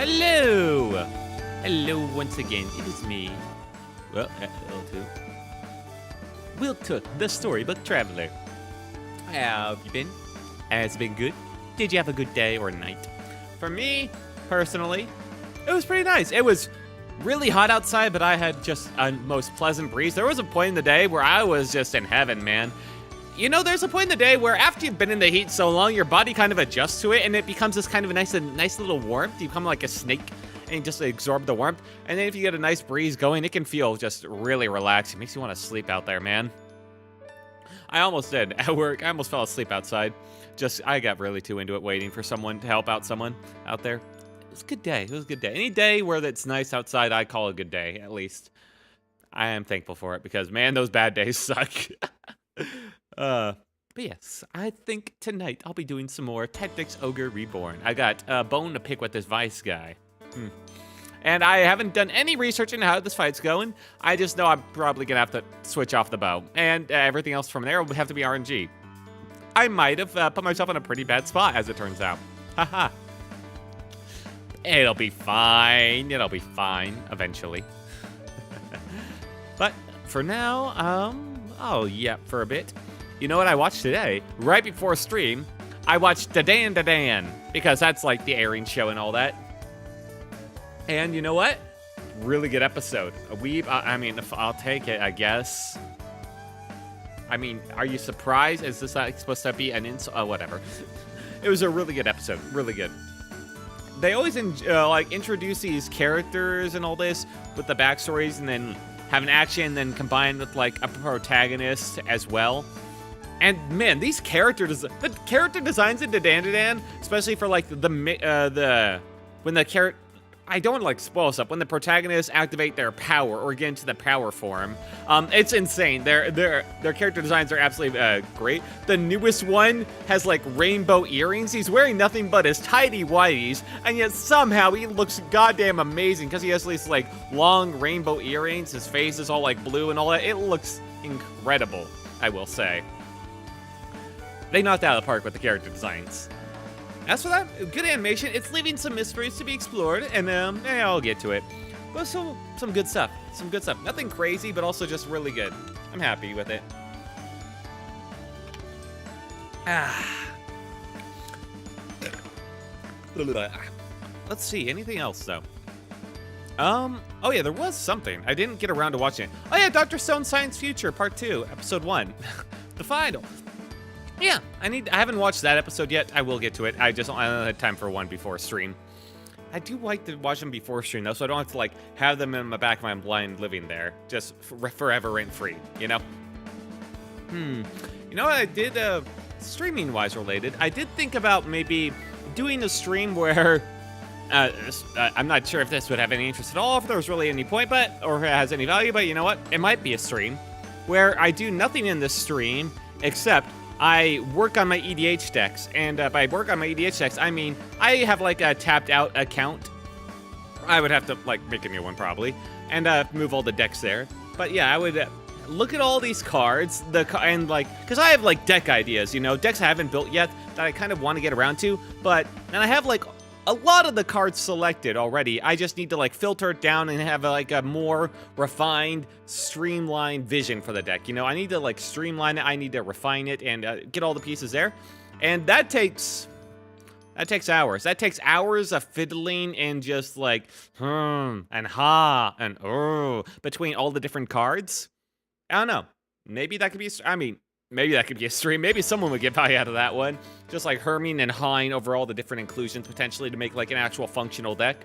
Hello! Hello once again, it is me. Well, Wiltook, the storybook traveler. How have you been? Has it been good? Did you have a good day or night? For me, personally, it was pretty nice. It was really hot outside, but I had just a most pleasant breeze. There was a point in the day where I was just in heaven, man. You know, there's a point in the day where after you've been in the heat so long, your body kind of adjusts to it, and it becomes this kind of a nice little warmth. You become like a snake, and you just absorb the warmth. And then if you get a nice breeze going, it can feel just really relaxing. It makes you want to sleep out there, man. I almost did at work. I almost fell asleep outside. I got really too into it, waiting for someone to help out someone out there. It was a good day. It was a good day. Any day where it's nice outside, I call a good day, at least. I am thankful for it because, man, those bad days suck. But yes, I think tonight I'll be doing some more Tactics Ogre Reborn. I got a bone to pick with this Vice guy. And I haven't done any research into how this fight's going. I just know I'm probably going to have to switch off the bow. And everything else from there will have to be RNG. I might have put myself in a pretty bad spot, as it turns out. Haha. It'll be fine. It'll be fine, eventually. But for now, oh, yeah, for a bit. You know what I watched today? Right before stream, I watched Da Dan, because that's like the airing show and all that. And you know what? Really good episode. I mean, I'll take it, I guess. I mean, are you surprised? Is this like supposed to be an insult? Oh, whatever. It was a really good episode. Really good. They always like introduce these characters and all this with the backstories, and then have an action, then combined with like a protagonist as well. And man, these the character designs in Da Dan, especially for like when the character, I don't want to like spoil stuff, when the protagonists activate their power or get into the power form, it's insane. Their character designs are absolutely great. The newest one has like rainbow earrings. He's wearing nothing but his tidy whities, and yet somehow he looks goddamn amazing because he has these like long rainbow earrings. His face is all like blue and all that. It looks incredible, I will say. They knocked it out of the park with the character designs. As for that, good animation. It's leaving some mysteries to be explored, and yeah, I'll get to it. But some good stuff. Some good stuff. Nothing crazy, but also just really good. I'm happy with it. Let's see. Anything else, though? Oh yeah, there was something. I didn't get around to watching it. Oh yeah, Dr. Stone's Science Future, Part 2, Episode 1. The final. Yeah, I haven't watched that episode yet. I will get to it. I don't have time for one before stream. I do like to watch them before stream, though, so I don't have to, like, have them in the back of my mind living there. Just forever rent-free, you know? You know what I did, streaming-wise related? I did think about maybe doing a stream where, I'm not sure if this would have any interest at all, if there was really any point, or if it has any value, but you know what? It might be a stream where I do nothing in this stream except I work on my EDH decks, and by work on my EDH decks, I mean I have like a tapped out account. I would have to like make a new one probably, and move all the decks there. But yeah, I would look at all these cards, and like, cause I have like deck ideas, you know, decks I haven't built yet that I kind of want to get around to. And I have like a lot of the cards selected already. I just need to like filter it down and have like a more refined, streamlined vision for the deck. You know, I need to like streamline it. I need to refine it and get all the pieces there. And that takes hours. That takes hours of fiddling and just like and ha and between all the different cards. I don't know. Maybe that could be. Maybe that could be a stream. Maybe someone would get value out of that one. Just like herming and hawing over all the different inclusions potentially to make like an actual functional deck.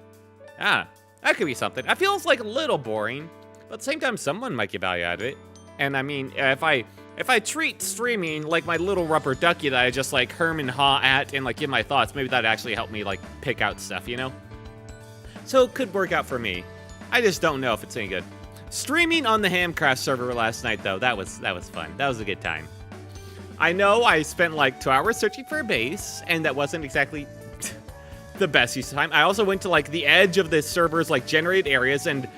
That could be something. It feels like a little boring, but at the same time, someone might get value out of it. And I mean, if I treat streaming like my little rubber ducky that I just like herm and haw at and like give my thoughts, maybe that'd actually help me like pick out stuff, you know? So it could work out for me. I just don't know if it's any good. Streaming on the Hamcraft server last night, though, that was fun. That was a good time. I know I spent like 2 hours searching for a base, and that wasn't exactly the best use of time. I also went to like the edge of the server's like generated areas, and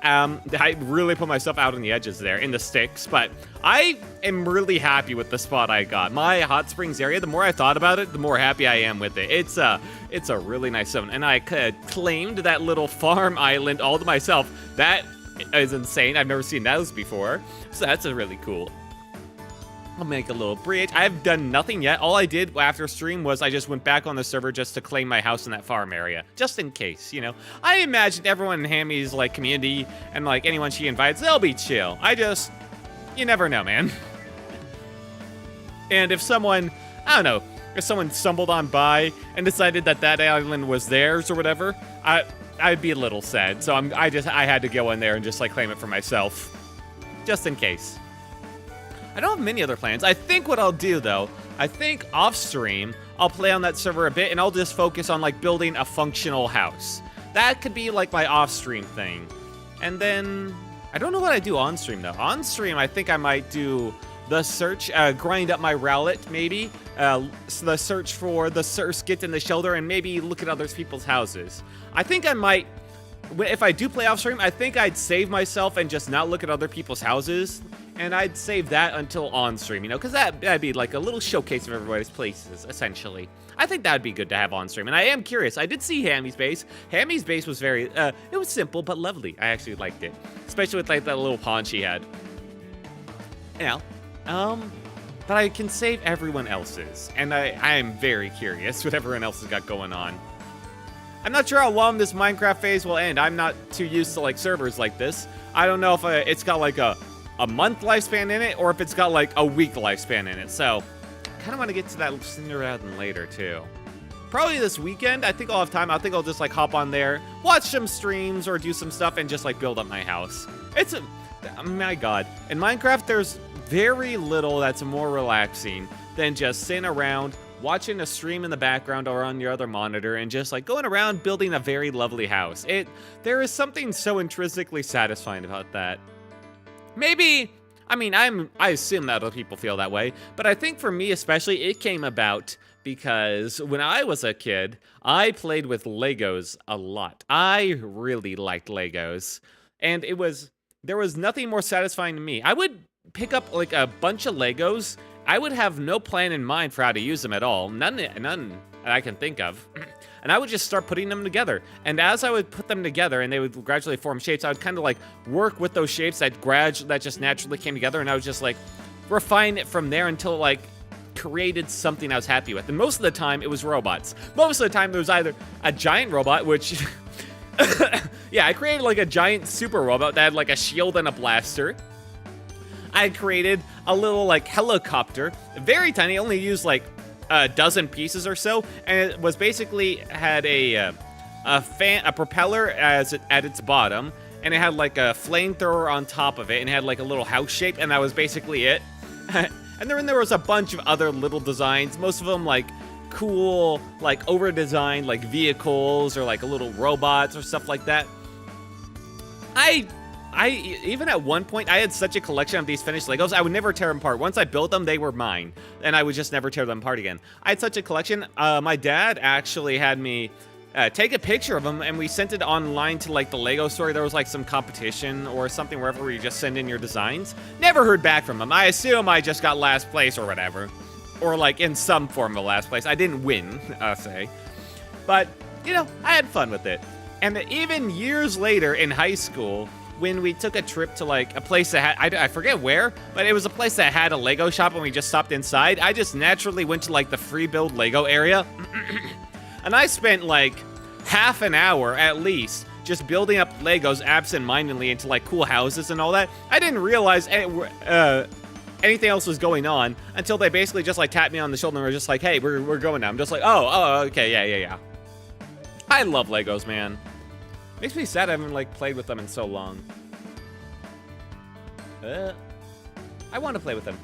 I really put myself out on the edges there in the sticks, but I am really happy with the spot I got. My hot springs area, the more I thought about it, the more happy I am with it. It's a really nice zone, and I claimed that little farm island all to myself. That is insane. I've never seen those before, so that's really cool. I'll make a little bridge. I've done nothing yet. All I did after stream was I just went back on the server just to claim my house in that farm area, just in case, you know. I imagine everyone in Hammy's like community and like anyone she invites, they'll be chill. You never know, man. And if someone, I don't know, if someone stumbled on by and decided that that island was theirs or whatever, I'd be a little sad. So I had to go in there and just like claim it for myself, just in case. I don't have many other plans. I think what I'll do, though, I think off-stream, I'll play on that server a bit, and I'll just focus on, like, building a functional house. That could be, like, my off-stream thing. And then, I don't know what I do on-stream, though. On-stream, I think I might do the search, grind up my rowlet, maybe. So the search for the skit in the shelter, and maybe look at other people's houses. I think I might, if I do play off-stream, I think I'd save myself and just not look at other people's houses. And I'd save that until on stream, you know, because that'd be like a little showcase of everybody's places, essentially. I think that'd be good to have on stream. And I am curious. I did see Hammy's base. Hammy's base was very, it was simple but lovely. I actually liked it, especially with like that little pond she had. You know, but I can save everyone else's, and I am very curious what everyone else has got going on. I'm not sure how long this Minecraft phase will end. I'm not too used to like servers like this. I don't know if it's got like a month lifespan in it, or if it's got like a week lifespan in it. So I kind of want to get to that sooner rather than later too. Probably this weekend. I think I'll have time. I think I'll just like hop on there, watch some streams or do some stuff and just like build up my house. My God. In Minecraft, there's very little that's more relaxing than just sitting around watching a stream in the background or on your other monitor and just like going around building a very lovely house. There is something so intrinsically satisfying about that. Maybe, I mean, I assume that other people feel that way, but I think for me especially, it came about because when I was a kid, I played with Legos a lot. I really liked Legos, and there was nothing more satisfying to me. I would pick up like a bunch of Legos. I would have no plan in mind for how to use them at all, none that I can think of. And I would just start putting them together. And as I would put them together and they would gradually form shapes, I would kind of like work with those shapes that just naturally came together, and I would just like refine it from there until it like created something I was happy with. And most of the time it was robots. Most of the time there was either a giant robot, which yeah, I created like a giant super robot that had like a shield and a blaster. I created a little like helicopter, very tiny, only used like a dozen pieces or so, and it was basically had a propeller at its bottom, and it had like a flamethrower on top of it, and it had like a little house shape, and that was basically it. And then there was a bunch of other little designs, most of them like cool, like over-designed like vehicles or like little robots or stuff like that. Even at one point, I had such a collection of these finished Legos, I would never tear them apart. Once I built them, they were mine, and I would just never tear them apart again. I had such a collection. My dad actually had me take a picture of them, and we sent it online to like the Lego store. There was like some competition or something where you just send in your designs. Never heard back from them. I assume I just got last place or whatever, or like in some form of last place. I didn't win, I'll say, but you know, I had fun with it. And even years later in high school, when we took a trip to like a place that had, I forget where, but it was a place that had a Lego shop, and we just stopped inside. I just naturally went to like the free build Lego area. And I spent like half an hour at least just building up Legos absent-mindedly into like cool houses and all that. I didn't realize anything else was going on until they basically just like tapped me on the shoulder and were just like, hey, we're going now. I'm just like, oh, okay, yeah. I love Legos, man. Makes me sad I haven't like played with them in so long. I want to play with them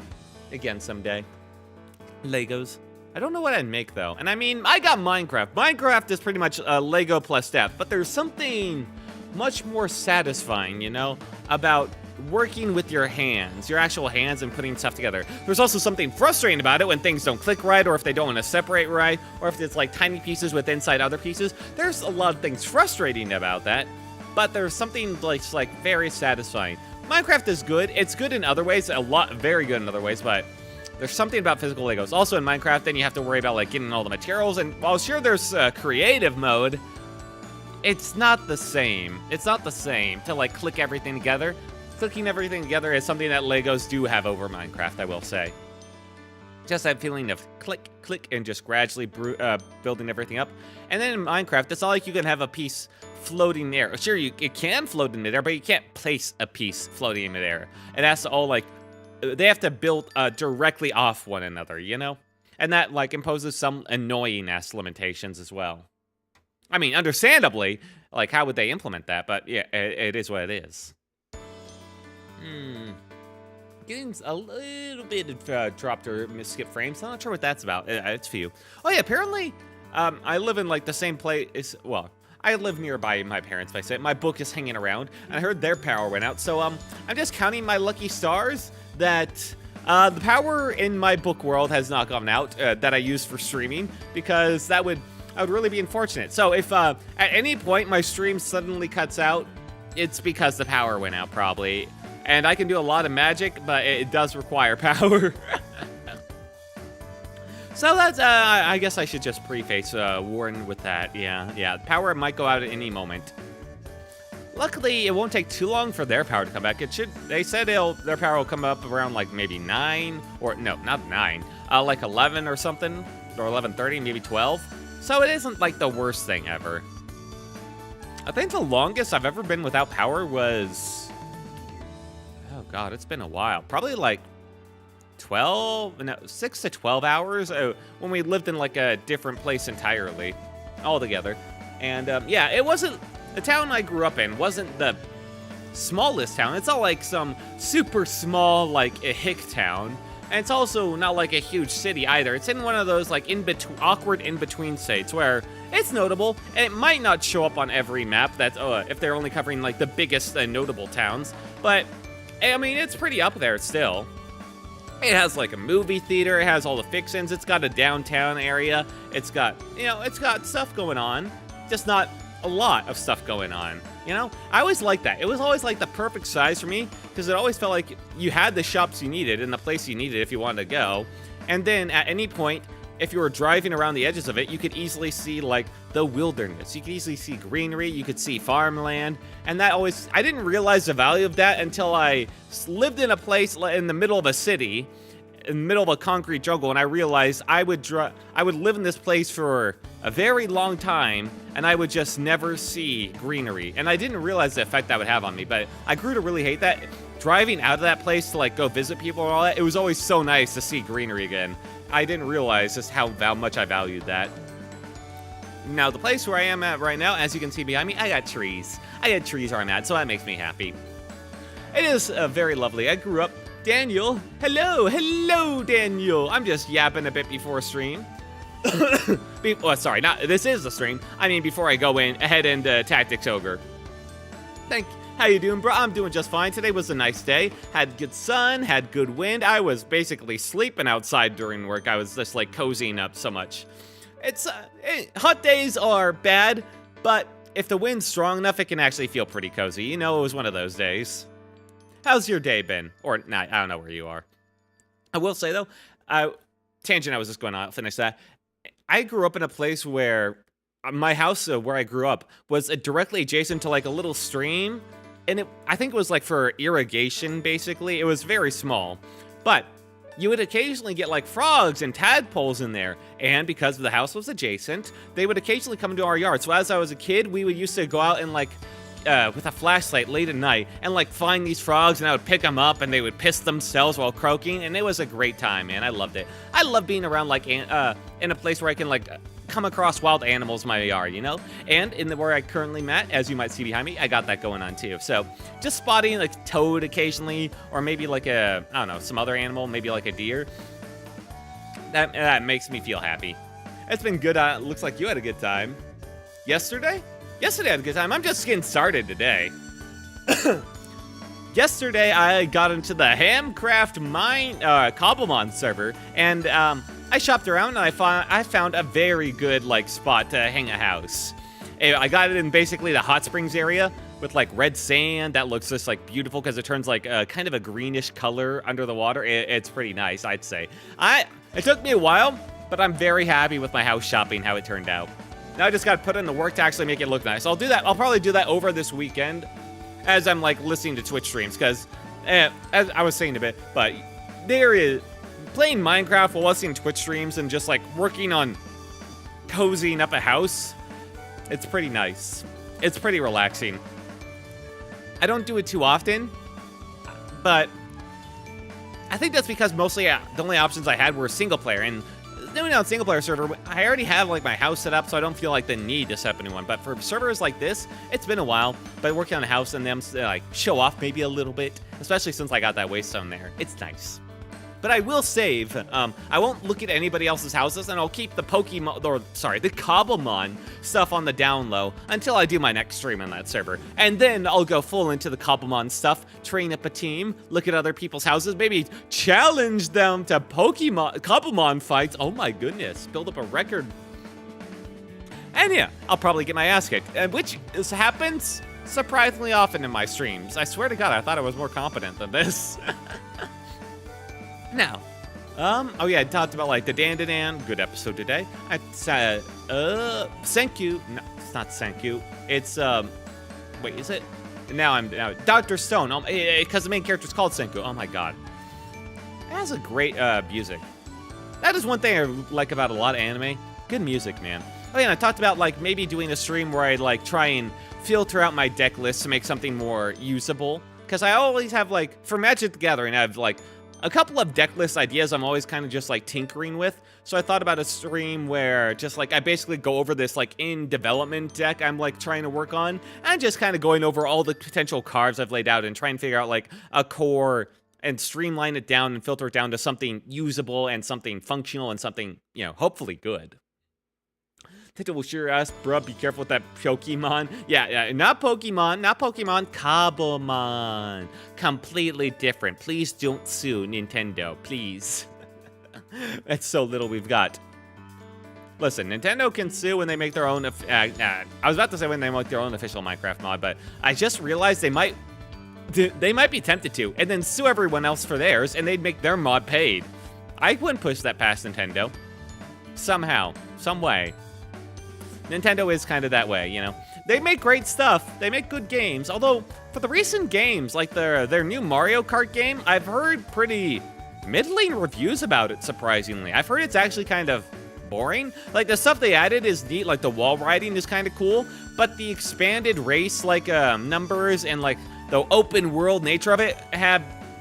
again someday. Legos. I don't know what I'd make though. And I mean, I got Minecraft. Minecraft is pretty much Lego plus depth, but there's something much more satisfying, you know, about working with your hands, your actual hands, and putting stuff together. There's also something frustrating about it when things don't click right, or if they don't want to separate right, or if it's like tiny pieces with inside other pieces. There's a lot of things frustrating about that. but there's something like very satisfying. Minecraft is good. It's good in other ways, very good in other ways, but there's something about physical Legos. Also in Minecraft, then you have to worry about like getting all the materials, and while sure there's creative mode, it's not the same. It's not the same to like click everything together. Clicking everything together is something that Legos do have over Minecraft, I will say. Just that feeling of click, click, and just gradually building everything up. And then in Minecraft, it's not like you can have a piece floating in the air. Sure, it can float in the air, but you can't place a piece floating in the air. It has to all like, they have to build directly off one another, you know? And that like imposes some annoying-ass limitations as well. I mean, understandably, like how would they implement that? But yeah, it is what it is. Getting a little bit of dropped or skip frames. I'm not sure what that's about. It's few. Oh yeah, apparently, I live in like the same place. Well, I live nearby my parents. If I say my book is hanging around, and I heard their power went out. So I'm just counting my lucky stars that the power in my book world has not gone out that I use for streaming, because I would really be unfortunate. So if at any point my stream suddenly cuts out, it's because the power went out probably. And I can do a lot of magic, but it does require power. So that's, I guess I should just preface warn with that. Yeah, power might go out at any moment. Luckily, it won't take too long for their power to come back. They said their power will come up around like maybe 9, or no, not 9, like 11 or something, or 11:30, maybe 12. So it isn't like the worst thing ever. I think the longest I've ever been without power was, oh god, it's been a while. Probably like 6 to 12 hours when we lived in like a different place entirely, altogether. And yeah, it wasn't, the town I grew up in wasn't the smallest town. It's not like some super small like a hick town. And it's also not like a huge city either. It's in one of those like awkward in-between states where it's notable, and it might not show up on every map that's if they're only covering like the biggest notable towns. But I mean, it's pretty up there still. It has like a movie theater, it has all the fixins, it's got a downtown area, it's got, it's got stuff going on, just not a lot of stuff going on, I always liked that. It was always like the perfect size for me, because it always felt like you had the shops you needed and the place you needed if you wanted to go. And then at any point, if you were driving around the edges of it, you could easily see like the wilderness. You could easily see greenery, you could see farmland, and I didn't realize the value of that until I lived in a place in the middle of a city, in the middle of a concrete jungle, and I realized I would live in this place for a very long time, and I would just never see greenery. And I didn't realize the effect that would have on me, but I grew to really hate that. Driving out of that place to like go visit people and all that, it was always so nice to see greenery again. I didn't realize just how much I valued that. Now, the place where I am at right now, as you can see behind me, I got trees. I got trees where I'm at, so that makes me happy. It is very lovely. I grew up. Daniel, hello, Daniel. I'm just yapping a bit before stream. Sorry, this is the stream. I mean, before I go ahead into Tactics Ogre. How you doing, bro? I'm doing just fine. Today was a nice day. Had good sun, had good wind. I was basically sleeping outside during work. I was just like cozying up so much. Hot days are bad, but if the wind's strong enough, it can actually feel pretty cozy. It was one of those days. How's your day been? Or, nah, I don't know where you are. I will say, though, tangent I was just going on, I'll finish that. I grew up in a place where my house, where I grew up, was directly adjacent to, like, a little stream. And I think it was, like, for irrigation, basically. It was very small. But you would occasionally get, like, frogs and tadpoles in there. And because the house was adjacent, they would occasionally come into our yard. So as I was a kid, we would used to go out and, like, with a flashlight late at night and like find these frogs, and I would pick them up and they would piss themselves while croaking, and it was a great time, man. I loved it. I love being around like in a place where I can like come across wild animals in my yard, and where I currently met, as you might see behind me, I got that going on too. So just spotting like toad occasionally, or maybe like I don't know, some other animal, maybe like a deer, that makes me feel happy. It's been good. Looks like you had a good time yesterday. Yesterday I had a good time. I'm just getting started today. Yesterday I got into the Hamcraft Cobblemon server, and I shopped around and I found a very good like spot to hang a house. I got it in basically the hot springs area. with like red sand that looks just like beautiful because it turns like kind of a greenish color under the water. It's pretty nice, I'd say. It took me a while, but I'm very happy with my house shopping, how it turned out. Now I just got to put in the work to actually make it look nice. I'll do that. I'll probably do that over this weekend as I'm like listening to Twitch streams because as I was saying a bit, but there is playing Minecraft while listening to Twitch streams and just like working on cozying up a house. It's pretty nice. It's pretty relaxing. I don't do it too often, but I think that's because mostly the only options I had were single player, and doing it on single player server, I already have like my house set up, so I don't feel like the need to set up a new one. But for servers like this, it's been a while, but working on a house and them like show off maybe a little bit, especially since I got that waste zone there. It's nice. But I will save. I won't look at anybody else's houses, and I'll keep the the Cobblemon stuff on the down low until I do my next stream on that server. And then I'll go full into the Cobblemon stuff, train up a team, look at other people's houses, maybe challenge them to Cobblemon fights. Oh my goodness, build up a record. And yeah, I'll probably get my ass kicked, which happens surprisingly often in my streams. I swear to God, I thought I was more competent than this. Now, oh yeah, I talked about like the Dan. Good episode today. I said, thank you. No, it's not thank you. It's wait, is it? Now Dr. Stone. Because the main character's called Senku. Oh my God, it has a great music. That is one thing I like about a lot of anime. Good music, man. Oh yeah, and I talked about like maybe doing a stream where I like try and filter out my deck list to make something more usable. Because I always have like for Magic the Gathering, I have like a couple of deck list ideas I'm always kind of just like tinkering with. So I thought about a stream where just like I basically go over this like in development deck I'm like trying to work on and just kind of going over all the potential cards I've laid out and try and figure out like a core and streamline it down and filter it down to something usable and something functional and something, you know, hopefully good. Tito will sure ask, bruh, be careful with that Pokemon. Yeah, not Pokemon, Cobblemon. Completely different. Please don't sue Nintendo, please. That's so little we've got. Listen, Nintendo can sue when they make their own, I was about to say when they make their own official Minecraft mod, but I just realized they might be tempted to, and then sue everyone else for theirs, and they'd make their mod paid. I wouldn't push that past Nintendo. Somehow, some way. Nintendo is kind of that way, you know. They make great stuff. They make good games. Although, for the recent games, like their new Mario Kart game, I've heard pretty middling reviews about it, surprisingly. I've heard it's actually kind of boring. Like, the stuff they added is neat, like the wall riding is kind of cool, but the expanded race, like, numbers and, like, the open world nature of it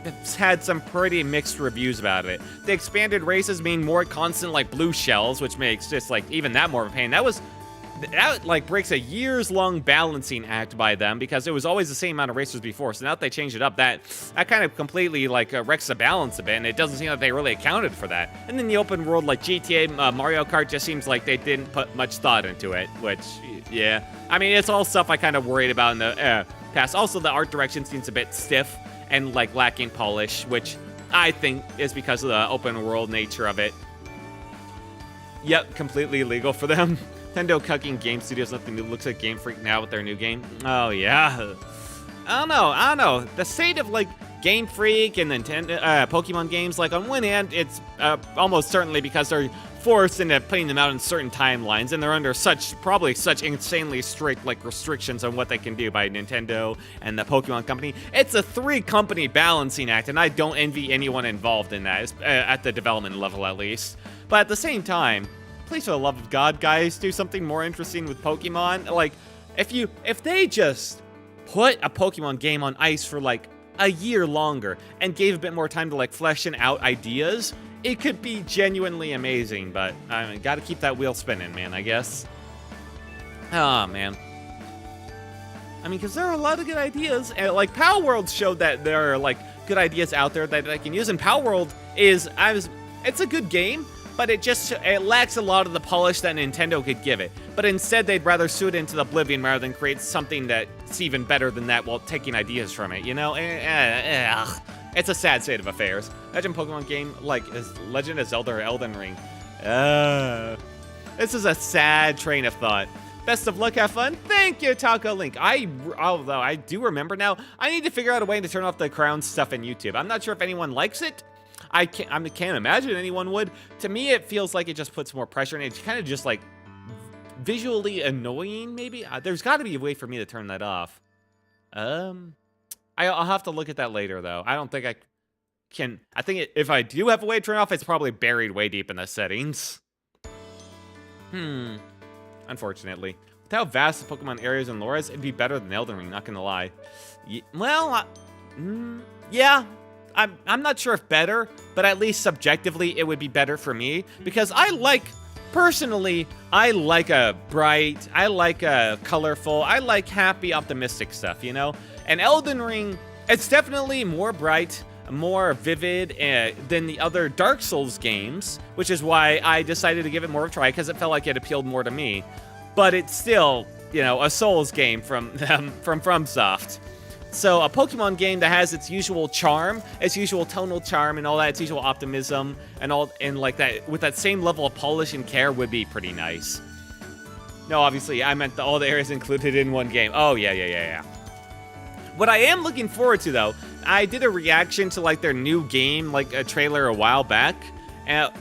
it's had some pretty mixed reviews about it. The expanded races mean more constant, like, blue shells, which makes just, like, even that more of a pain. That like breaks a years-long balancing act by them because it was always the same amount of racers before. So now that they changed it up, that kind of completely like wrecks the balance a bit, and it doesn't seem like they really accounted for that. And then the open world like GTA, Mario Kart just seems like they didn't put much thought into it, which, yeah. I mean, it's all stuff I kind of worried about in the past. Also, the art direction seems a bit stiff and like lacking polish, which I think is because of the open world nature of it. Yep, completely illegal for them. Nintendo cucking game studios, nothing new. Looks like Game Freak now with their new game. Oh, yeah. I don't know. The state of, like, Game Freak and Nintendo, Pokemon games, like, on one hand, it's almost certainly because they're forced into putting them out in certain timelines, and they're under probably such insanely strict, like, restrictions on what they can do by Nintendo and the Pokemon Company. It's a three-company balancing act, and I don't envy anyone involved in that, at the development level, at least. But at the same time, please, for the love of God, guys, do something more interesting with Pokemon. Like, if they just put a Pokemon game on ice for, like, a year longer and gave a bit more time to, like, fleshing out ideas, it could be genuinely amazing. But, I mean, gotta keep that wheel spinning, man, I guess. Oh, man. I mean, because there are a lot of good ideas. And, like, Power World showed that there are, like, good ideas out there that I can use. And Power World it's a good game, but it lacks a lot of the polish that Nintendo could give it. But instead, they'd rather sue it into oblivion rather than create something that's even better than that while taking ideas from it, you know? It's a sad state of affairs. Imagine Pokemon game like Legend of Zelda or Elden Ring. This is a sad train of thought. Best of luck, have fun. Thank you, Taco Link. Although I do remember now, I need to figure out a way to turn off the crown stuff in YouTube. I'm not sure if anyone likes it. I can't imagine anyone would. To me, it feels like it just puts more pressure, and it's kind of just like visually annoying, maybe. There's got to be a way for me to turn that off. I'll have to look at that later, though. I don't think I can. I think if I do have a way to turn it off, it's probably buried way deep in the settings. Unfortunately. With how vast the Pokemon areas and lore is, it'd be better than Elden Ring, not gonna lie. Yeah. I'm not sure if better, but at least subjectively, it would be better for me. Because personally, I like a bright, I like a colorful, I like happy, optimistic stuff, you know? And Elden Ring, it's definitely more bright, more vivid than the other Dark Souls games, which is why I decided to give it more of a try, because it felt like it appealed more to me. But it's still, you know, a Souls game from FromSoft. So a Pokemon game that has its usual charm, its usual tonal charm and all that, its usual optimism and all, and like that, with that same level of polish and care would be pretty nice. No, obviously, I meant all the areas included in one game. Oh, yeah. What I am looking forward to, though, I did a reaction to, like, their new game, like, a trailer a while back. And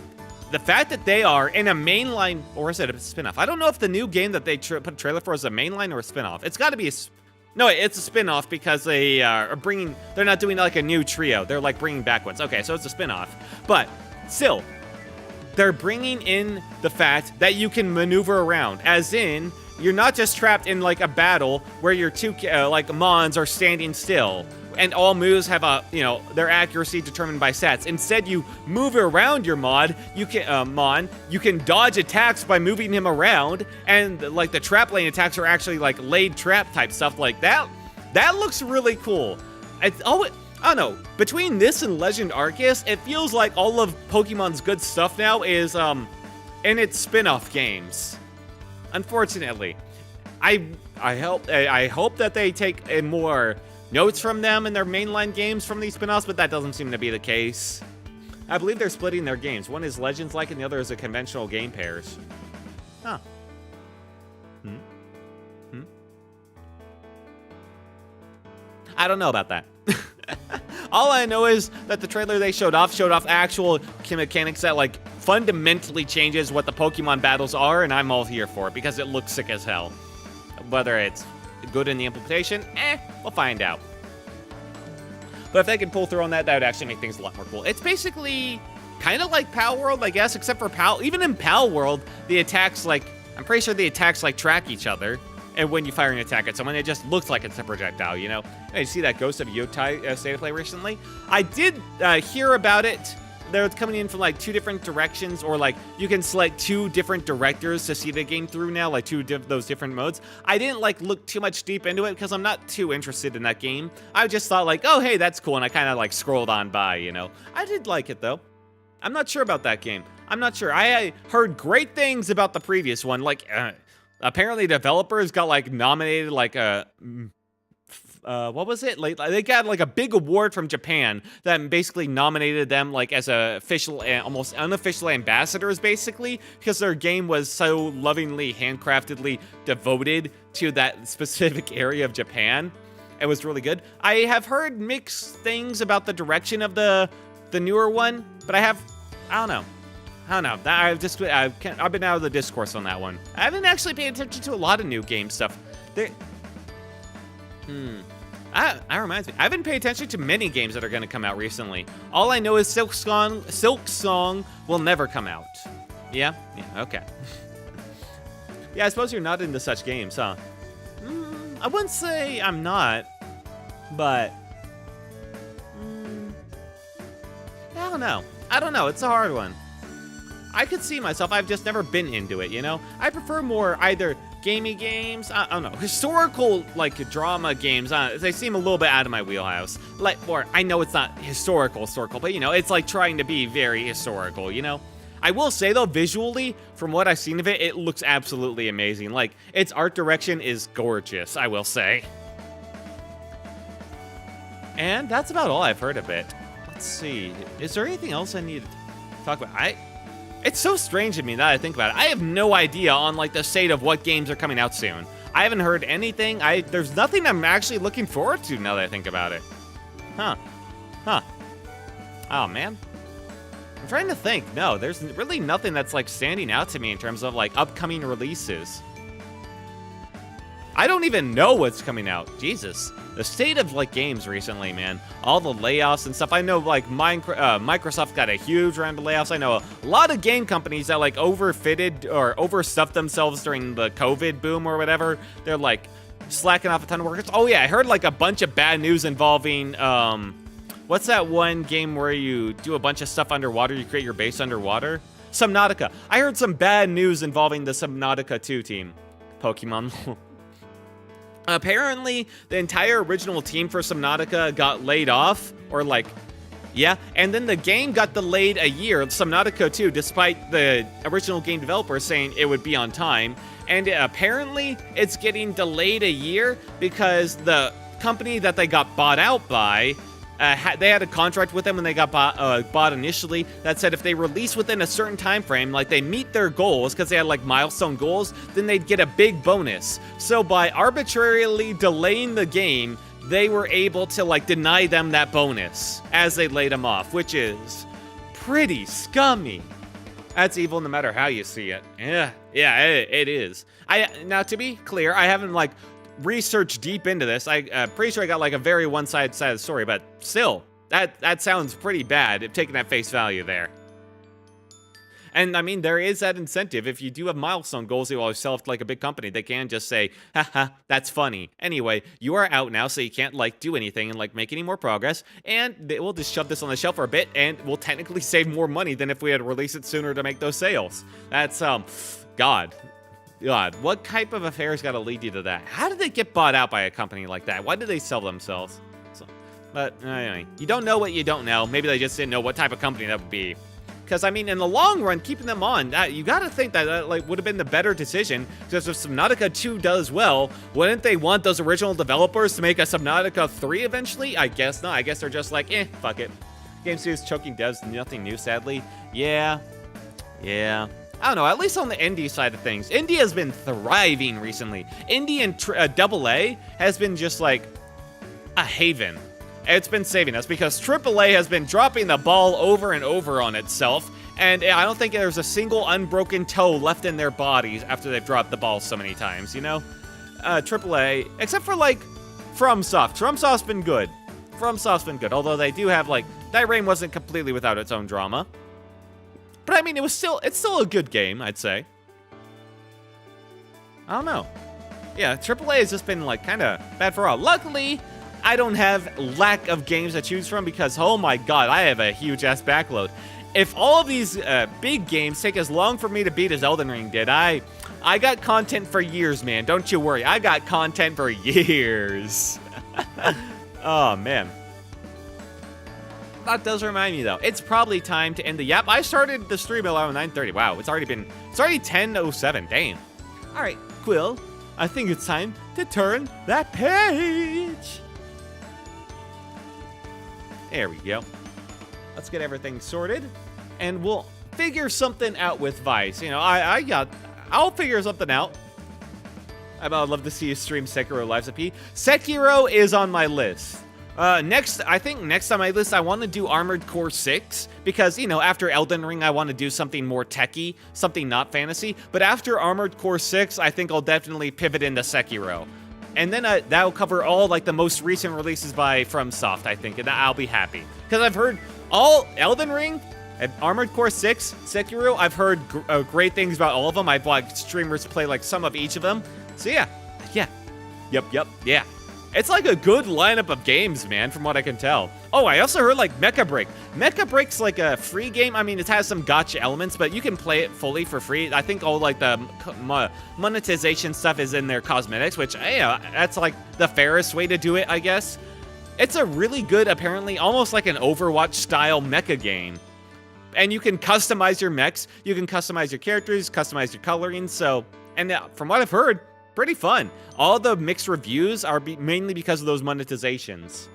the fact that they are in a mainline, or is it a spin-off? I don't know if the new game that they put a trailer for is a mainline or a spin-off. It's got to be a... No, it's a spin-off because they are bringing... They're not doing, like, a new trio. They're, like, bringing back ones. Okay, so it's a spin-off. But, still, they're bringing in the fact that you can maneuver around. As in... You're not just trapped in, like, a battle where your two, like, Mons are standing still. And all moves have their accuracy determined by stats. Instead, you move around your Mon. You can dodge attacks by moving him around. And, like, the trap lane attacks are actually, like, laid trap type stuff like that. That looks really cool. I don't know. Between this and Legend Arceus, it feels like all of Pokemon's good stuff now is, in its spin-off games. Unfortunately, I hope that they take more notes from them in their mainline games from these spin-offs, but that doesn't seem to be the case. I believe they're splitting their games. One is Legends-like, and the other is a conventional game pairs. Huh. I don't know about that. All I know is that the trailer they showed off actual mechanics that, like, fundamentally changes what the Pokemon battles are, and I'm all here for it because it looks sick as hell. Whether it's good in the implementation, we'll find out. But if they can pull through on that, that would actually make things a lot more cool. It's basically kind of like Pal World, I guess, except for even in Pal World, the attacks, like, I'm pretty sure the attacks, like, track each other. And when you fire an attack at someone, it just looks like it's a projectile, you know? And you see that Ghost of Yotai state of play recently? I did hear about it. They're coming in from, like, 2 different directions, or, like, you can select 2 different directors to see the game through now, like, those different modes. I didn't, like, look too much deep into it because I'm not too interested in that game. I just thought, like, oh, hey, that's cool, and I kind of, like, scrolled on by, you know? I did like it, though. I'm not sure about that game. I'm not sure. I heard great things about the previous one, like, apparently developers got, like, nominated, like, what was it? Like, they got, like, a big award from Japan that basically nominated them, like, as a official and almost unofficial ambassadors, basically, because their game was so lovingly, handcraftedly devoted to that specific area of Japan. It was really good. I have heard mixed things about the direction of the newer one, but I don't know. I've been out of the discourse on that one. I haven't actually paid attention to a lot of new game stuff. That reminds me. I haven't paid attention to many games that are going to come out recently. All I know is Silk Song will never come out. Yeah, okay. Yeah, I suppose you're not into such games, huh? I wouldn't say I'm not, but I don't know. It's a hard one. I could see myself. I've just never been into it, you know? I prefer more either gamey games, I don't know, historical, like, drama games. They seem a little bit out of my wheelhouse. Like, or I know it's not historical, but, you know, it's like trying to be very historical, you know? I will say, though, visually, from what I've seen of it, it looks absolutely amazing. Like, its art direction is gorgeous, I will say. And that's about all I've heard of it. Let's see. Is there anything else I need to talk about? It's so strange to me now that I think about it. I have no idea on like the state of what games are coming out soon. I haven't heard anything. There's nothing I'm actually looking forward to now that I think about it. Huh. Oh, man. I'm trying to think. No, there's really nothing that's like standing out to me in terms of like upcoming releases. I don't even know what's coming out. Jesus. The state of like games recently, man. All the layoffs and stuff. I know like Microsoft got a huge round of layoffs. I know a lot of game companies that like overfitted or overstuffed themselves during the COVID boom or whatever. They're like slacking off a ton of workers. Oh yeah, I heard like a bunch of bad news involving what's that one game where you do a bunch of stuff underwater, you create your base underwater? Subnautica. I heard some bad news involving the Subnautica 2 team. Pokemon. Apparently, the entire original team for Subnautica got laid off, or like, yeah, and then the game got delayed a year, Subnautica 2, despite the original game developer saying it would be on time, and apparently, it's getting delayed a year because the company that they got bought out by, they had a contract with them when they got bought initially that said if they release within a certain time frame, like they meet their goals because they had like milestone goals, then they'd get a big bonus. So by arbitrarily delaying the game, they were able to like deny them that bonus as they laid them off, which is pretty scummy. That's evil no matter how you see it. Yeah, it is. Now to be clear, I haven't like research deep into this. I'm pretty sure I got like a very one-sided story, but still, that sounds pretty bad if taking that face value there. And I mean, there is that incentive. If you do have milestone goals, you always sell to like a big company. They can just say, haha, that's funny. Anyway, you are out now, so you can't like do anything and like make any more progress. And they will just shove this on the shelf for a bit, and we'll technically save more money than if we had released it sooner to make those sales. That's God, what type of affairs got to lead you to that? How did they get bought out by a company like that? Why did they sell themselves? But anyway, you don't know what you don't know. Maybe they just didn't know what type of company that would be. Because, I mean, in the long run, keeping them on, you got to think that like would have been the better decision. Because if Subnautica 2 does well, wouldn't they want those original developers to make a Subnautica 3 eventually? I guess not. I guess they're just like, fuck it. Game Studios choking devs, nothing new, sadly. Yeah. I don't know, at least on the indie side of things. Indie has been thriving recently. Indie and AA has been just like a haven. It's been saving us because AAA has been dropping the ball over and over on itself, and I don't think there's a single unbroken toe left in their bodies after they've dropped the ball so many times, you know? AAA, except for like FromSoft. FromSoft's been good. Although they do have like, that reign wasn't completely without its own drama. But I mean, it's still a good game, I'd say. I don't know. Yeah, AAA has just been like kind of bad for all. Luckily, I don't have lack of games to choose from because, oh my god, I have a huge ass backload. If all of these big games take as long for me to beat as Elden Ring did, I got content for years, man. Don't you worry, I got content for years. Oh man. That does remind me though, it's probably time to end the yap. I started the stream around 9:30. Wow, it's already 10:07. Dang. All right, Quill. I think it's time to turn that page. There we go. Let's get everything sorted, and we'll figure something out with Vice. You know, I'll figure something out. I'd love to see you stream Sekiro Lives of P. Sekiro is on my list. I think next on my list, I want to do Armored Core 6, because, you know, after Elden Ring, I want to do something more techy, something not fantasy, but after Armored Core 6, I think I'll definitely pivot into Sekiro. And then that'll cover all, like, the most recent releases by FromSoft, I think, and I'll be happy. Because I've heard all Elden Ring, Armored Core 6, Sekiro, I've heard great things about all of them. I've watched streamers play, like, some of each of them. So, yeah. Yeah. It's like a good lineup of games, man, from what I can tell. Oh, I also heard, like, Mecha Break. Mecha Break's, like, a free game. I mean, it has some gacha elements, but you can play it fully for free. I think all, like, the monetization stuff is in their cosmetics, which, you know, that's, like, the fairest way to do it, I guess. It's a really good, apparently, almost like an Overwatch-style mecha game. And you can customize your mechs. You can customize your characters, customize your coloring, so... And from what I've heard... pretty fun. All the mixed reviews are mainly because of those monetizations.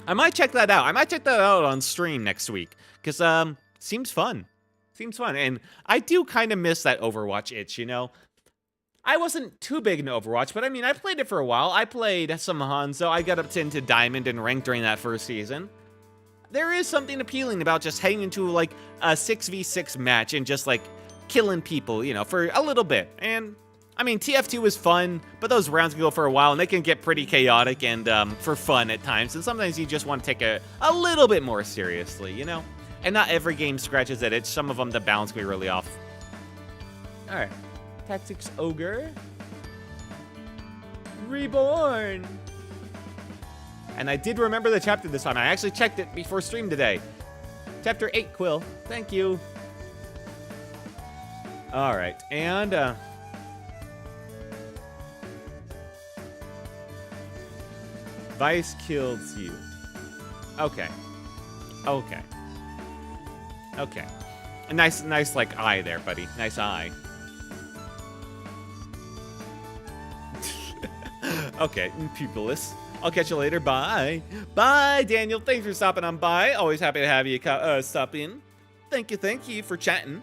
I might check that out. I might check that out on stream next week. Because, seems fun. Seems fun. And I do kind of miss that Overwatch itch, you know? I wasn't too big into Overwatch, but I mean, I played it for a while. I played some Hanzo. I got up into Diamond and Rank during that first season. There is something appealing about just heading into, like, a 6v6 match and just, like, killing people, you know, for a little bit. And, I mean, TF2 is fun, but those rounds can go for a while, and they can get pretty chaotic and for fun at times. And sometimes you just want to take a little bit more seriously, you know? And not every game scratches that itch. Some of them, the balance can be really off. All right. Tactics Ogre. Reborn. And I did remember the chapter this time. I actually checked it before stream today. Chapter 8, Quill. Thank you. All right. And, Vice kills you. Okay. Okay. Okay. A nice, like, eye there, buddy. Nice eye. Okay, pupilless. I'll catch you later. Bye. Bye, Daniel. Thanks for stopping on by. Always happy to have you stop in. Thank you for chatting.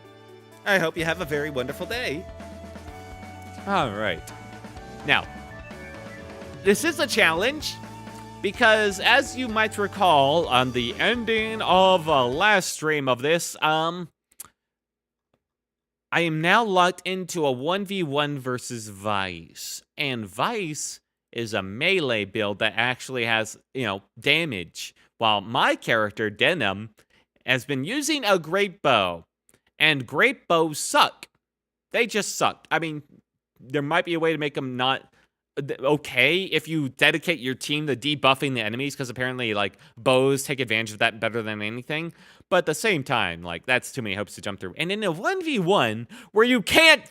I hope you have a very wonderful day. All right. Now, this is a challenge because, as you might recall, on the ending of last stream of this, I am now locked into a 1v1 versus Vice. And Vice is a melee build that actually has, you know, damage. While my character, Denim, has been using a great bow. And great bows suck. They just suck. I mean, there might be a way to make them not okay if you dedicate your team to debuffing the enemies, because apparently, like, bows take advantage of that better than anything. But at the same time, like, that's too many hopes to jump through. And in a 1v1, where you can't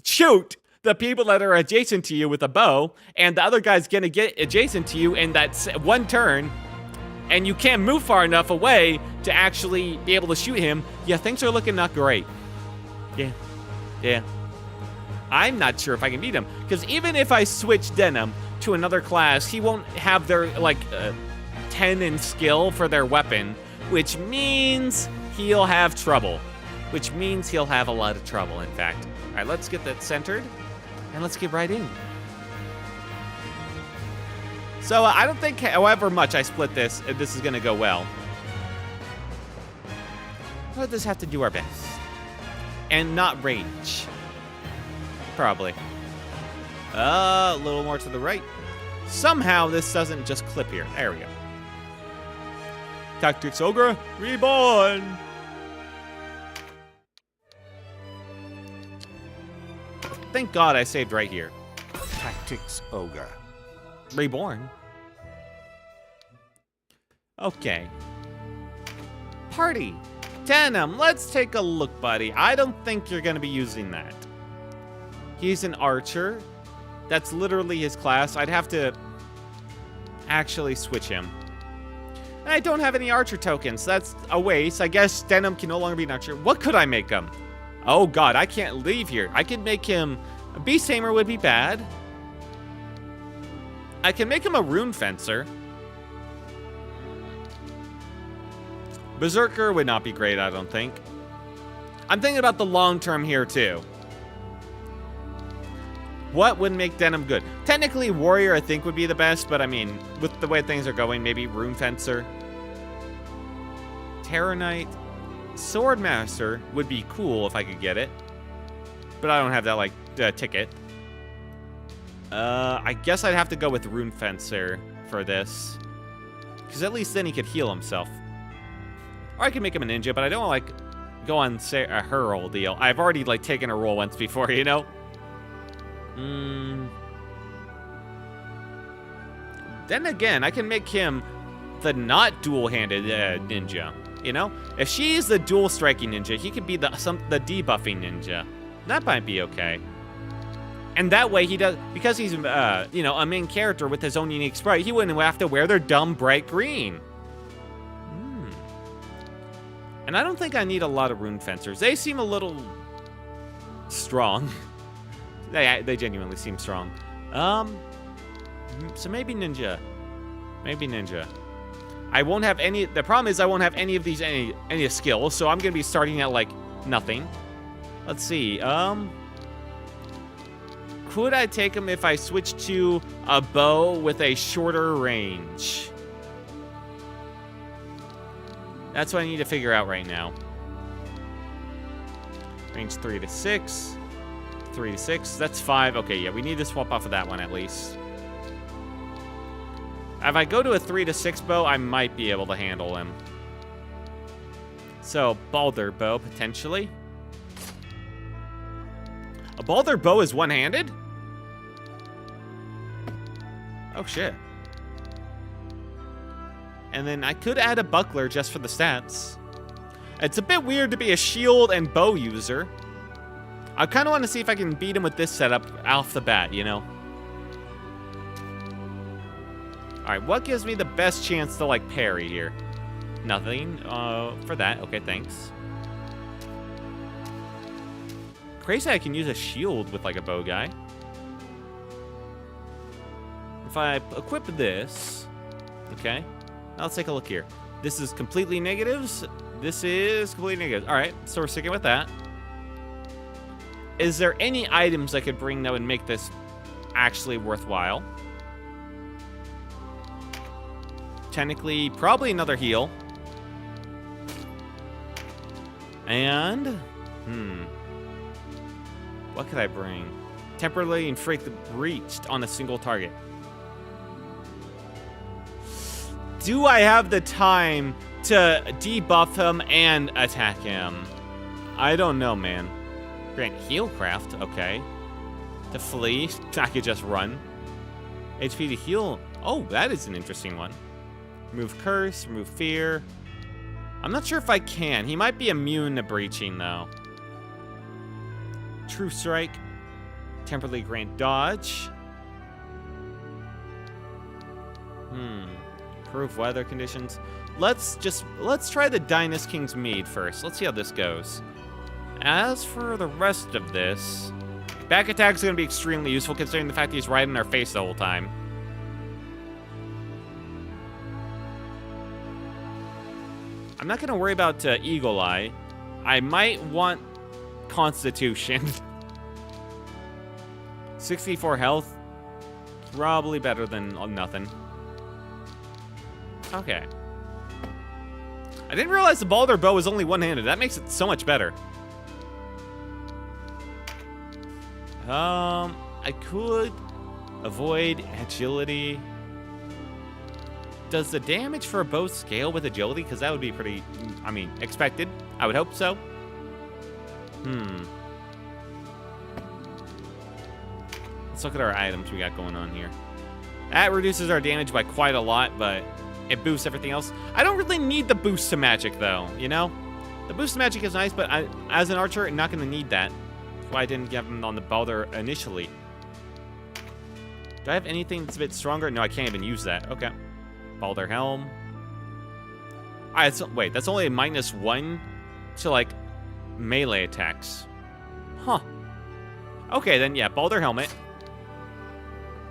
shoot the people that are adjacent to you with a bow, and the other guy's gonna get adjacent to you in that one turn, and you can't move far enough away to actually be able to shoot him, yeah, things are looking not great. Yeah. I'm not sure if I can beat him, because even if I switch Denim to another class, he won't have their, like, 10 in skill for their weapon, which means he'll have trouble. Which means he'll have a lot of trouble, in fact. All right, let's get that centered, and let's get right in. So I don't think, however much I split this is going to go well. We'll just have to do our best. And not rage. Probably. A little more to the right. Somehow this doesn't just clip here. There we go. Tactics Ogre, Reborn! Thank God I saved right here. Tactics Ogre. Reborn. Okay. Party. Denim, let's take a look, buddy. I don't think you're going to be using that. He's an archer. That's literally his class. I'd have to actually switch him. And I don't have any archer tokens. That's a waste. I guess Denim can no longer be an archer. What could I make him? Oh, God, I can't leave here. I could make him... A Beast Tamer would be bad. I can make him a Rune Fencer. Berserker would not be great, I don't think. I'm thinking about the long term here, too. What would make Denim good? Technically, Warrior, I think, would be the best, but I mean, with the way things are going, maybe Rune Fencer. Terror Knight. Swordmaster would be cool if I could get it. But I don't have that, like, ticket. I guess I'd have to go with Rune Fencer for this. Because at least then he could heal himself. Or I could make him a ninja, but I don't want to, like, go on a hurl deal. I've already, like, taken a roll once before, you know? Then again, I can make him the not dual-handed ninja, you know? If she's the dual-striking ninja, he could be the debuffing ninja. That might be okay. And that way he does, because he's, you know, a main character with his own unique sprite, he wouldn't have to wear their dumb bright green. And I don't think I need a lot of Rune Fencers. They seem a little strong. They genuinely seem strong. So maybe ninja. Maybe ninja. I won't have any, the problem is I won't have any of these, any skills, so I'm gonna be starting at, like, Nothing. Let's see. Could I take him if I switch to a bow with a shorter range? That's what I need to figure out right now. Range 3 to 6. 3 to 6. That's 5. Okay, yeah, we need to swap off of that one at least. If I go to a 3 to 6 bow, I might be able to handle him. So, Balder bow, potentially. A Balder bow is one-handed? Oh, shit. And then I could add a buckler just for the stats. It's a bit weird to be a shield and bow user. I kind of want to see if I can beat him with this setup off the bat, you know? Alright, what gives me the best chance to, like, parry here? Nothing for that. Okay, thanks. Crazy I can use a shield with, like, a bow guy. If I equip this... Okay. Now let's take a look here. This is completely negatives. This is completely negatives. Alright, so we're sticking with that. Is there any items I could bring that would make this actually worthwhile? Technically, probably another heal. And... what could I bring? Temporarily inflict the breach on a single target. Do I have the time to debuff him and attack him? I don't know, man. Grant Healcraft, okay. To flee, I could just run. HP to heal. Oh, that is an interesting one. Remove curse, remove fear. I'm not sure if I can. He might be immune to breaching, though. True strike. Temporarily grant dodge. Improve weather conditions. Let's try the Dynast King's Mead first. Let's see how this goes. As for the rest of this, back attack is going to be extremely useful considering the fact that he's right in our face the whole time. I'm not going to worry about Eagle Eye. I might want Constitution. 64 health. Probably better than nothing. Okay. I didn't realize the Balder bow is only one-handed. That makes it so much better. I could avoid agility. Does the damage for a bow scale with agility? Because that would be pretty, I mean, expected. I would hope so. Let's look at our items we got going on here. That reduces our damage by quite a lot, but it boosts everything else. I don't really need the boost to magic, though, you know? The boost to magic is nice, but as an archer, I'm not going to need that. That's why I didn't get him on the Balder initially. Do I have anything that's a bit stronger? No, I can't even use that. Okay. Balder Helm. Alright, wait, that's only a -1 to, like, melee attacks. Huh. Okay, then, yeah, Balder Helmet.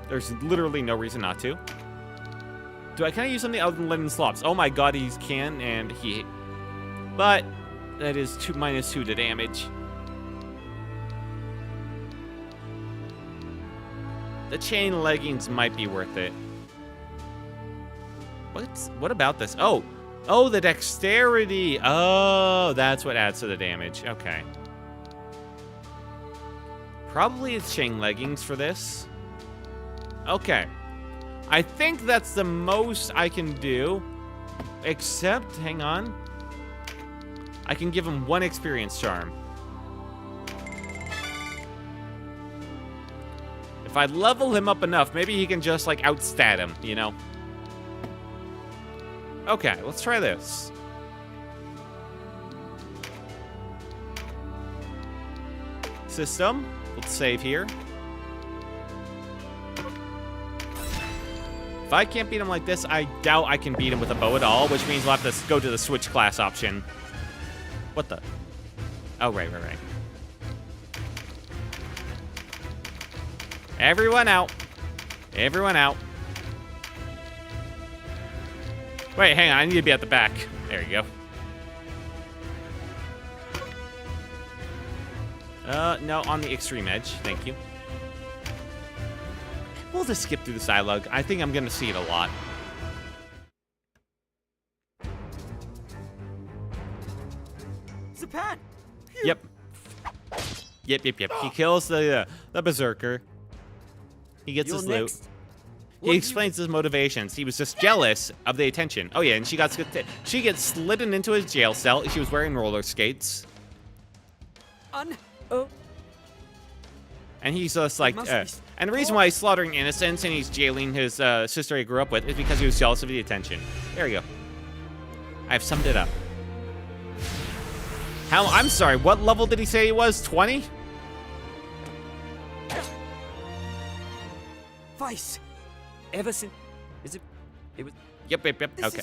There's literally no reason not to. Can I use something other than Linen Slops? Oh my god, he can, and he... But, that is -2 to damage. The chain leggings might be worth it. What about this? Oh, the dexterity. Oh, that's what adds to the damage. Okay. Probably it's chain leggings for this. Okay. I think that's the most I can do. Except, hang on. I can give him 1 experience charm. If I level him up enough, maybe he can just, like, outstat him, you know? Okay, let's try this. System. Let's save here. If I can't beat him like this, I doubt I can beat him with a bow at all, which means we'll have to go to the switch class option. What the? Oh, right. Everyone out. Everyone out. Wait, hang on. I need to be at the back. There you go. No, on the extreme edge. Thank you. We'll just skip through the dialogue. I think I'm going to see it a lot. Zapan! Yep. Yep. He kills the berserker. He gets You're his loot. next. He explains his motivations. He was just jealous of the attention. Oh yeah, and she gets slidden into his jail cell. She was wearing roller skates. Oh. And he's just like, and the reason why he's slaughtering innocents and he's jailing his sister he grew up with is because he was jealous of the attention. There you go. I've summed it up. I'm sorry, what level did he say he was? 20? Vice. Ever since... Is it... It was... Yep. Okay.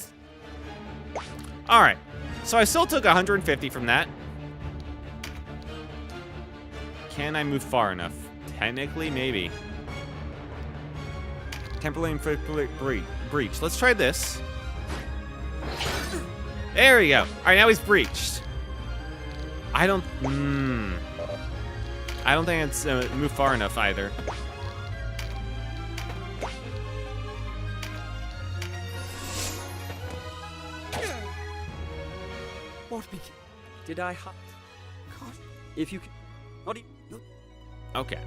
All right. So I still took 150 from that. Can I move far enough? Technically, maybe. Temporary breach. Let's try this. There we go. All right, now he's breached. I don't think it's moved far enough either. What did I God, if you can... What do you... Okay.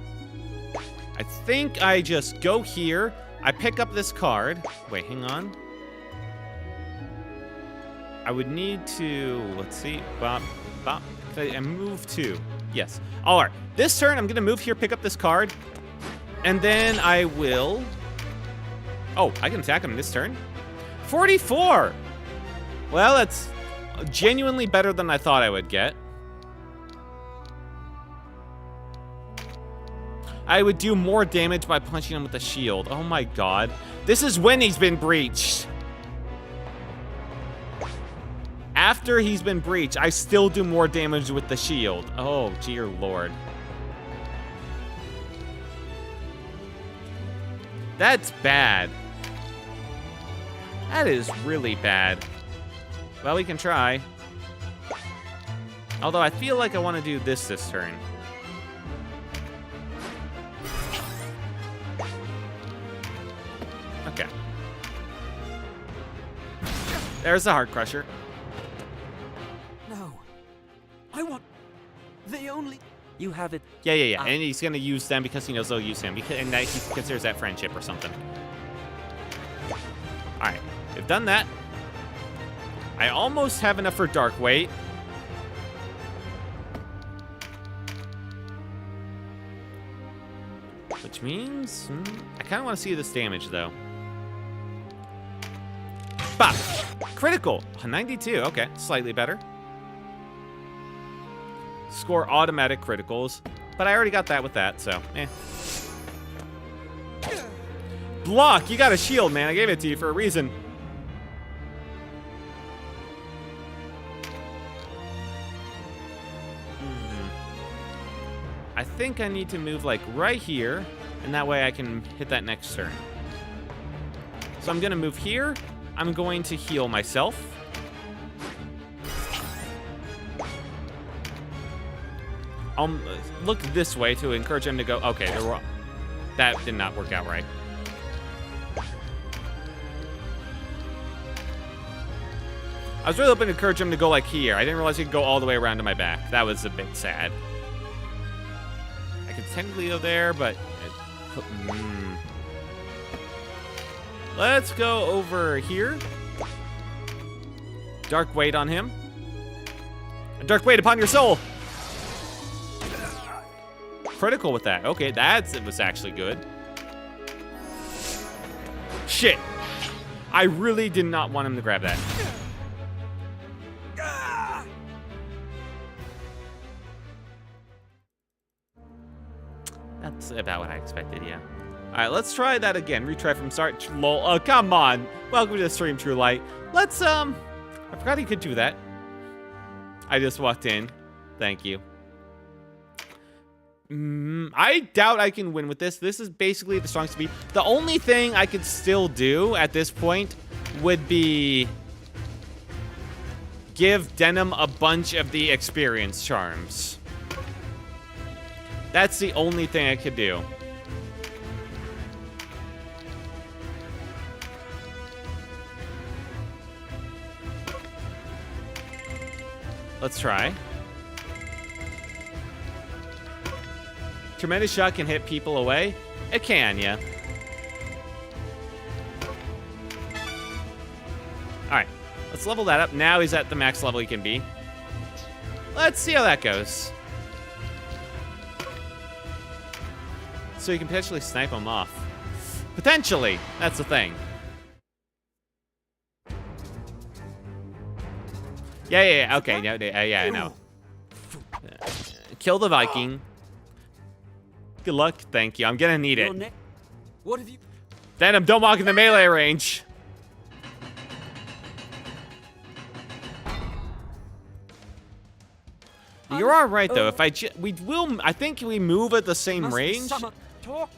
I think I just go here. I pick up this card. Wait, hang on. I would need to... Let's see. Bop. I move to... Yes. All right. This turn, I'm going to move here, pick up this card. And then I will... Oh, I can attack him this turn. 44! Well, that's genuinely better than I thought I would get. I would do more damage by punching him with the shield. Oh my god. This is when he's been breached. After he's been breached, I still do more damage with the shield. Oh, dear lord. That's bad. That is really bad. Well, we can try. Although I feel like I want to do this turn. Okay. There's the Heart Crusher. No. I want... The only... You have it. Yeah. And he's going to use them because he knows they'll use him. And that he considers that friendship or something. Alright. We've done that. I almost have enough for Dark Weight. Which means... I kind of want to see this damage, though. Bop! Critical! 92. Okay, slightly better. Score automatic criticals. But I already got that with that, so... Block! You got a shield, man. I gave it to you for a reason. I think I need to move, like, right here, and that way I can hit that next turn. So I'm going to move here. I'm going to heal myself. I'll look this way to encourage him to go. Okay, that did not work out right. I was really hoping to encourage him to go, like, here. I didn't realize he could go all the way around to my back. That was a bit sad. I could technically go there, but... Let's go over here. Dark Weight on him. A Dark Weight upon your soul. Critical with that. Okay, it was actually good. Shit. I really did not want him to grab that. That's about what I expected, yeah. All right, let's try that again. Retry from start. Lol. Oh, come on. Welcome to the stream, True Light. Let's, I forgot he could do that. I just walked in. Thank you. I doubt I can win with this. This is basically the strong speed. The only thing I could still do at this point would be give Denim a bunch of the experience charms. That's the only thing I could do. Let's try. Tremendous shot can hit people away. It can, yeah. Alright, let's level that up. Now he's at the max level he can be. Let's see how that goes. So you can potentially snipe him off. Potentially, that's the thing. Yeah, okay, yeah, I know. Kill the Viking. Good luck, thank you. I'm gonna need it. What have you? Venom, don't walk in the melee range. You're all right though. If I think we move at the same range.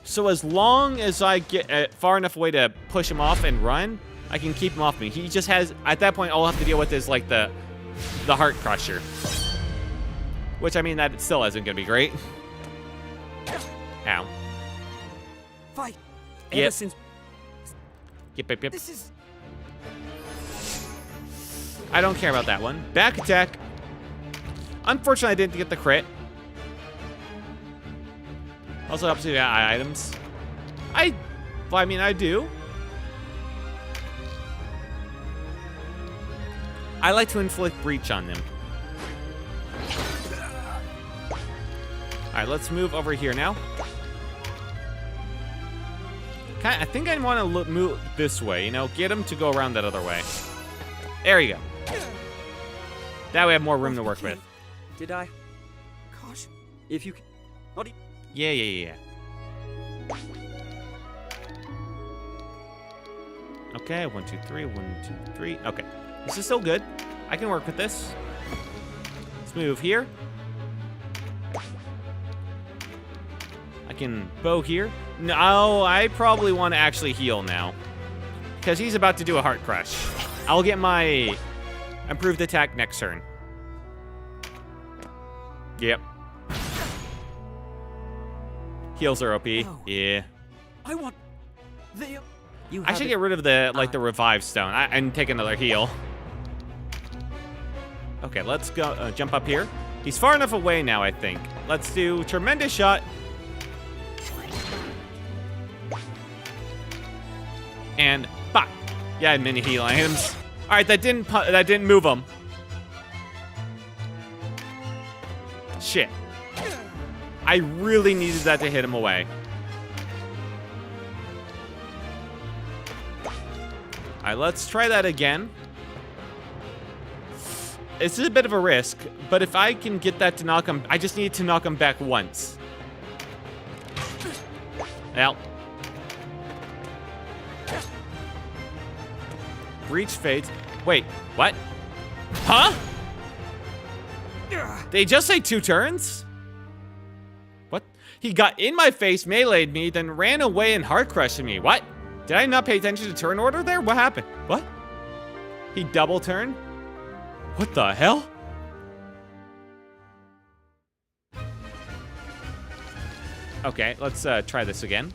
So as long as I get far enough away to push him off and run, I can keep him off me. He just has, at that point, all I have to deal with is like the heart crusher, which I mean that still isn't gonna be great. Ow. Fight. Yep. Ever since. Yep. This is. I don't care about that one. Back attack. Unfortunately, I didn't get the crit. Also helps you get items. I mean, I do. I like to inflict breach on them. All right, let's move over here now. I think I want to move this way, you know, get him to go around that other way. There you go. That way I have more room to work with. Did I? Gosh, if you can. What do you... Yeah. Okay, 1, 2, 3, 1, 2, 3. Okay, this is still good. I can work with this. Let's move here. I can bow here. No, I probably want to actually heal now, because he's about to do a heart crush. I'll get my improved attack next turn. Yep. Heals are OP. No. Yeah. I want. You I should get rid of the the revive stone and take another heal. Okay, let's go jump up here. He's far enough away now, I think. Let's do tremendous shot. And bop. Yeah, I had mini heal items. All right, that didn't move him. Shit. I really needed that to hit him away. All right, let's try that again. This is a bit of a risk, but if I can get that to knock him, I just need to knock him back once. Well. Breach fades. Wait, what? Huh? They just say 2 turns? What? He got in my face, meleeed me, then ran away and heart crushed me. What? Did I not pay attention to turn order there? What happened? What? He double turned? What the hell? Okay, let's try this again.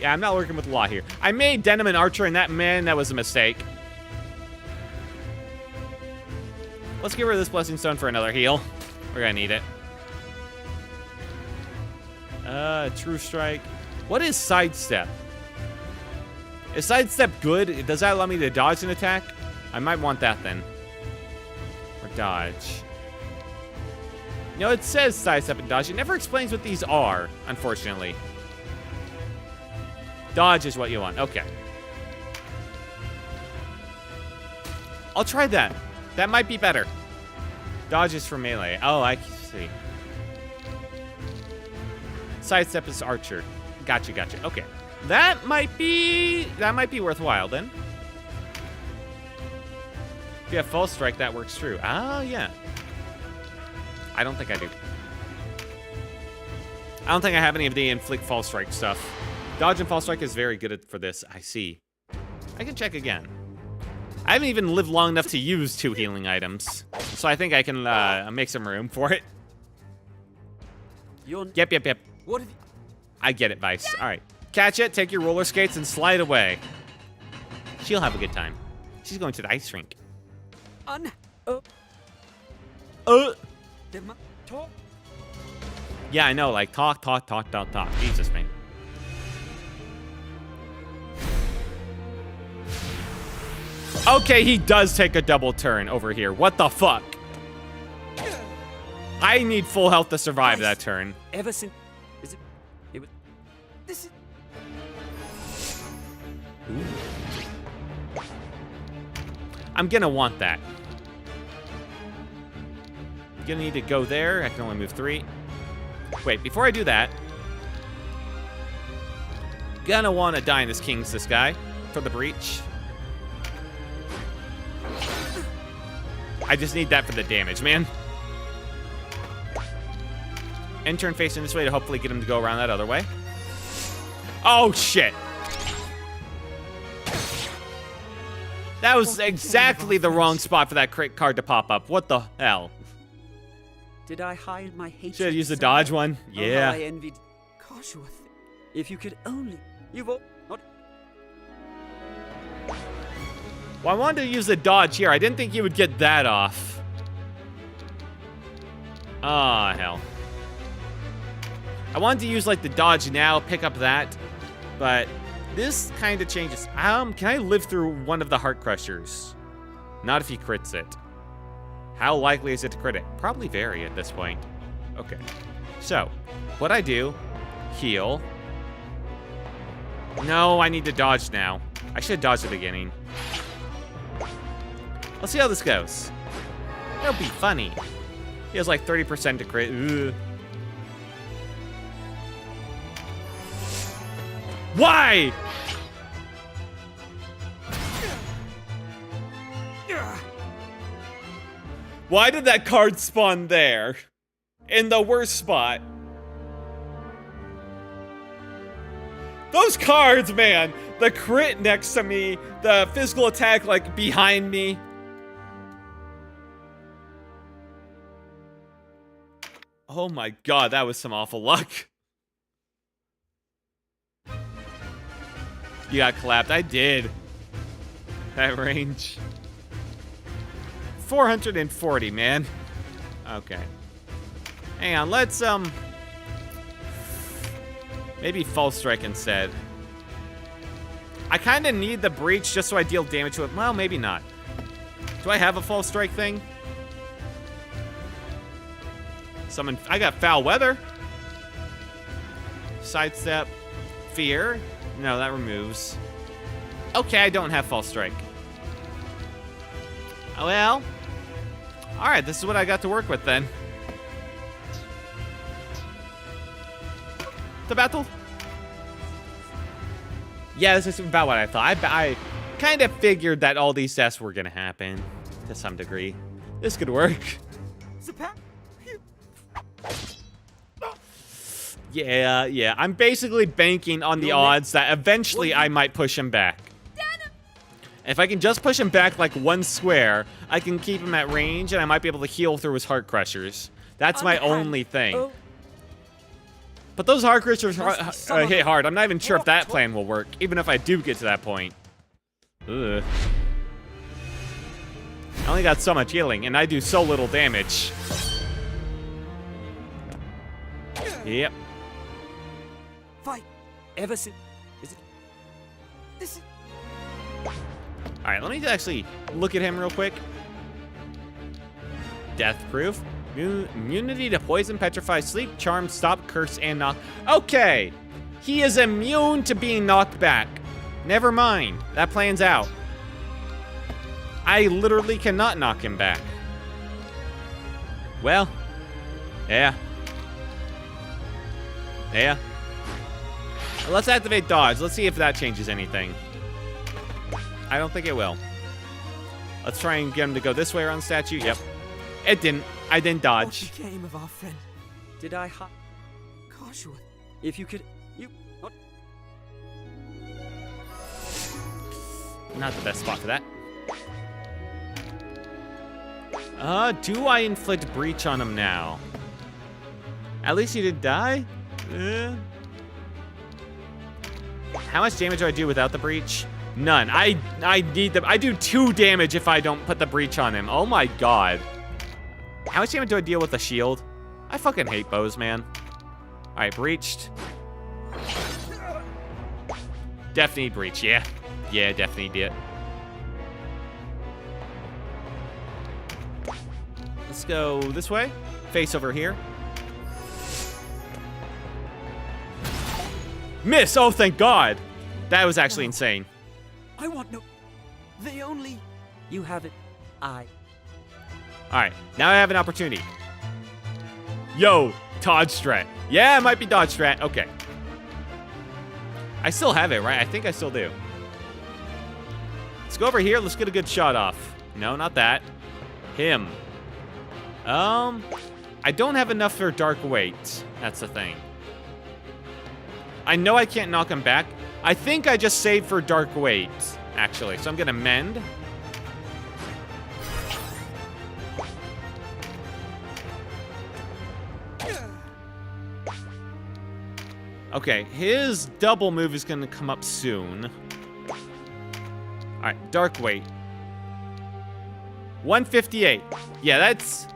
Yeah, I'm not working with law here. I made Denim an archer, and that was a mistake. Let's get rid of this blessing stone for another heal. We're gonna need it. True strike. What is sidestep? Is sidestep good? Does that allow me to dodge an attack? I might want that then. Or dodge. No, it says sidestep and dodge. It never explains what these are, unfortunately. Dodge is what you want. Okay. I'll try that. That might be better. Dodge is for melee. Oh, I see. Sidestep is archer. Gotcha. Okay. That might be worthwhile then. If you have false strike, that works true. Oh, yeah. I don't think I do. I don't think I have any of the inflict false strike stuff. Dodge and false strike is very good for this. I see. I can check again. I haven't even lived long enough to use 2 healing items. So I think I can make some room for it. Yep. What have you? I get it, Vice. All right. Catch it, take your roller skates, and slide away. She'll have a good time. She's going to the ice rink. Talk. Yeah, I know, like, talk. Jesus, man. Okay, he does take a double turn over here. What the fuck? I need full health to survive that turn. Ever since, is it? It was. This is. I'm gonna want that. I'm gonna need to go there. I can only move 3. Wait, before I do that, gonna want to die in this King's this guy for the breach. I just need that for the damage, man. End turn facing this way to hopefully get him to go around that other way. Oh, shit. That was exactly the wrong spot for that crit card to pop up. What the hell? Did I hide my hatred? Should have used the dodge one. Yeah. Oh, I envied. Koshworth. If you could only. You've all. Not. Well, I wanted to use the dodge here. I didn't think you would get that off. Ah, hell. I wanted to use, like, the dodge now, pick up that. But this kind of changes. Can I live through one of the Heart Crushers? Not if he crits it. How likely is it to crit it? Probably very at this point. Okay. So, what I do, heal. No, I need to dodge now. I should have dodged at the beginning. Let's see how this goes. It'll be funny. He has like 30% to crit. Ugh. Why? Why did that card spawn there? In the worst spot. Those cards, man. The crit next to me. The physical attack, like, behind me. Oh my god, that was some awful luck. You got clapped. I did. That range. 440, man. Okay. Hang on, let's, maybe False Strike instead. I kind of need the breach just so I deal damage to it. Well, maybe not. Do I have a False Strike thing? Summon. I got Foul Weather. Sidestep. Fear. No, that removes. Okay, I don't have False Strike. Oh, well. Alright, this is what I got to work with then. The battle? Yeah, this is about what I thought. I kind of figured that all these deaths were going to happen to some degree. This could work. Yeah. I'm basically banking on the odds that eventually I might push him back. If I can just push him back like one square, I can keep him at range and I might be able to heal through his Heart Crushers. That's my only thing. But those Heart Crushers hit hard. I'm not even sure if that plan will work, even if I do get to that point. Ugh. I only got so much healing, and I do so little damage. Yep. Fight. Ever since. Is it? This is. Alright, let me actually look at him real quick. Death proof. Immunity to poison, petrify, sleep, charm, stop, curse, and knock. Okay! He is immune to being knocked back. Never mind. That plan's out. I literally cannot knock him back. Well. Yeah. Let's activate dodge. Let's see if that changes anything. I don't think it will. Let's try and get him to go this way around the statue. Yep. It didn't. I didn't dodge. What became of our friend? Did I Koshworth, if you could, Not the best spot for that. Do I inflict breach on him now? At least he didn't die? How much damage do I do without the breach? None. I need the... I do 2 damage if I don't put the breach on him. Oh my god. How much damage do I deal with the shield? I fucking hate bows, man. Alright, breached. Definitely breach, yeah. Yeah, definitely did. Let's go this way. Face over here. Miss! Oh, thank God! That was actually insane. I want no. They only. You have it. Alright, now I have an opportunity. Yo, dodge strat. Yeah, it might be dodge strat. Okay. I still have it, right? I think I still do. Let's go over here. Let's get a good shot off. No, not that. Him. I don't have enough for dark weight. That's the thing. I know I can't knock him back. I think I just saved for dark weight, actually. So I'm gonna mend. Okay, his double move is gonna come up soon. Alright, dark weight. 158. Yeah, that's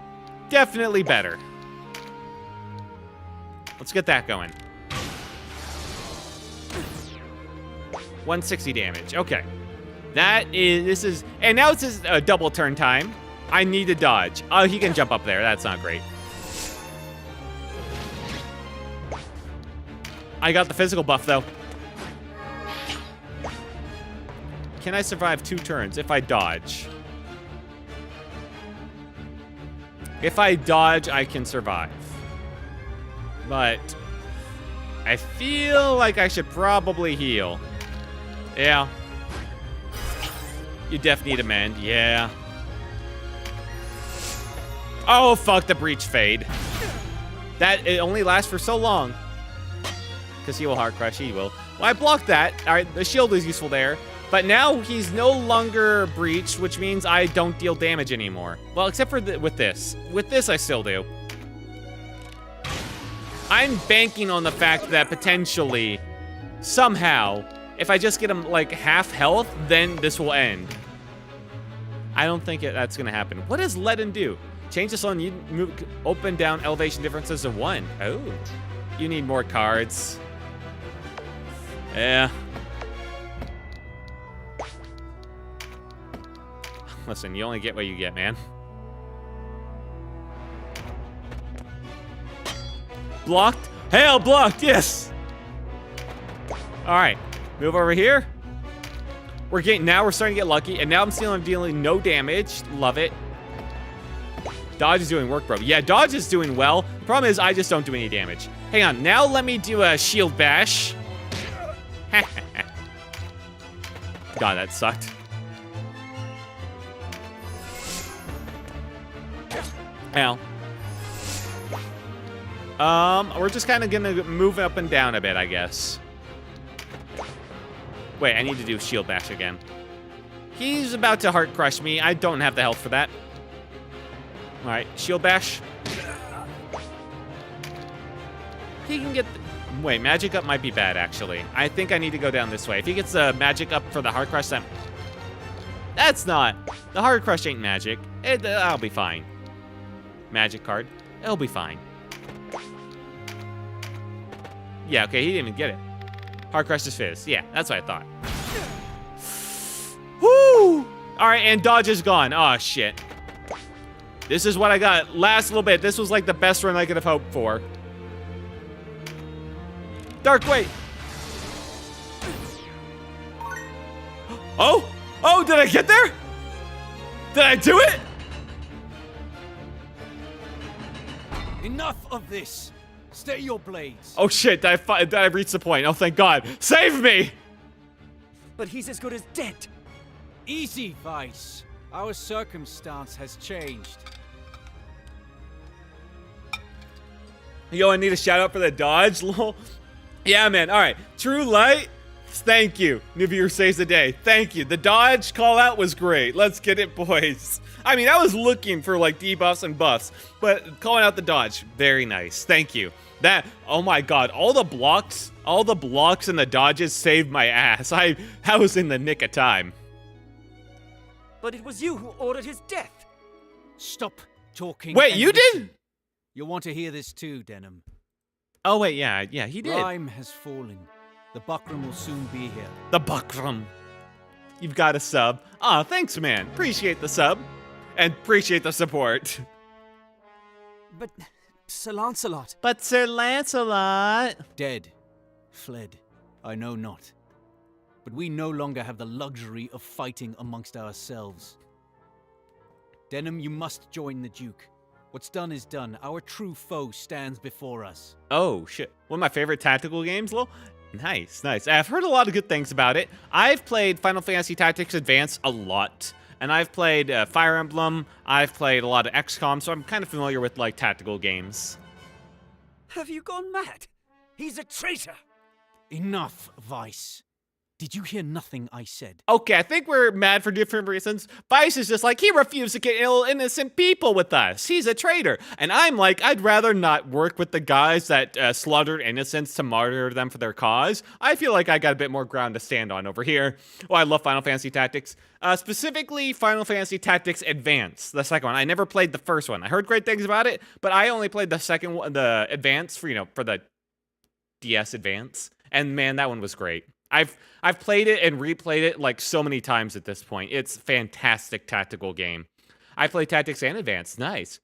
definitely better. Let's get that going. 160 damage. Okay. And now it's his double turn time. I need to dodge. Oh, he can jump up there. That's not great. I got the physical buff, though. Can I survive 2 turns if I dodge? If I dodge, I can survive. But I feel like I should probably heal. Yeah. You definitely need a mend. Yeah. Oh, fuck, the breach fade. It only lasts for so long. Because he will heart crush. He will. Well, I blocked that. All right, the shield is useful there. But now he's no longer breached, which means I don't deal damage anymore. Well, except for with this. With this, I still do. I'm banking on the fact that potentially, somehow, if I just get him like half health, then this will end. I don't think that's gonna happen. What does Leaden do? Change this on you move open down elevation differences to 1. Oh, you need more cards. Yeah. Listen, you only get what you get, man. Blocked? Hell, blocked, yes! Alright, move over here. Now we're starting to get lucky, and now I'm still dealing no damage. Love it. Dodge is doing work, bro. Yeah, dodge is doing well. The problem is I just don't do any damage. Hang on, now let me do a shield bash. God, that sucked. Well. We're just kind of gonna move up and down a bit, I guess. Wait, I need to do shield bash again. He's about to heart crush me. I don't have the health for that. All right, shield bash. He can get... Wait, magic up might be bad, actually. I think I need to go down this way. If he gets a magic up for the heart crush, that's not... The heart crush ain't magic. I'll be fine. Magic card. It'll be fine. Yeah, okay, he didn't even get it. Heart crush is fizz. Yeah, that's what I thought. Woo! All right, and dodge is gone. Oh, shit. This is what I got. Last little bit. This was like the best run I could have hoped for. Dark weight. Oh! Oh, did I get there? Did I do it? Enough of this. Stay your blades. Oh shit, did I reach the point? Oh, thank God. Save me! But he's as good as dead. Easy, Vice. Our circumstance has changed. Yo, I need a shout out for the dodge, lol. Yeah, man, all right. True light, Thank you. New viewer saves the day. Thank you. The dodge call out was great. Let's get it, boys. I mean, I was looking for like debuffs and buffs, but calling out the dodge, very nice. Thank you. That, oh my god, all the blocks and the dodges saved my ass. I was in the nick of time. But it was you who ordered his death. Stop talking. Wait, and you listen. did? You want to hear this too, Denham? Oh wait, yeah, he did. Rhyme has fallen. The Buckram will soon be here. The Buckram. You've got a sub. Aw, thanks, man. Appreciate the sub. And appreciate the support. But Sir Lancelot. But Sir Lancelot. Dead. Fled. I know not. But we no longer have the luxury of fighting amongst ourselves. Denham, you must join the Duke. What's done is done. Our true foe stands before us. Oh, shit. One of my favorite tactical games, lol. Nice, nice. I've heard a lot of good things about it. I've played Final Fantasy Tactics Advance a lot. And I've played Fire Emblem. I've played a lot of XCOM, so I'm kind of familiar with, like, tactical games. Have you gone mad? He's a traitor. Enough, Vice. Did you hear nothing I said? Okay, I think we're mad for different reasons. Vice is just like, he refused to kill innocent people with us. He's a traitor. And I'm like, I'd rather not work with the guys that slaughtered innocents to martyr them for their cause. I feel like I got a bit more ground to stand on over here. Oh, I love Final Fantasy Tactics. Specifically, Final Fantasy Tactics Advance, the second one. I never played the first one. I heard great things about it, but I only played the second one, the Advance, for the DS Advance. And man, that one was great. I've played it and replayed it like so many times at this point. It's a fantastic tactical game. I played Tactics and Advance. Nice.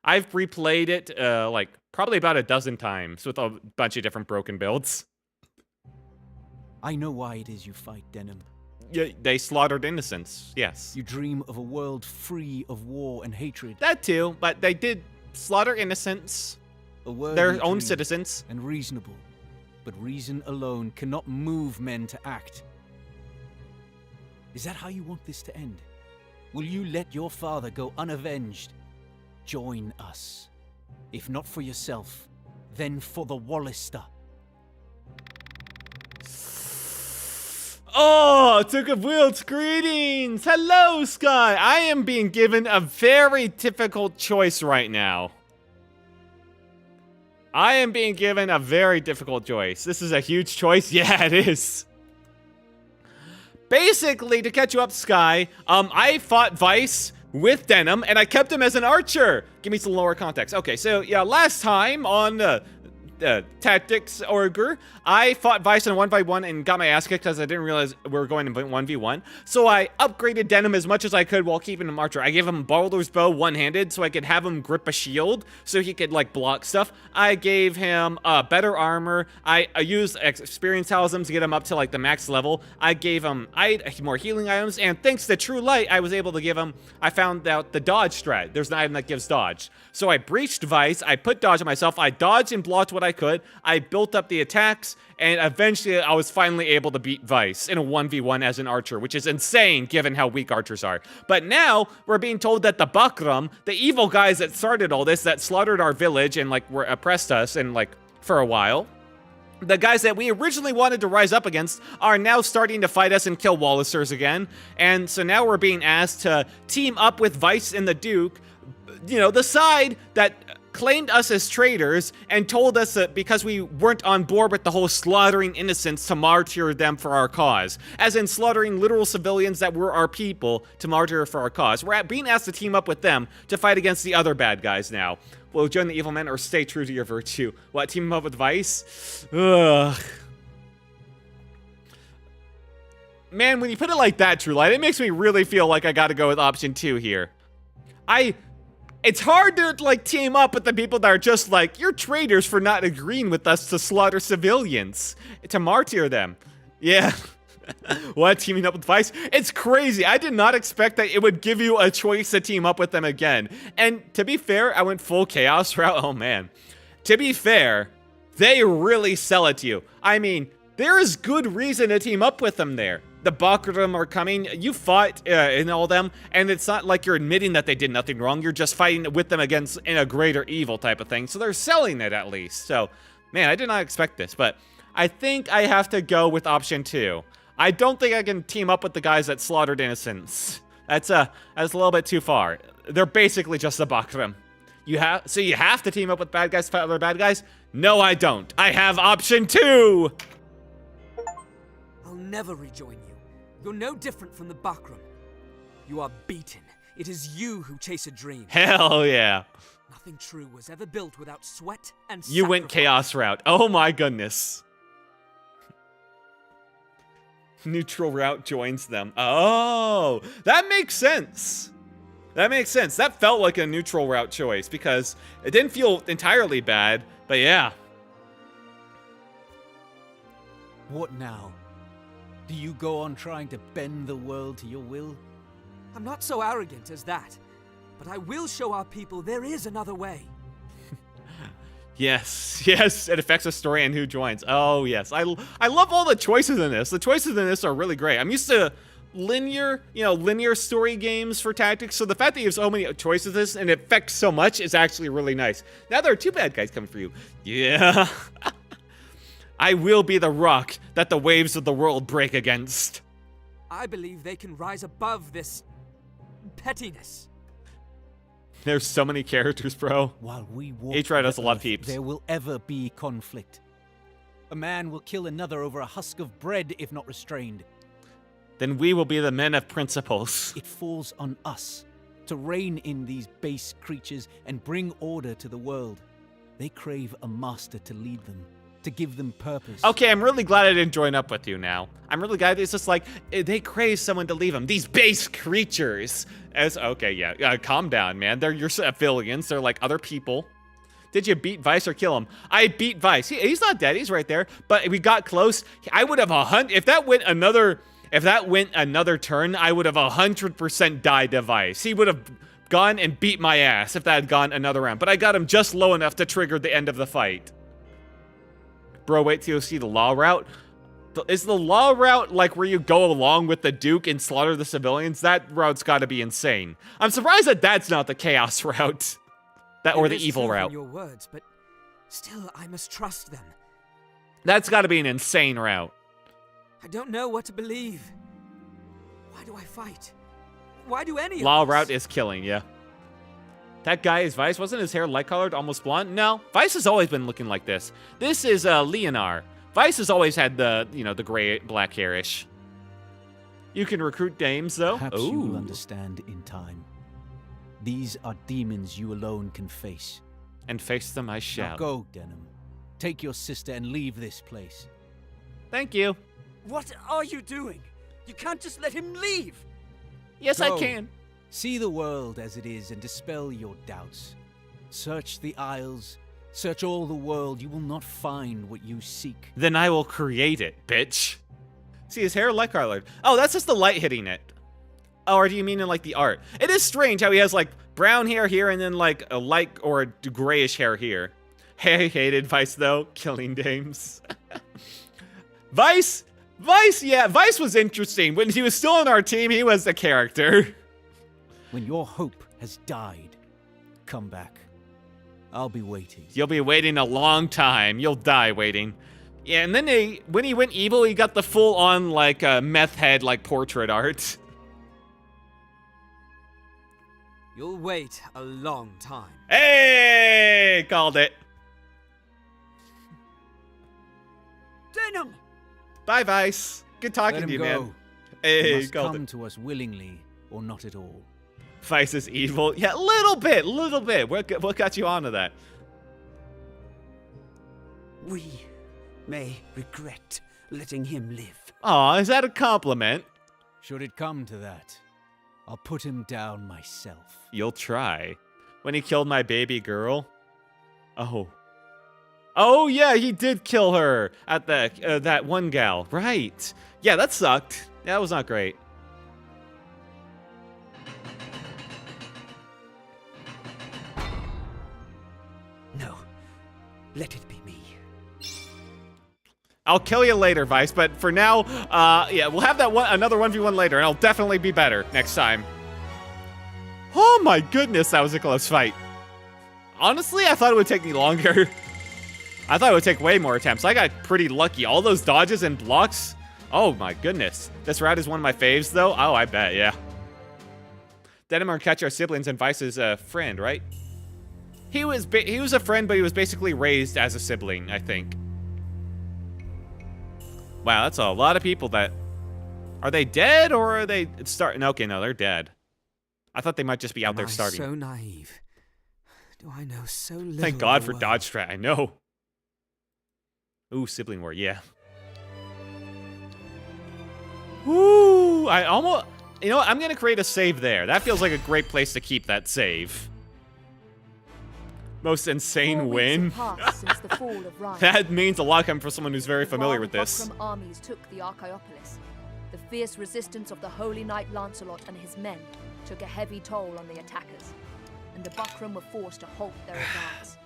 I've replayed it like probably about a dozen times with a bunch of different broken builds. I know why it is you fight, Denham. Yeah, they slaughtered innocents. Yes. You dream of a world free of war and hatred. That too, but they did slaughter innocents, A world their you own dream citizens. and reasonable. But reason alone cannot move men to act. Is that how you want this to end? Will you let your father go unavenged? Join us. If not for yourself, then for the Wallister. Oh, Took of Wilt's greetings! Hello, Sky! I am being given a very difficult choice right now. I am being given a very difficult choice. This is a huge choice. Yeah, it is. Basically, to catch you up, Sky, I fought Vice with Denham, and I kept him as an archer. Give me some lower context. Okay, so, yeah, last time on Tactics Ogre, I fought Vice in a 1v1 and got my ass kicked because I didn't realize we were going to 1v1. So I upgraded Denham as much as I could while keeping him archer. I gave him Baldur's Bow one-handed so I could have him grip a shield so he could, like, block stuff. I gave him better armor. I used experience talismans to get him up to, like, the max level. I gave him more healing items, and thanks to True Light, I was able to give him, I found out the dodge strat. There's an item that gives dodge. So I breached Vice, I put dodge on myself, I dodged and blocked what I could, I built up the attacks, and eventually I was finally able to beat Vice in a 1v1 as an archer, which is insane given how weak archers are. But now, we're being told that the Buckram, the evil guys that started all this, that slaughtered our village and, like, were oppressed us and, like, for a while, the guys that we originally wanted to rise up against are now starting to fight us and kill Wallacers again. And so now we're being asked to team up with Vice and the Duke, you know, the side that claimed us as traitors and told us that because we weren't on board with the whole slaughtering innocents to martyr them for our cause. As in slaughtering literal civilians that were our people to martyr for our cause. We're being asked to team up with them to fight against the other bad guys now. Will you join the evil men or stay true to your virtue? What, team up with Vice? Ugh. Man, when you put it like that, True Light, it makes me really feel like I gotta go with option 2 here. It's hard to, like, team up with the people that are just like, you're traitors for not agreeing with us to slaughter civilians, to martyr them. Yeah. What, teaming up with Vice? It's crazy. I did not expect that it would give you a choice to team up with them again. And to be fair, I went full chaos route. Oh, man. To be fair, they really sell it to you. I mean, there is good reason to team up with them there. The Bakram are coming, you fought in all them, and it's not like you're admitting that they did nothing wrong, you're just fighting with them against in a greater evil type of thing, so they're selling it at least. So, man, I did not expect this, but I think I have to go with option 2. I don't think I can team up with the guys that slaughtered innocents. That's a little bit too far. They're basically just a Bakram. You have to team up with bad guys to fight other bad guys? No, I don't. I have option 2! I'll never rejoin you. You're no different from the Bakram. You are beaten. It is you who chase a dream. Hell yeah. Nothing true was ever built without sweat and You went sacrifice. chaos route. Oh my goodness. Neutral route joins them. Oh, that makes sense. That makes sense. That felt like a neutral route choice because it didn't feel entirely bad, but yeah. What now? Do you go on trying to bend the world to your will? I'm not so arrogant as that, but I will show our people there is another way. Yes, yes, it affects the story and who joins. Oh, yes. I love all the choices in this. The choices in this are really great. I'm used to linear story games for tactics, so the fact that you have so many choices in this and it affects so much is actually really nice. Now there are 2 bad guys coming for you. Yeah. I will be the rock that the waves of the world break against. I believe they can rise above this pettiness. There's so many characters, bro. While we walk H-Ride has the a lot of earth, peeps. there will ever be conflict. A man will kill another over a husk of bread if not restrained. Then we will be the men of principles. It falls on us to rein in these base creatures and bring order to the world. They crave a master to lead them, to give them purpose. Okay, I'm really glad I didn't join up with you now. I'm really glad it's just like, they crave someone to leave them. These base creatures. Okay, yeah, calm down, man. They're your civilians. They're like other people. Did you beat Vice or kill him? I beat Vice. He's not dead. He's right there. But we got close. I would have if that went another turn, I would have 100% died to Vice. He would have gone and beat my ass if that had gone another round. But I got him just low enough to trigger the end of the fight. Bro, wait till you see the law route. Is the law route like where you go along with the Duke and slaughter the civilians? That route's got to be insane. I'm surprised that that's not the chaos route. Or It the is evil true from route. your words, but still, I must trust them. That's got to be an insane route. I don't know what to believe. Why do I fight? Why do any Law of us? route is killing, yeah. That guy is Vice. Wasn't his hair light-colored, almost blonde? No, Vice has always been looking like this. This is Leonar. Vice has always had the, the gray, black hairish. You can recruit dames, though. Perhaps you will Ooh. understand in time. These are demons you alone can face. And face them I Now shall. go, Denham. Take your sister and leave this place. Thank you. What are you doing? You can't just let him leave. Yes, I Go. can. See the world as it is and dispel your doubts. Search the isles. Search all the world. You will not find what you seek. Then I will create it, bitch. See, his hair light-colored. Oh, that's just the light hitting it. Oh, or do you mean in, like, the art? It is strange how he has, like, brown hair here and then, like, a light or a grayish hair here. Hey, hated Vice, though. Killing dames. Vice, yeah, Vice was interesting. When he was still on our team, he was a character. When your hope has died, come back. I'll be waiting. You'll be waiting a long time. You'll die waiting. Yeah, and then when he went evil, he got the full-on, like, meth head, like, portrait art. You'll wait a long time. Hey! Called it. Denham! Bye, Vice. Good talking Let him to you, go. man. He Hey, must called come it. to us willingly or not at all. Vice is evil. Yeah, little bit. What got you onto that? We may regret letting him live. Aw, is that a compliment? Should it come to that, I'll put him down myself. You'll try. When he killed my baby girl? Oh. Oh, yeah, he did kill her at the that one gal. Right. Yeah, that sucked. That was not great. No, let it be me. I'll kill you later, Vice, but for now, yeah, we'll have that another 1v1 later, and I'll definitely be better next time. Oh my goodness, that was a close fight. Honestly, I thought it would take me longer. I thought it would take way more attempts. I got pretty lucky. All those dodges and blocks. Oh my goodness. This route is one of my faves though. Oh, I bet, yeah. Denim and Catch are siblings and Vice is a friend, right? He was a friend, but he was basically raised as a sibling, I think. Wow, that's a lot of people that... Are they dead or are they starting? Okay, no, they're dead. I thought they might just be out there starving. So naive. Do I know so little? Thank God for dodge strat, I know. Ooh, sibling war, yeah. Woo! I almost... You know what? I'm going to create a save there. That feels like a great place to keep that save. Most insane win. Since the fall of Rhyme. That means a lot coming from someone who's very familiar with this. Buckram armies took the Archaeopolis. The fierce resistance of the Holy Knight Lancelot and his men took a heavy toll on the attackers, and the Buckram were forced to halt their advance.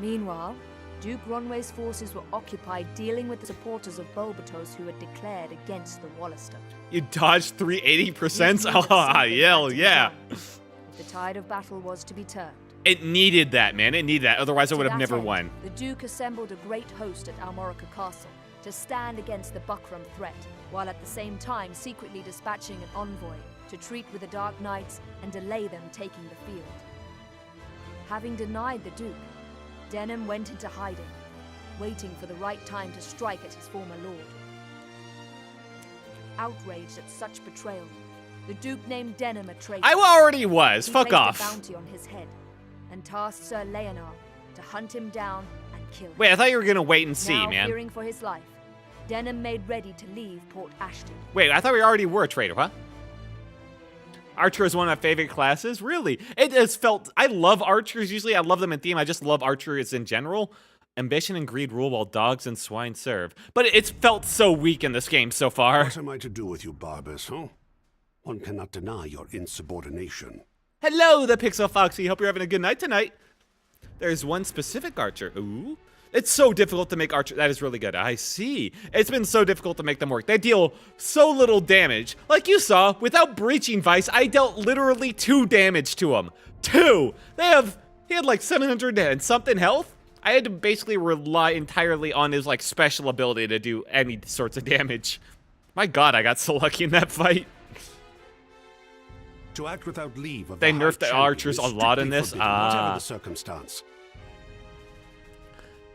Meanwhile, Duke Ronway's forces were occupied dealing with the supporters of Bolbatos who had declared against the Wallister. You dodged 380%? Oh, yeah. If the tide of battle was to be turned. It needed that, man. It needed that. Otherwise, I would have To that never end, won. The Duke assembled a great host at Almorica Castle to stand against the Buckram threat, while at the same time secretly dispatching an envoy to treat with the Dark Knights and delay them taking the field. Having denied the Duke, Denham went into hiding, waiting for the right time to strike at his former lord. Outraged at such betrayal, the Duke named Denham a traitor. I already was. He Fuck placed off. a bounty on his head and tasked Sir Leonard to hunt him down and kill him. Wait, I thought you were gonna wait and see, Now, man. fearing for his life, Denham made ready to leave Port Ashton. Wait, I thought we already were a traitor, huh? Archer is one of my favorite classes. Really? It has felt... I love archers usually. I love them in theme. I just love archers in general. Ambition and greed rule while dogs and swine serve. But it's felt so weak in this game so far. What am I to do with you barbers, huh? One cannot deny your insubordination. Hello, the Pixel Foxy. Hope you're having a good night tonight. There's one specific archer. Ooh. It's so difficult to make archer. That is really good. I see. It's been so difficult to make them work. They deal so little damage. Like you saw, without breaching Vice, I dealt literally 2 damage to him. 2! He had like 700 and something health. I had to basically rely entirely on his like special ability to do any sorts of damage. My God, I got so lucky in that fight. To act without leave of They the nerfed the High archers Champion a is lot in strictly this? forbidden, Ah. whatever the circumstance.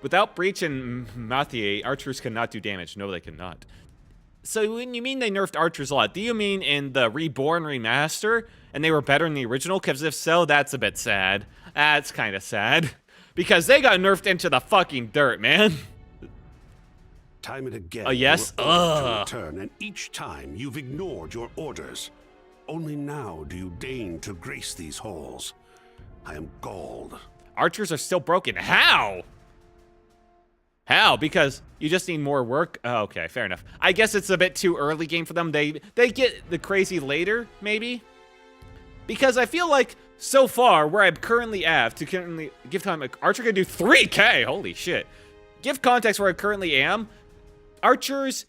Without Breach and Mathieu, archers cannot do damage. No, they cannot. So when you mean they nerfed archers a lot, do you mean in the Reborn remaster and they were better than the original? Because if so, that's a bit sad. That's kind of sad. Because they got nerfed into the fucking dirt, man. Time and again, yes? you were ordered to return, and each time you've ignored your orders. Only now do you deign to grace these halls. I am galled. Archers are still broken. How? How? Because you just need more work? Oh, okay, fair enough. I guess it's a bit too early game for them. They get the crazy later, maybe? Because I feel like, so far, where I'm currently at, to currently give time, like, Archer can do 3k! Holy shit. Give context where I currently am. Archers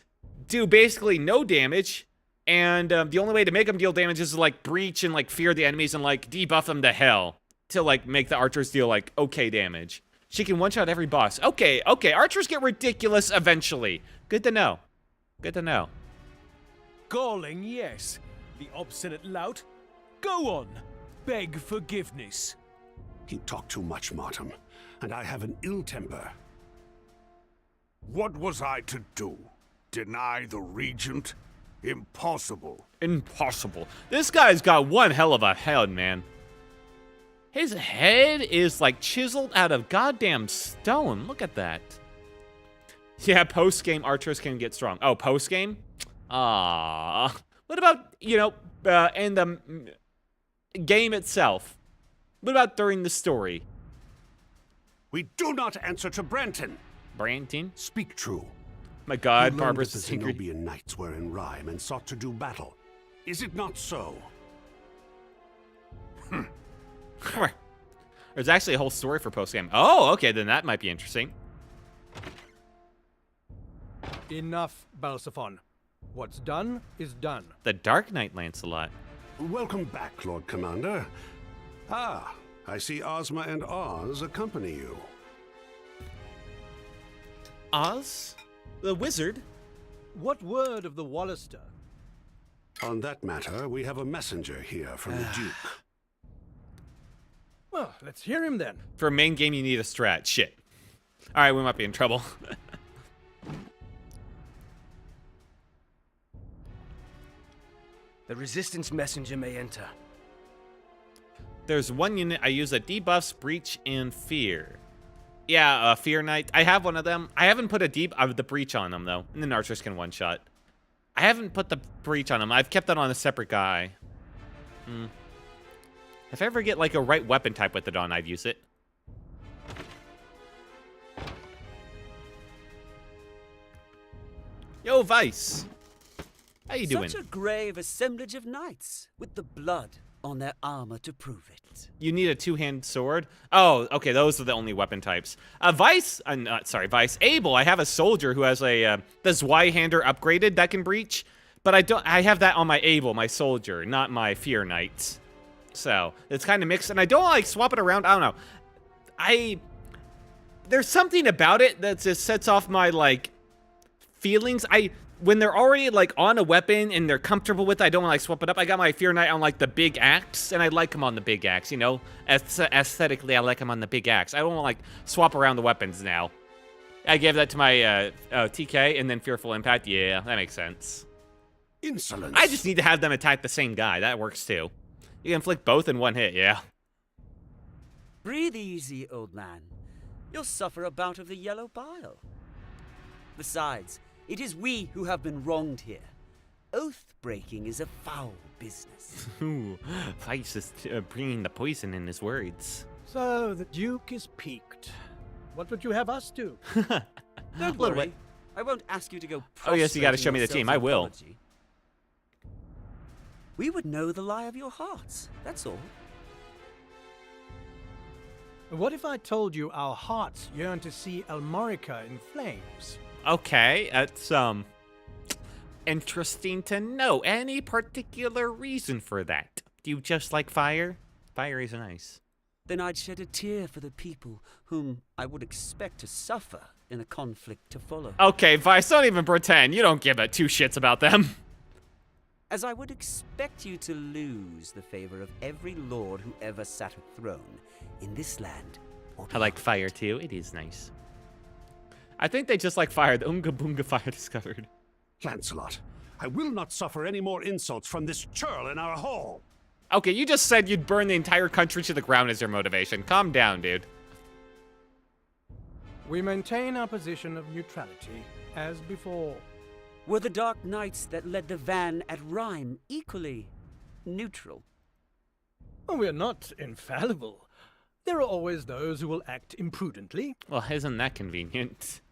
do basically no damage, and the only way to make them deal damage is to, like, breach and, like, fear the enemies and, like, debuff them to hell. To, like, make the archers deal, like, okay damage. She can one-shot every boss. Okay, archers get ridiculous eventually. Good to know. Good to know. Galling, yes. The obstinate lout. Go on. Beg forgiveness. You talk too much, Martin, and I have an ill temper. What was I to do? Deny the Regent? Impossible. Impossible. This guy's got one hell of a head, man. His head is like chiseled out of goddamn stone. Look at that. Yeah, post-game archers can get strong. Oh, post-game? Ah. What about, you know, in the game itself? What about during the story? We do not answer to Branton. Branton? Speak true. My God, You learned Barbara's that the secret. Zenobia Knights were in Rhyme and sought to do battle. Is it not so? There's actually a whole story for post-game. Oh, okay, then that might be interesting. Enough, Balsaphon. What's done is done. The Dark Knight Lancelot. Welcome back, Lord Commander. Ah, I see Ozma and Oz accompany you. Oz, the wizard. What word of the Wallister? On that matter, we have a messenger here from the Duke. Well, let's hear him then. For a main game, you need a strat. Shit. All right, we might be in trouble. The Resistance messenger may enter. There's one unit I use that debuffs Breach and Fear. Yeah, Fear Knight. I have one of them. I haven't put the Breach on them, though. And then archers can one-shot. I haven't put the Breach on them. I've kept that on a separate guy. If I ever get, like, a right weapon type with it on, I'd use it. Yo, Vice. How you doing? Such a grave assemblage of knights, with the blood on their armor to prove it. You need a two-hand sword? Oh, okay, those are the only weapon types. Vice, Vice. Abel, I have a soldier who has a, the Zweihander upgraded that can breach, but I have that on my Abel, my soldier, not my Fear Knight. So, it's kind of mixed, and I don't like swap it around, I don't know. There's something about it that just sets off my, like, feelings. When they're already, like, on a weapon and they're comfortable with it, I don't want to, like, swap it up. I got my Fear Knight on, like, the big axe, and I like him on the big axe, you know? Aesthetically, I like him on the big axe. I don't want to, like, swap around the weapons now. I gave that to my TK, and then Fearful Impact. Yeah, that makes sense. Insolence. I just need to have them attack the same guy. That works, too. You can inflict both in one hit, yeah. Breathe easy, old man. You'll suffer a bout of the yellow bile. Besides, it is we who have been wronged here. Oath-breaking is a foul business. Ooh, Vice is bringing the poison in his words. So, the Duke is piqued. What would you have us do? Don't worry. I won't ask you to go Oh, yes, you gotta show me the team. I will. Apology. We would know the lie of your hearts, that's all. What if I told you our hearts yearn to see Almorica in flames? Okay, that's, interesting to know. Any particular reason for that? Do you just like fire? Fire is nice. Then I'd shed a tear for the people whom I would expect to suffer in a conflict to follow. Okay, Vice, don't even pretend. You don't give a two shits about them. As I would expect you to lose the favor of every lord who ever sat a throne in this land. Or I like beyond. fire, too. It is nice. I think they just like fire. The Unga Boonga fire discovered. Lancelot, I will not suffer any more insults from this churl in our hall. Okay, you just said you'd burn the entire country to the ground as your motivation. Calm down, dude. We maintain our position of neutrality, as before. Were the Dark Knights that led the van at Rhyme equally neutral? Oh, we're not infallible. There are always those who will act imprudently. Well, isn't that convenient?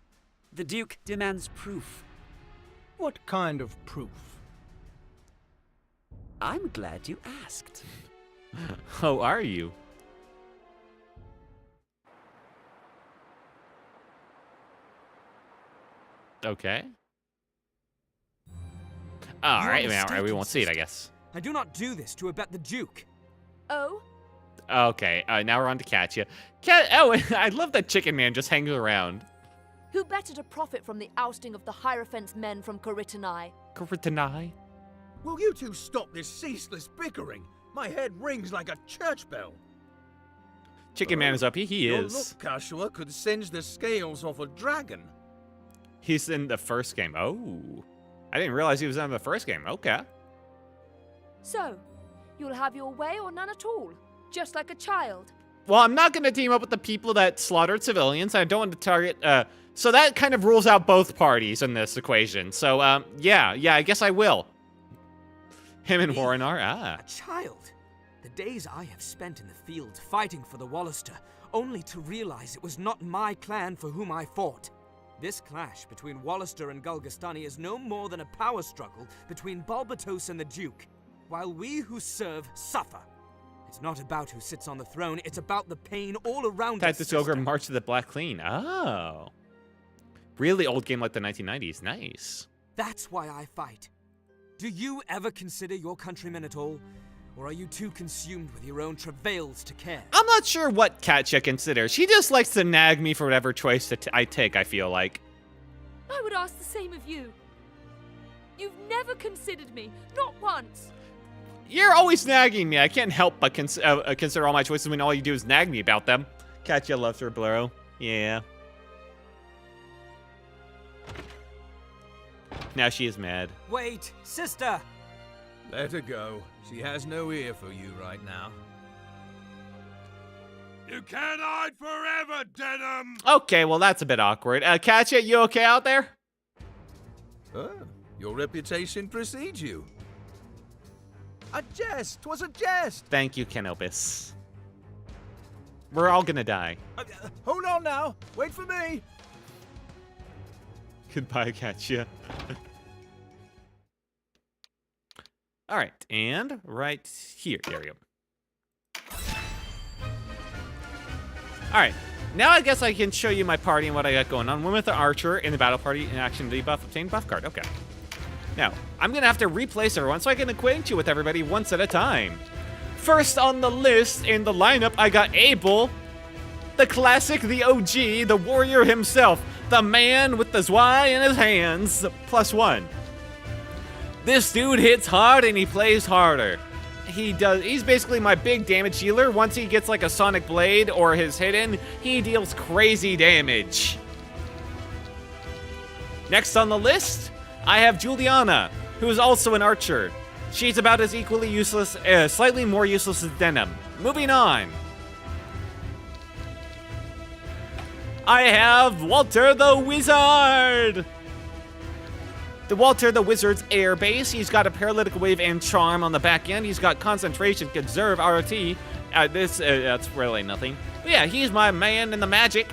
The Duke demands proof. What kind of proof? I'm glad you asked. Oh, are you? Okay. All right, we won't see it, I guess. I do not do this to abet the Duke. Oh? Okay, now we're on to Katya. Oh, I love that Chicken Man just hangs around. Who better to profit from the ousting of the Hierophant's men from Coritanai? Coritanai? Will you two stop this ceaseless bickering? My head rings like a church bell. Chicken Man is up. He Your is. look, Cashua, could singe the scales off a dragon. He's in the first game. Oh. I didn't realize he was in the first game. Okay. So, you'll have your way or none at all? Just like a child? Well, I'm not going to team up with the people that slaughtered civilians. I don't want to target... so that kind of rules out both parties in this equation. So, yeah, I guess I will. Him and Warren are... A child? The days I have spent in the field fighting for the Wallister, only to realize it was not my clan for whom I fought. This clash between Wallister and Gulgastani is no more than a power struggle between Balbatos and the Duke, while we who serve suffer. It's not about who sits on the throne, it's about the pain all around us. Tactics Ogre March to the Black Clean. Oh. Really old game like the 1990s. Nice. That's why I fight. Do you ever consider your countrymen at all? Or are you too consumed with your own travails to care? I'm not sure what Katya considers. She just likes to nag me for whatever choice I take, I feel like. I would ask the same of you. You've never considered me, not once. You're always nagging me. I can't help but consider all my choices when all you do is nag me about them. Katya loves her Bluro. Yeah. Now she is mad. Wait, sister! Let her go. She has no ear for you right now. You can't hide forever, Denim! Okay, well that's a bit awkward. Katya, you okay out there? Oh, your reputation precedes you. A jest! 'Twas a jest! Thank you, Canopus. We're all gonna die. Hold on now! Wait for me! Goodbye, Katya. All right, and right here. There we go. All right, now I guess I can show you my party and what I got going on. Went with the archer in the battle party in action debuff, obtain buff card. Okay. Now, I'm gonna have to replace everyone so I can acquaint you with everybody once at a time. First on the list in the lineup, I got Abel, the classic, the OG, the warrior himself, the man with the Zwei in his hands, +1. This dude hits hard and he plays harder. He's basically my big damage healer. Once he gets like a Sonic Blade or his hidden, he deals crazy damage. Next on the list, I have Juliana, who is also an archer. She's about as equally useless, slightly more useless as Denim. Moving on. I have Walter the Wizard. The Walter the Wizard's air base. He's got a paralytic wave and charm on the back end. He's got concentration, conserve, RT. That's really nothing. But yeah, he's my man in the magic.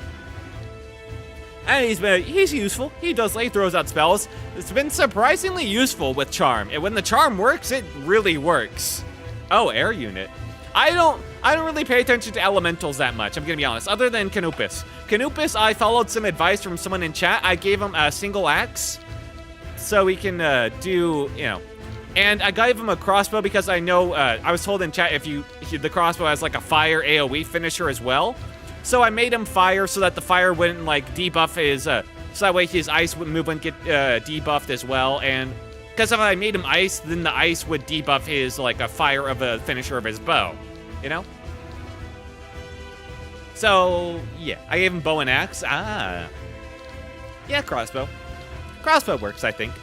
And he's useful. He throws out spells. It's been surprisingly useful with charm. And when the charm works, it really works. Oh, air unit. I don't really pay attention to elementals that much, I'm gonna be honest, other than Canopus. Canopus, I followed some advice from someone in chat. I gave him a single axe, so he can do, and I gave him a crossbow because I know, I was told in chat the crossbow has like a fire AoE finisher as well. So I made him fire so that the fire wouldn't like debuff his, so that way his ice movement get debuffed as well, and because if I made him ice, then the ice would debuff his, like, a fire of a finisher of his bow, So, yeah, I gave him bow and axe. Yeah, crossbow. Crossbow works, I think.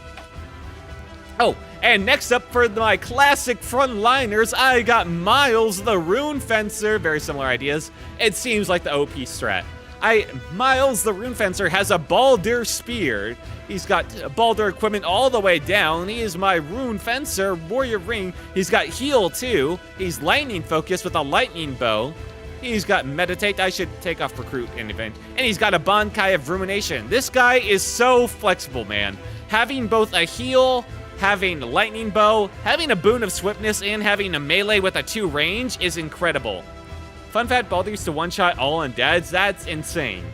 Oh, and next up for my classic frontliners, I got Miles the Rune Fencer. Very similar ideas. It seems like the OP strat. Miles the Rune Fencer has a Baldur Spear. He's got Baldur equipment all the way down. He is my Rune Fencer, Warrior Ring. He's got Heal too. He's lightning focused with a lightning bow. He's got Meditate. I should take off Recruit in event. And he's got a Bankai of Rumination. This guy is so flexible, man. Having both a heal, having a lightning bow, having a boon of swiftness, and having a melee with a 2 range is incredible. Fun fact, Baldur used to one-shot all undeads. That's insane.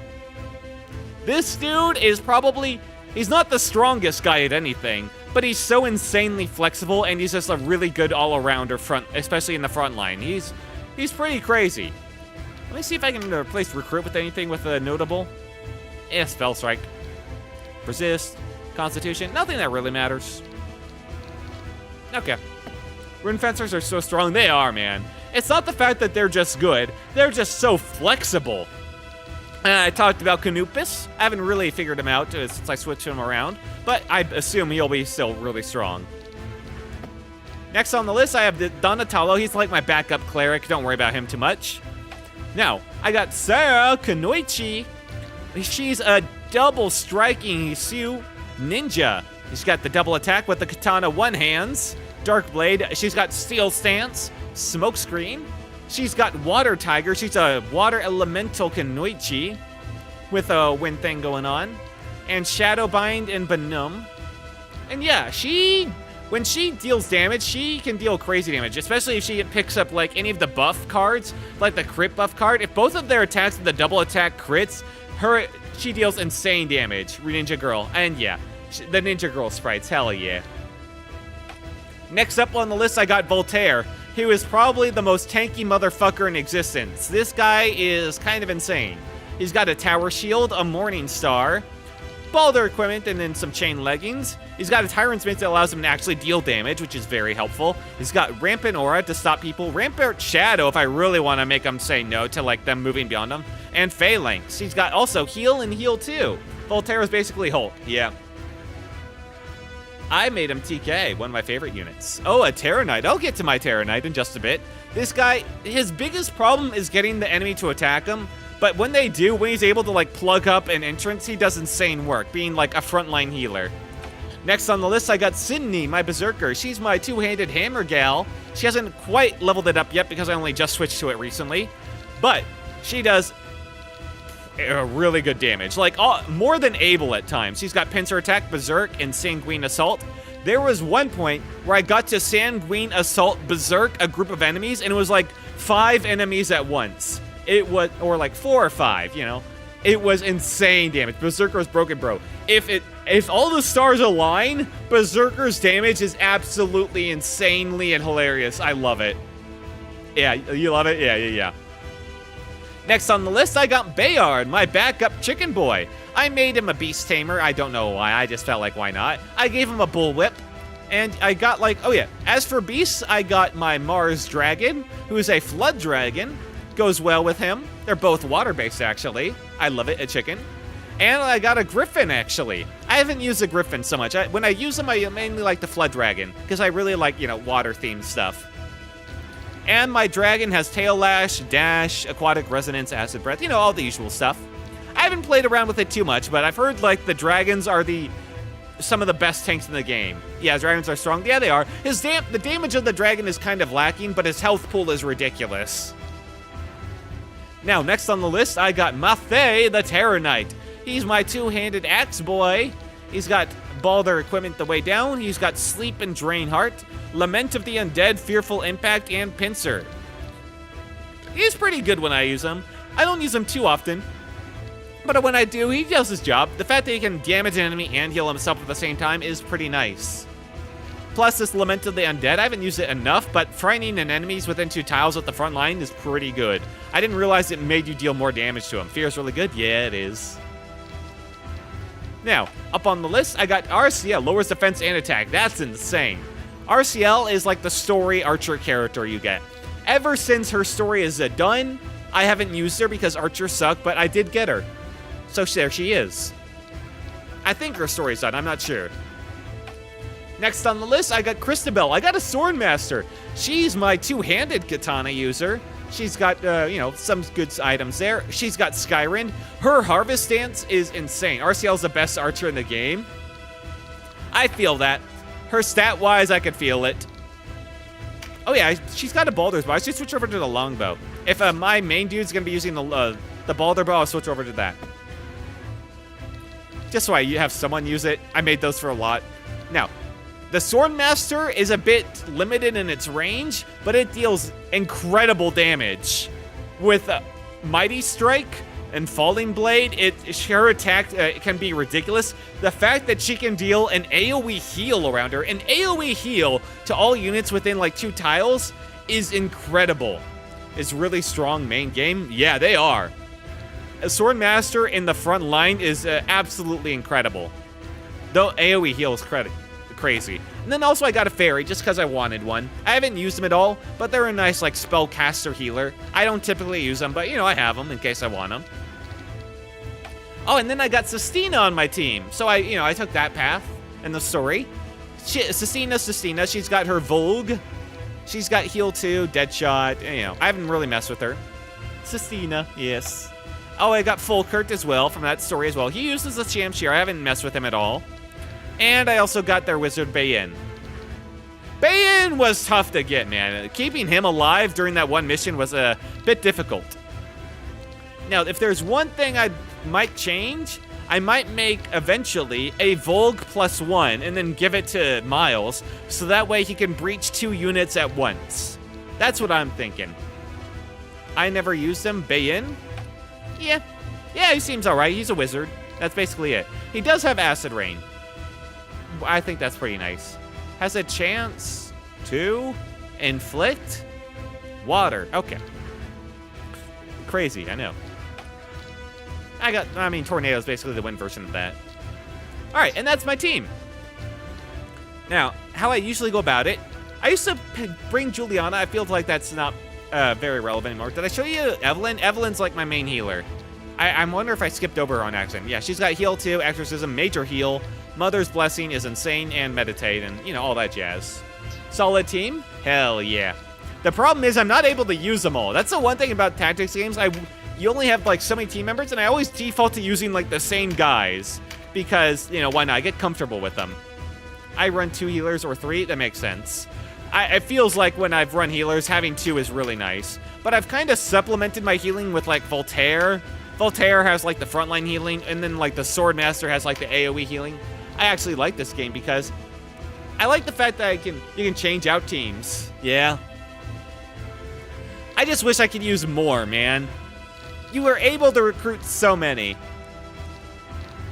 This dude is probably, he's not the strongest guy at anything, but he's so insanely flexible, and he's just a really good all-arounder front, especially in the front line. He's pretty crazy. Let me see if I can replace Recruit with anything with a notable. Spell Strike. Resist. Constitution. Nothing that really matters. Okay. Rune Fencers are so strong. They are, man. It's not the fact that they're just good. They're just so flexible. I talked about Canopus. I haven't really figured him out since I switched him around, but I assume he'll be still really strong. Next on the list, I have Donatello. He's like my backup cleric. Don't worry about him too much. Now, I got Sarah Kunoichi. She's a double striking Hisui ninja. She's got the double attack with the katana one hands, dark blade. She's got steel stance, smoke screen. She's got water tiger. She's a water elemental Kunoichi with a wind thing going on, and shadow bind and benum. And yeah, when she deals damage, she can deal crazy damage, especially if she picks up like any of the buff cards, like the crit buff card. If both of their attacks are the double attack crits, she deals insane damage. Ninja Girl, and yeah, the Ninja Girl sprites, hell yeah. Next up on the list, I got Voltaire. He was probably the most tanky motherfucker in existence. This guy is kind of insane. He's got a tower shield, a morning star. Balder equipment, and then some chain leggings. He's got a Tyrant's Mate that allows him to actually deal damage, which is very helpful. He's got Rampant Aura to stop people. Rampant Shadow if I really want to make them say no to like them moving beyond them. And Phalanx. He's got also Heal and Heal too. Voltaire's basically Hulk. Yeah. I made him TK, one of my favorite units. Oh, a Terror Knight. I'll get to my Terror Knight in just a bit. This guy, his biggest problem is getting the enemy to attack him. But when they do, when he's able to like plug up an entrance, he does insane work, being like a frontline healer. Next on the list, I got Sydney, my Berserker. She's my two-handed hammer gal. She hasn't quite leveled it up yet because I only just switched to it recently. But she does really good damage, like more than able at times. She's got Pincer Attack, Berserk, and Sanguine Assault. There was one point where I got to Sanguine Assault Berserk a group of enemies, and it was like 5 enemies at once. It was, or like 4 or 5, you know. It was insane damage. Berserker's broken, bro. If all the stars align, Berserker's damage is absolutely insanely and hilarious. I love it. Yeah, you love it? Yeah. Next on the list, I got Bayard, my backup chicken boy. I made him a beast tamer. I don't know why. I just felt like, why not? I gave him a bullwhip. And I got like, oh yeah. As for beasts, I got my Mars dragon, who is a flood dragon. Goes well with him. They're both water-based, actually. I love it, a chicken. And I got a griffin, actually. I haven't used a griffin so much. When I use them, I mainly like the flood dragon, because I really like, you know, water-themed stuff. And my dragon has Tail Lash, Dash, Aquatic Resonance, Acid Breath, you know, all the usual stuff. I haven't played around with it too much, but I've heard, like, the dragons are some of the best tanks in the game. Yeah, dragons are strong. Yeah, they are. The damage of the dragon is kind of lacking, but his health pool is ridiculous. Now, next on the list, I got Mathei, the Terror Knight. He's my two-handed axe boy. He's got Balder equipment the way down. He's got Sleep and Drain Heart, Lament of the Undead, Fearful Impact, and Pincer. He's pretty good when I use him. I don't use him too often, but when I do, he does his job. The fact that he can damage an enemy and heal himself at the same time is pretty nice. Plus, this Lament of the Undead, I haven't used it enough, but frightening an enemies within 2 tiles at the front line is pretty good. I didn't realize it made you deal more damage to him. Fear's really good? Yeah, it is. Now, up on the list, I got RCL, lowers defense and attack. That's insane. RCL is like the story archer character you get. Ever since her story is done, I haven't used her because archers suck, but I did get her. So there she is. I think her story's done, I'm not sure. Next on the list, I got Christabel. I got a Swordmaster. She's my two-handed katana user. She's got, you know, some good items there. She's got Skyrend. Her Harvest Dance is insane. RCL's the best archer in the game. I feel that. Her stat-wise, I could feel it. Oh yeah, she's got a Baldur's Bow. I should switch over to the Longbow. If my main dude's gonna be using the Baldur Bow, I'll switch over to that. Just so you have someone use it. I made those for a lot. Now, the Swordmaster is a bit limited in its range, but it deals incredible damage. With Mighty Strike and Falling Blade, her attack can be ridiculous. The fact that she can deal an AoE heal around her, an AoE heal to all units within like 2 tiles, is incredible. It's really strong main game. Yeah, they are. A Swordmaster in the front line is absolutely incredible. Though AoE heal is crazy. And then also I got a fairy just because I wanted one. I haven't used them at all, but they're a nice like spellcaster healer. I don't typically use them, but you know, I have them in case I want them. Oh, and then I got Sistina on my team. So I took that path in the story. Sistina, she's got her Vogue. She's got Heal 2, Deadshot, you know, I haven't really messed with her. Sistina, yes. Oh, I got Fulkert as well from that story as well. He uses the Shamshir. I haven't messed with him at all. And I also got their wizard, Bayin. Bayin was tough to get, man. Keeping him alive during that one mission was a bit difficult. Now, if there's one thing I might change, I might make eventually a Volg +1 and then give it to Miles, so that way he can breach 2 units at once. That's what I'm thinking. I never used him. Bayin? Yeah, he seems alright. He's a wizard. That's basically it. He does have Acid Rain. I think that's pretty nice. Has a chance to inflict water. Okay. Crazy, I know. Tornado is basically the wind version of that. All right, and that's my team. Now, how I usually go about it, I used to bring Juliana. I feel like that's not very relevant anymore. Did I show you Evelyn? Evelyn's like my main healer. I wonder if I skipped over her on accident. Yeah, she's got heal too, exorcism, major heal, Mother's Blessing is insane, and meditate, and you know, all that jazz. Solid team? Hell yeah. The problem is I'm not able to use them all. That's the one thing about tactics games. You only have like so many team members, and I always default to using like the same guys because, you know, why not? I get comfortable with them. I run 2 healers or 3, that makes sense. It feels like when I've run healers, having 2 is really nice. But I've kind of supplemented my healing with like Voltaire. Voltaire has like the frontline healing, and then like the Swordmaster has like the AoE healing. I actually like this game because I like the fact that you can change out teams. Yeah. I just wish I could use more, man. You were able to recruit so many.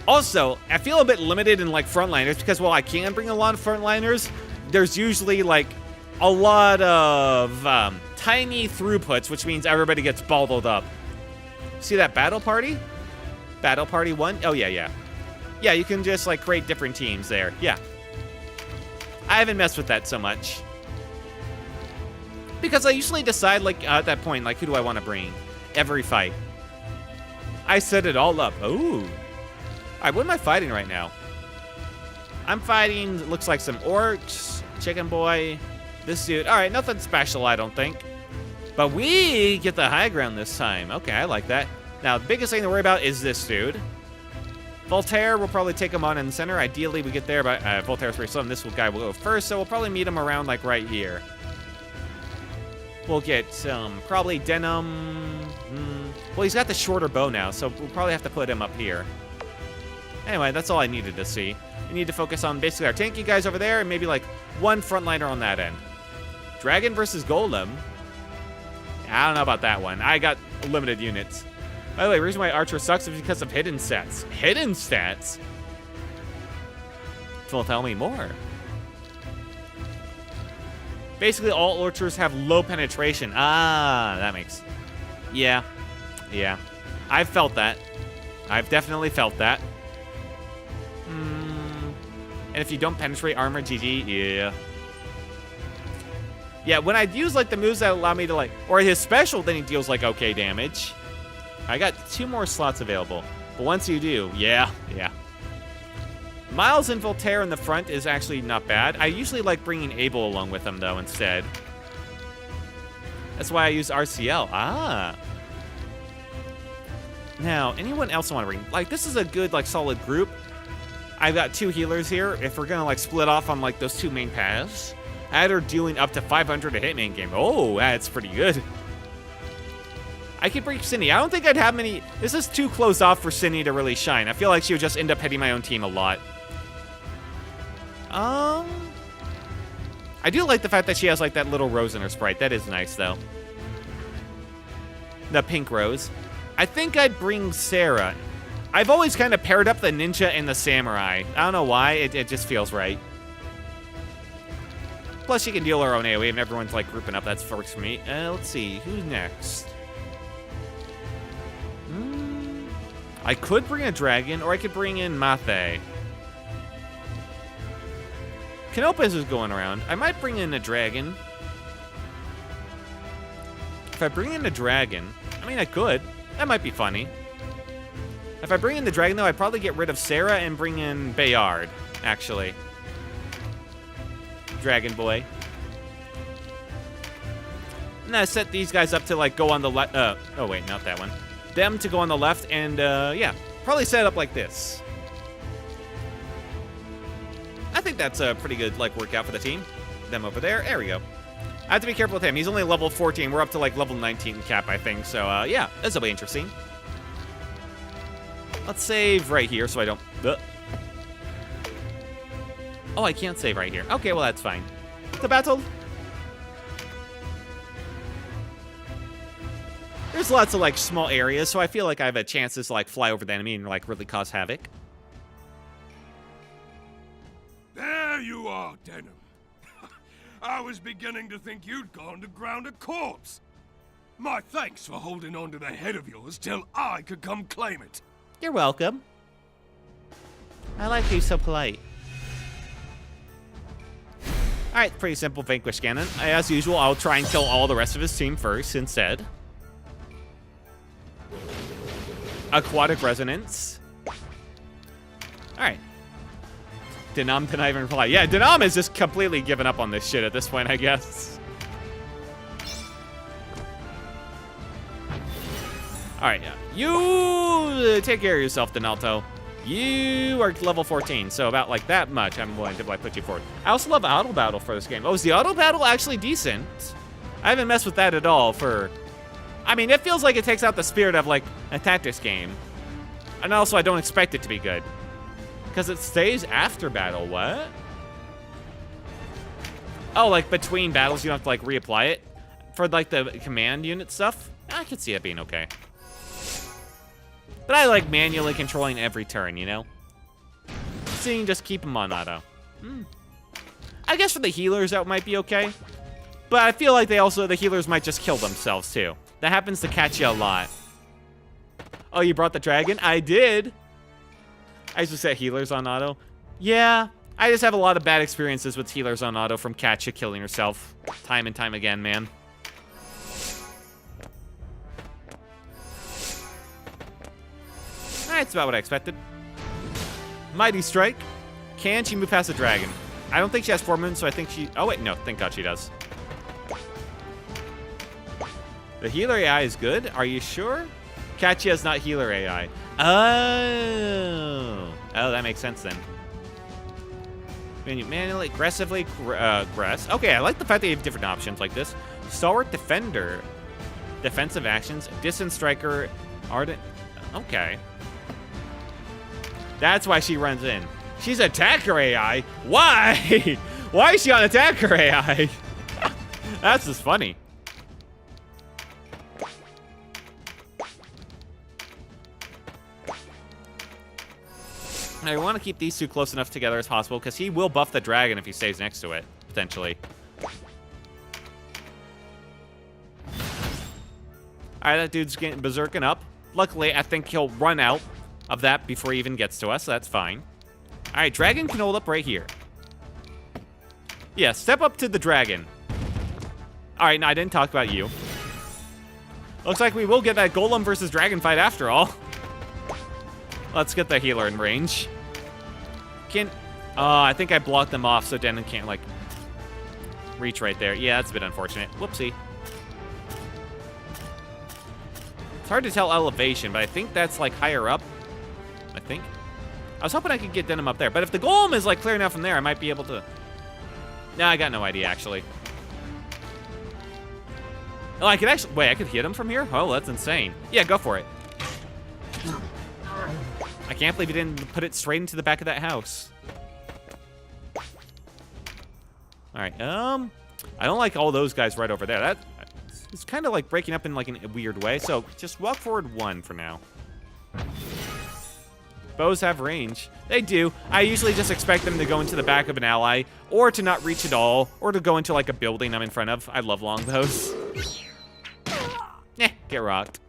Also, I feel a bit limited in like frontliners because while I can bring a lot of frontliners, there's usually like a lot of tiny throughputs, which means everybody gets bottled up. See that battle party? Battle party 1? Oh yeah, yeah. Yeah, you can just like create different teams there. Yeah. I haven't messed with that so much. Because I usually decide like at that point, like who do I want to bring? Every fight. I set it all up. Ooh. Alright, what am I fighting right now? I'm fighting, looks like some orcs, chicken boy, this dude. Alright, nothing special, I don't think. But we get the high ground this time. Okay, I like that. Now, the biggest thing to worry about is this dude. Voltaire will probably take him on in the center. Ideally, we get there, but Voltaire's pretty slow, and this guy will go first, so we'll probably meet him around, like, right here. We'll get probably Denim. Well, he's got the shorter bow now, so we'll probably have to put him up here. Anyway, that's all I needed to see. We need to focus on basically our tanky guys over there and maybe like one frontliner on that end. Dragon versus Golem. I don't know about that one. I got limited units. By the way, the reason why Archer sucks is because of hidden stats. Hidden stats? Well, tell me more. Basically, all archers have low penetration. Ah, that makes... Yeah. Yeah. I've felt that. I've definitely felt that. And if you don't penetrate armor, GG, yeah. Yeah, when I use, like, the moves that allow me to, like... Or his special, then he deals, like, okay damage. I got 2 more slots available. But once you do, yeah. Miles and Voltaire in the front is actually not bad. I usually like bringing Abel along with them, though, instead. That's why I use RCL. Ah. Now, anyone else I want to bring? Like, this is a good, like, solid group. I've got 2 healers here. If we're going to, like, split off on, like, those 2 main paths. I had her doing up to 500 a hit main game. Oh, that's pretty good. I could bring Cindy. I don't think I'd have many... This is too close off for Cindy to really shine. I feel like she would just end up hitting my own team a lot. I do like the fact that she has, like, that little rose in her sprite. That is nice, though. The pink rose. I think I'd bring Sarah. I've always kind of paired up the ninja and the samurai. I don't know why. It just feels right. Plus, she can deal her own AoE, and everyone's, like, grouping up. That's works for me. Let's see. Who's next? I could bring a dragon, or I could bring in Mathe. Canopus is going around. I might bring in a dragon. If I bring in a dragon, I mean, I could. That might be funny. If I bring in the dragon, though, I'd probably get rid of Sarah and bring in Bayard, actually. Dragon boy. And I set these guys up to, like, go on the left. Oh, wait, not that one. Them to go on the left, and, yeah. Probably set it up like this. I think that's a pretty good, like, workout for the team. Them over there. There we go. I have to be careful with him. He's only level 14. We're up to, like, level 19 cap, I think. So, yeah. This will be interesting. Let's save right here so I don't... Oh, I can't save right here. Okay, well, that's fine. The battle... There's lots of, like, small areas, so I feel like I have a chance to, like, fly over the enemy and, like, really cause havoc. There you are, Denim. I was beginning to think you'd gone to ground a corpse. My thanks for holding on to the head of yours till I could come claim it. You're welcome. I like he's so polite. Alright, pretty simple Vanquish Ganon. As usual, I'll try and kill all the rest of his team first instead. Aquatic Resonance. Alright. Denom did not even reply. Yeah, Denom is just completely given up on this shit at this point, I guess. Alright, yeah. You take care of yourself, Donalto. You are level 14, so about like that much I'm willing to like put you forward. I also love Auto Battle for this game. Oh, is the Auto Battle actually decent? I haven't messed with that at all for... I mean, it feels like it takes out the spirit of like a tactics game. And also I don't expect it to be good. Because it stays after battle, what? Oh, like between battles you don't have to like reapply it? For like the command unit stuff? I could see it being okay. But I like manually controlling every turn, you know? So you can just keep them on auto. I guess for the healers that might be okay. But I feel like the healers might just kill themselves too. That happens to catch you a lot. Oh, you brought the dragon? I did. I used to set healers on auto. Yeah, I just have a lot of bad experiences with healers on auto from Katya killing herself time and time again, man. That's about what I expected. Mighty Strike. Can she move past the dragon? I don't think she has 4 moons, so I think she... Oh, wait, no. Thank God she does. The healer AI is good? Are you sure? Katya is not healer AI. Oh. Oh, that makes sense then. Manually, aggressively, aggress. Okay, I like the fact that you have different options like this. Stalwart Defender. Defensive actions. Distant Striker. Ardent. Okay. That's why she runs in. She's attacker AI. Why? Why is she on attacker AI? That's just funny. I want to keep these two close enough together as possible because he will buff the dragon if he stays next to it, potentially. Alright, that dude's getting berserking up. Luckily, I think he'll run out of that before he even gets to us, so that's fine. Alright, dragon can hold up right here. Yeah, step up to the dragon. Alright, no, I didn't talk about you. Looks like we will get that golem versus dragon fight after all. Let's get the healer in range. I think I blocked them off so Denon can't, like, reach right there. Yeah, that's a bit unfortunate. Whoopsie. It's hard to tell elevation, but I think that's, like, higher up. I think. I was hoping I could get Denim up there, but if the golem is, like, clear enough from there, I might be able to... No, I got no idea, actually. Oh, I could actually... Wait, I could hit him from here? Oh, that's insane. Yeah, go for it. I can't believe you didn't put it straight into the back of that house. Alright, I don't like all those guys right over there. That it's kind of like breaking up in like a weird way, so just walk forward 1 for now. Bows have range. They do. I usually just expect them to go into the back of an ally, or to not reach at all, or to go into like a building I'm in front of. I love longbows. Get rocked.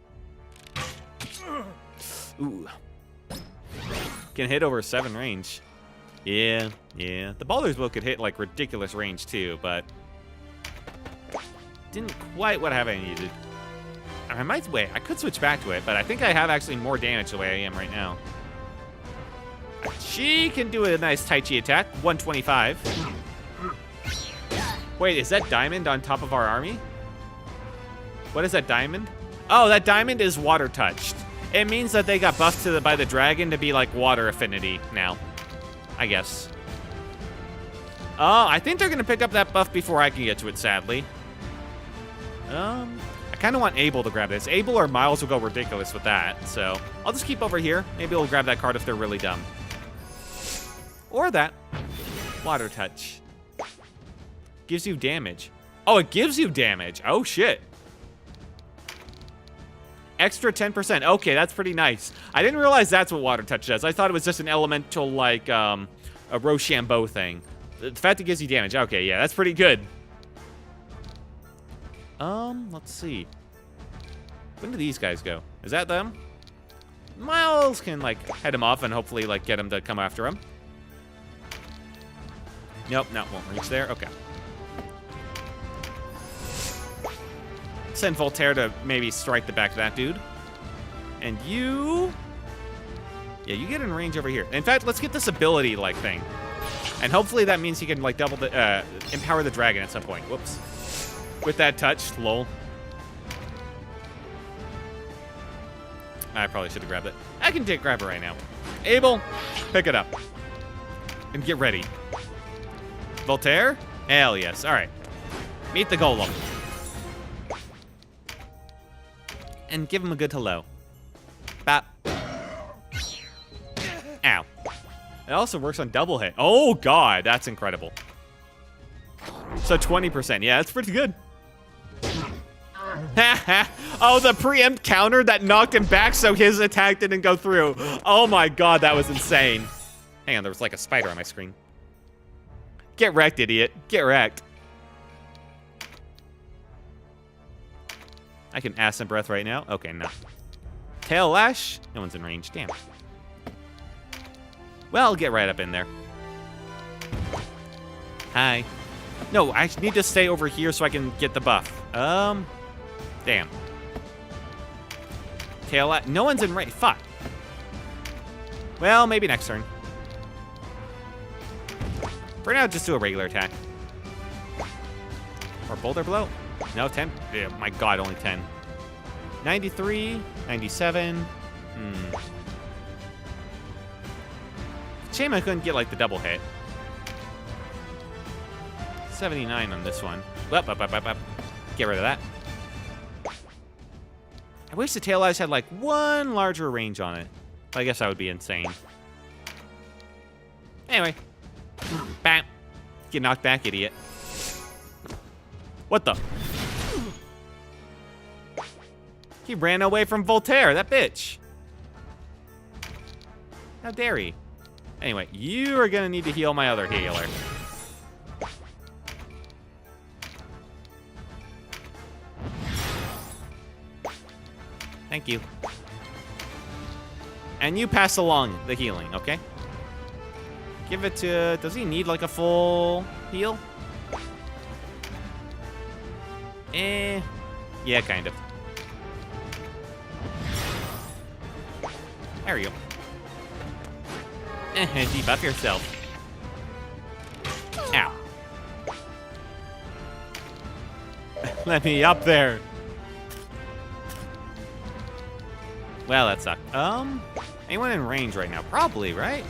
Ooh. Can hit over 7 range. Yeah. The Baldur's Bow could hit like ridiculous range too, but didn't quite what I needed. I might wait. I could switch back to it, but I think I have actually more damage the way I am right now. She can do a nice Tai Chi attack, 125. Wait, is that diamond on top of our army? What is that diamond? Oh, that diamond is water touched. It means that they got buffed by the dragon to be like water affinity now, I guess. Oh, I think they're gonna pick up that buff before I can get to it, sadly. I kind of want Abel to grab this. Abel or Miles will go ridiculous with that, so I'll just keep over here. Maybe we'll grab that card if they're really dumb. Or that. Water touch. Gives you damage. Oh, it gives you damage. Oh, shit. Extra 10%. Okay, that's pretty nice. I didn't realize that's what water touch does. I thought it was just an elemental, like, a Rochambeau thing. The fact it gives you damage. Okay, yeah, that's pretty good. Let's see. When do these guys go? Is that them? Miles can, like, head him off and hopefully, like, get him to come after him. Nope, won't reach there. Okay. Send Voltaire to maybe strike the back of that dude. And you... Yeah, you get in range over here. In fact, let's get this ability, like, thing. And hopefully that means he can, like, double the... empower the dragon at some point. Whoops. With that touch, lol. I probably should have grabbed it. I can grab it right now. Abel, pick it up. And get ready. Voltaire? Hell yes. All right. Meet the golem. And give him a good hello. Bop. Ow. It also works on double hit. Oh, God. That's incredible. So 20%. Yeah, that's pretty good. Oh, the preempt counter that knocked him back so his attack didn't go through. Oh, my God. That was insane. Hang on. There was like a spider on my screen. Get wrecked, idiot. Get wrecked. I can acid breath right now. Okay, no. Tail lash. No one's in range. Damn. Well, I'll get right up in there. Hi. No, I need to stay over here so I can get the buff. Damn. Tail lash. No one's in range. Fuck. Well, maybe next turn. For now, just do a regular attack. Or boulder blow. No, 10. Yeah, my God, only 10. 93, 97. Shame I couldn't get, like, the double hit. 79 on this one. Up. Get rid of that. I wish the tail eyes had, like, one larger range on it. I guess that would be insane. Anyway. Bam. Get knocked back, idiot. What the? He ran away from Voltaire, that bitch. How dare he? Anyway, you are gonna need to heal my other healer. Thank you. And you pass along the healing, okay? Give it to... Does he need, like, a full heal? Yeah, kind of. There we go. Debuff yourself. Ow. Let me up there. Well, that sucked. Anyone in range right now? Probably, right?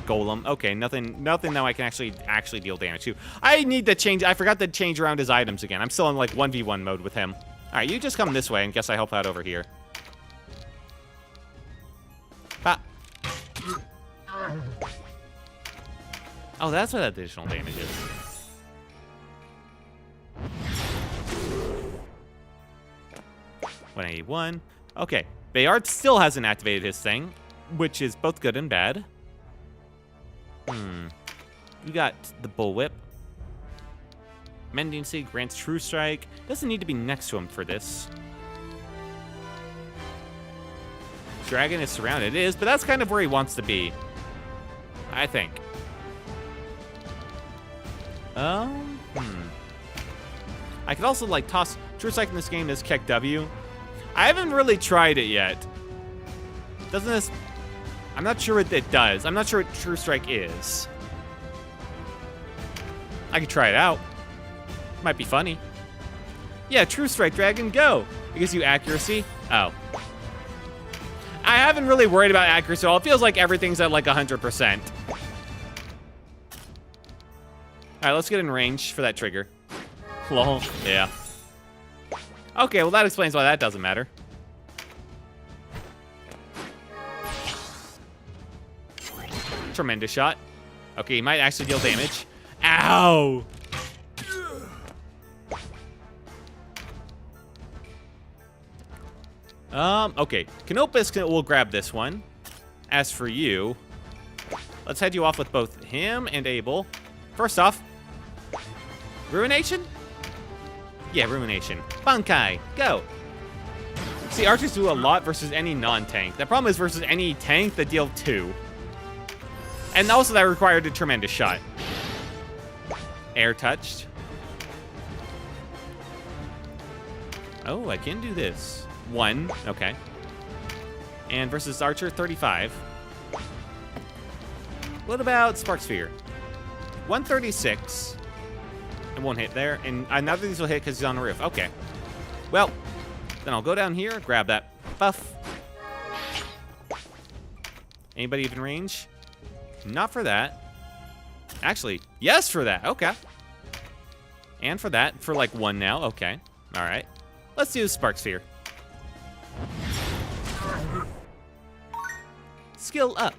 Golem. Okay, nothing that I can actually deal damage to. I need to change. I forgot to change around his items again. I'm still in like 1v1 mode with him. All right, you just come this way and guess I help out over here. Bah. Oh, that's what that additional damage is. $181. Okay, Bayard still hasn't activated his thing, which is both good and bad. You got the Bullwhip. Mending Seed grants True Strike. Doesn't need to be next to him for this. Dragon is surrounded. It is, but that's kind of where he wants to be. I think. I could also, like, toss... True Strike in this game is Keck W. I haven't really tried it yet. Doesn't this... I'm not sure what it does. I'm not sure what True Strike is. I could try it out. Might be funny. Yeah, True Strike, Dragon, go! It gives you accuracy. Oh. I haven't really worried about accuracy at all. It feels like everything's at like 100%. Alright, let's get in range for that trigger. Lol. Yeah. Okay, well that explains why that doesn't matter. Tremendous shot. Okay, he might actually deal damage. Ow! Okay. Canopus will grab this one. As for you, let's head you off with both him and Abel. First off, Ruination? Yeah, Ruination. Bankai, go! See, archers do a lot versus any non-tank. The problem is versus any tank that deal 2. And also that required a tremendous shot. Air touched. Oh, I can do this. 1, okay. And versus archer, 35. What about Spark Sphere? 136. It won't hit there. And none of these will hit because he's on the roof. Okay. Well, then I'll go down here, grab that buff. Anybody even range? Not for that. Actually, yes for that. Okay. And for that, for like 1 now. Okay. All right. Let's do Spark Sphere. Skill up.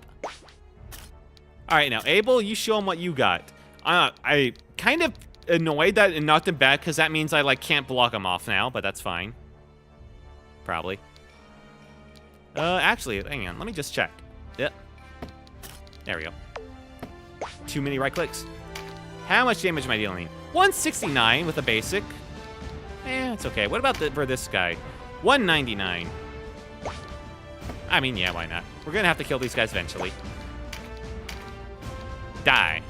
All right, now, Abel, you show him what you got. I kind of annoyed that and knocked him back because that means I, like, can't block him off now, but that's fine. Probably. Actually, hang on. Let me just check. Yep. There we go. Too many right clicks. How much damage am I dealing? 169 with a basic. It's okay. What about for this guy? 199. I mean, yeah, why not? We're gonna have to kill these guys eventually. Die.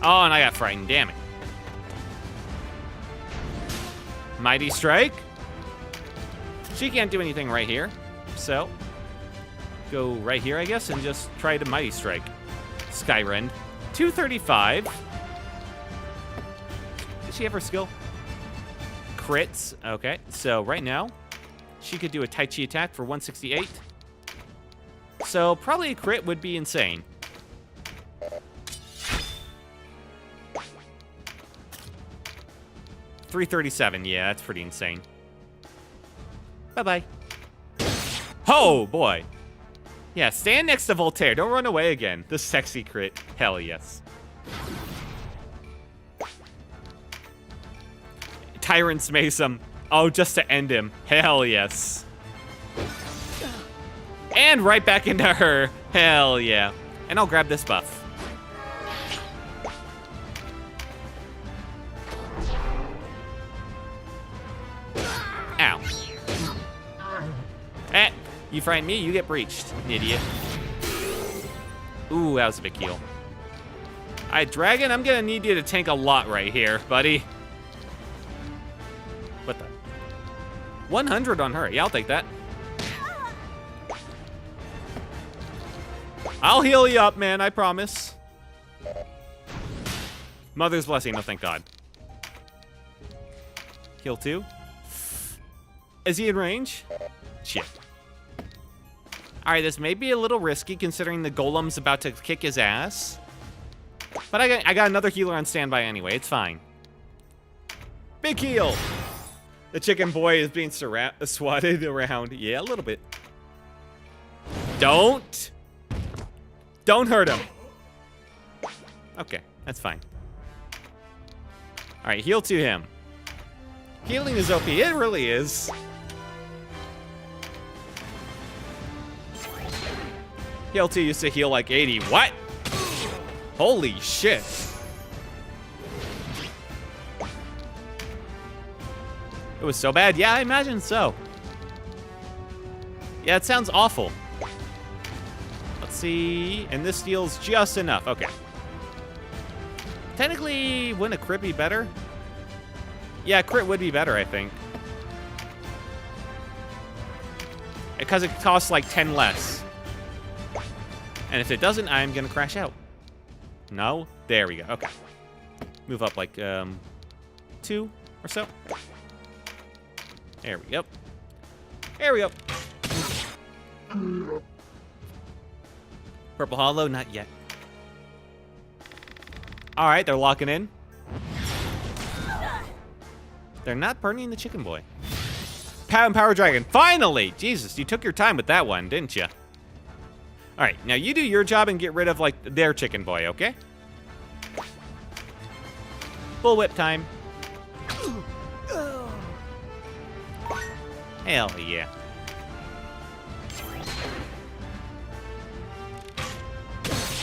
Oh, and I got frightened. Damn it. Mighty Strike. She can't do anything right here. So, go right here, I guess, and just try to Mighty Strike. Skyrend. 235. Does she have her skill? Crits. Okay, so right now, she could do a Tai Chi attack for 168. So probably a crit would be insane. $337. Yeah, that's pretty insane. Bye-bye. Oh, boy. Yeah, stand next to Voltaire. Don't run away again. The sexy crit. Hell yes. Tyrant's Mason. Oh, just to end him. Hell yes. And right back into her. Hell yeah. And I'll grab this buff. Ow. Eh, you frighten me, you get breached, idiot. Ooh, that was a big heal. Alright, Dragon, I'm gonna need you to tank a lot right here, buddy. What the? 100 on her. Yeah, I'll take that. I'll heal you up, man, I promise. Mother's Blessing, oh thank God. Heal 2. Is he in range? Shit. Alright, this may be a little risky considering the golem's about to kick his ass. But I got another healer on standby anyway, it's fine. Big heal! The chicken boy is being swatted around. Yeah, a little bit. Don't hurt him. Okay, that's fine. Alright, heal to him. Healing is OP, it really is. Heal 2 used to heal like 80. What? Holy shit. It was so bad? Yeah, I imagine so. Yeah, it sounds awful. Let's see. And this deals just enough. Okay. Technically, wouldn't a crit be better? Yeah, crit would be better, I think. Because it costs like 10 less. And if it doesn't, I'm gonna crash out. No? There we go. Okay. Move up like 2 or so. There we go. There we go. Purple Hollow, not yet. All right, they're locking in. They're not burning the chicken boy. Power Dragon, finally! Jesus, you took your time with that one, didn't you? All right, now you do your job and get rid of, like, their chicken boy, okay? Bullwhip time. Hell yeah.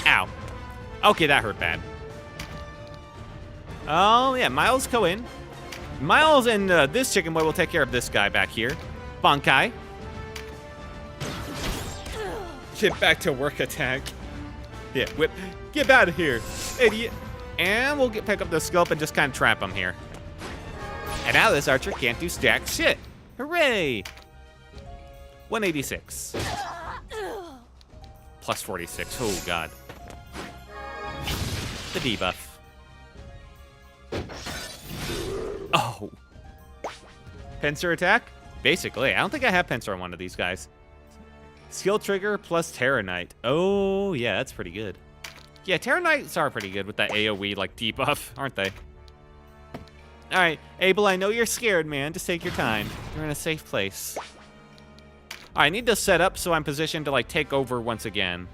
Ow. Okay, that hurt bad. Oh, yeah, Miles go in. Miles and this chicken boy will take care of this guy back here. Bankai. Get back to work attack. Yeah, whip. Get out of here, idiot. And we'll pick up the scope and just kind of trap him here. And now this archer can't do jack shit. Hooray! 186. Plus 46. Oh, God. The debuff. Oh. Pincer attack? Basically. I don't think I have Pincer on one of these guys. Skill trigger plus Terra Knight. Oh, yeah, that's pretty good. Yeah, Terra Knights are pretty good with that AoE, like, debuff, aren't they? All right, Abel, I know you're scared, man. Just take your time. You're in a safe place. I need to set up so I'm positioned to, like, take over once again.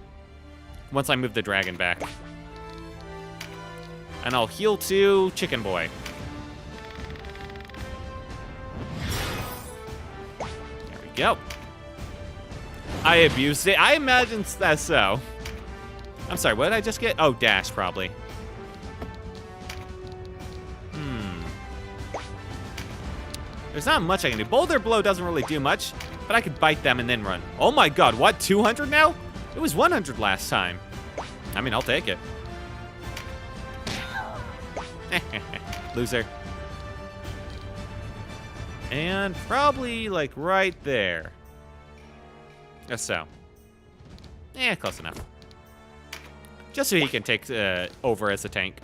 Once I move the dragon back. And I'll heal to Chicken Boy. There we go. I abused it. I imagine that's so. I'm sorry, what did I just get? Oh, dash, probably. There's not much I can do. Boulder Blow doesn't really do much, but I could bite them and then run. Oh my God, what, 200 now? It was 100 last time. I mean, I'll take it. Loser. And probably, like, right there. Guess so. Yeah, close enough. Just so he can take over as a tank.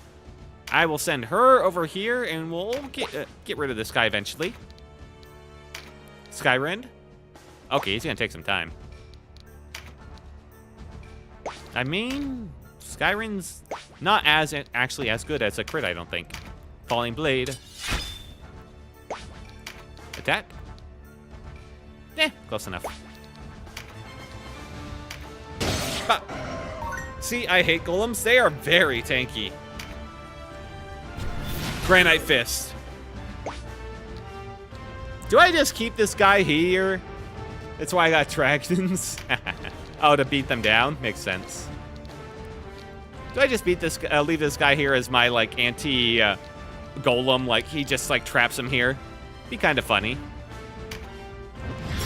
I will send her over here, and we'll get rid of this guy eventually. Skyrend? Okay, he's gonna take some time. I mean, Skyrend's not actually as good as a crit, I don't think. Falling Blade. Attack? Eh, close enough. But, see, I hate golems. They are very tanky. Granite Fist. Do I just keep this guy here? That's why I got dragons. Oh, to beat them down? Makes sense. Do I just beat this? Leave this guy here as my, like, anti-golem? Like, he just, like, traps him here? Be kind of funny.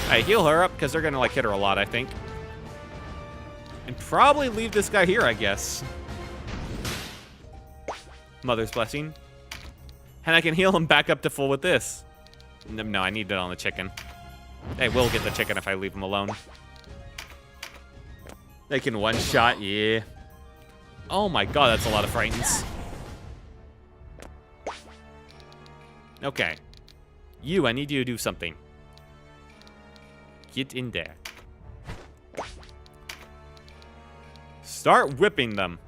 Alright, heal her up, because they're gonna, like, hit her a lot, I think. And probably leave this guy here, I guess. Mother's Blessing. And I can heal him back up to full with this. No, I need it on the chicken. They will get the chicken if I leave him alone. They can one-shot, yeah. Oh my God, that's a lot of frightens. Okay. You, I need you to do something. Get in there. Start whipping them.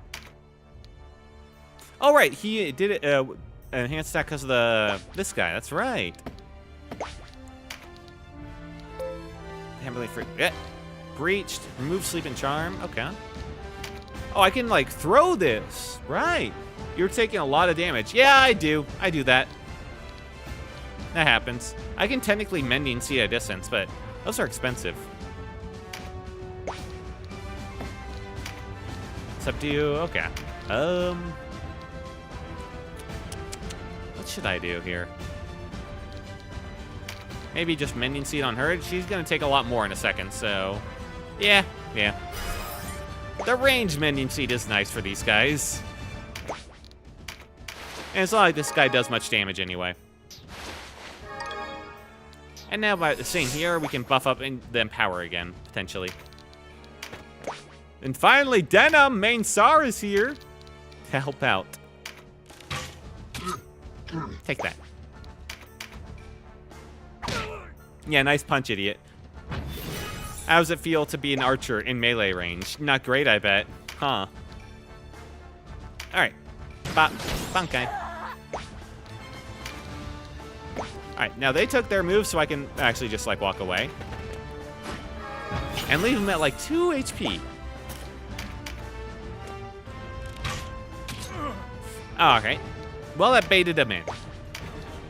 Oh, right, he did it, enhanced that because of this guy, that's right. Hammerly Free. Yeah. Breached. Remove Sleep and Charm. Okay. Oh, I can, like, throw this. Right. You're taking a lot of damage. Yeah, I do. I do that. That happens. I can technically Mending Sea at a distance, but those are expensive. Subdue. Okay. What should I do here? Maybe just Mending Seed on her. She's going to take a lot more in a second, so... Yeah. The range Mending Seed is nice for these guys. And it's not like this guy does much damage anyway. And now by staying here, we can buff up the Empower again, potentially. And finally, Denim, main Sar is here to help out. Take that. Yeah, nice punch, idiot. How does it feel to be an archer in melee range? Not great, I bet. Huh. Alright. Bankai. Alright, now they took their move, so I can actually just, like, walk away. And leave them at, like, 2 HP. Oh, okay. Well, that baited him in.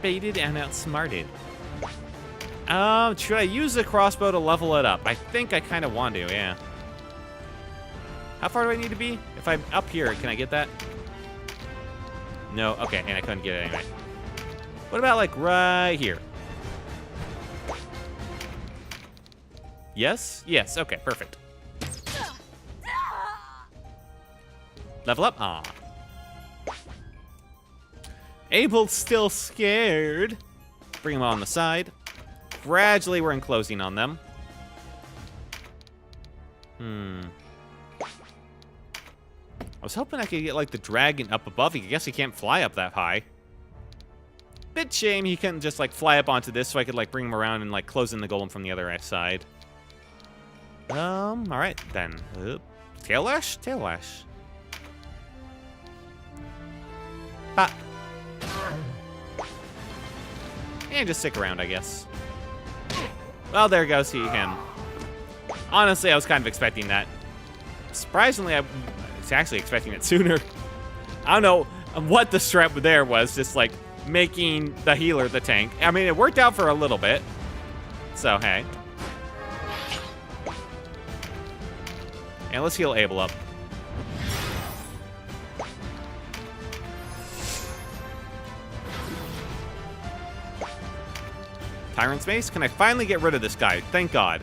Baited and outsmarted. Should I use the crossbow to level it up? I think I kind of want to, yeah. How far do I need to be? If I'm up here, can I get that? No, okay, and I couldn't get it anyway. What about, like, right here? Yes? Yes, okay, perfect. Level up? Aw. Abel's still scared. Bring him on the side. Gradually, we're enclosing on them. I was hoping I could get, like, the dragon up above. I guess he can't fly up that high. Bit shame he couldn't just, like, fly up onto this so I could, like, bring him around and, like, close in the golem from the other side. Alright, then. Tail lash? Tail lash. Ha! And just stick around, I guess. Well, there goes him. Honestly, I was kind of expecting that. Surprisingly, I was actually expecting it sooner. I don't know what the strat there was, just like making the healer the tank. I mean, it worked out for a little bit. So, hey. And let's heal Abel up. Tyrant's Mace? Can I finally get rid of this guy? Thank God.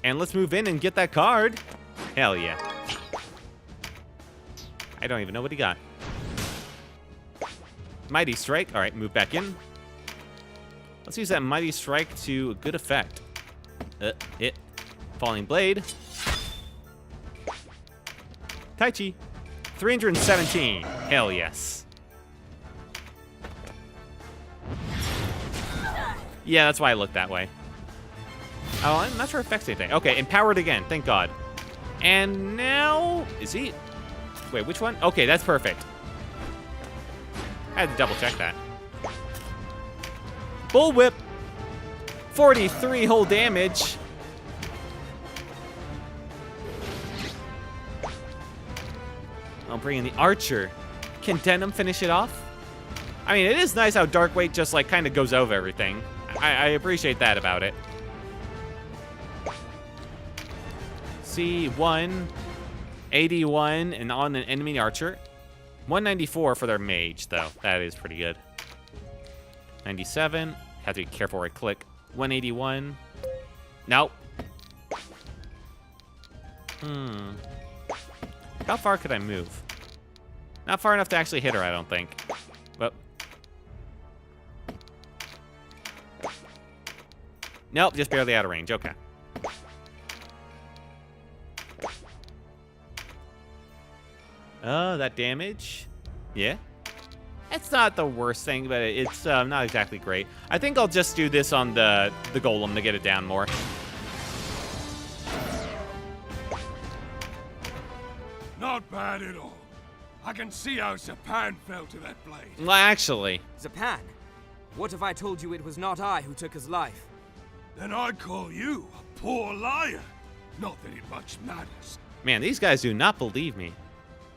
And let's move in and get that card. Hell yeah. I don't even know what he got. Mighty Strike. All right, move back in. Let's use that Mighty Strike to good effect. Falling Blade. Tai Chi. 317. Hell yes. Yeah, that's why I looked that way. Oh, I'm not sure it affects anything. Okay, empowered again. Thank God. And now... Is he... Wait, which one? Okay, that's perfect. I had to double check that. Bullwhip. 43 whole damage. I'll bring in the Archer. Can Denim finish it off? I mean, it is nice how Darkweight just, like, kind of goes over everything. I appreciate that about it. C1, 81, and on an enemy Archer. 194 for their Mage, though. That is pretty good. 97. Have to be careful where I click. 181. Nope. How far could I move? Not far enough to actually hit her, I don't think. Well. Nope, just barely out of range. Okay. That damage. Yeah. It's not the worst thing, but it's not exactly great. I think I'll just do this on the golem to get it down more. Not bad at all. I can see how Zapan fell to that blade. Well, actually. Zapan, what if I told you it was not I who took his life? Then I'd call you a poor liar. Not that it much matters. Man, these guys do not believe me.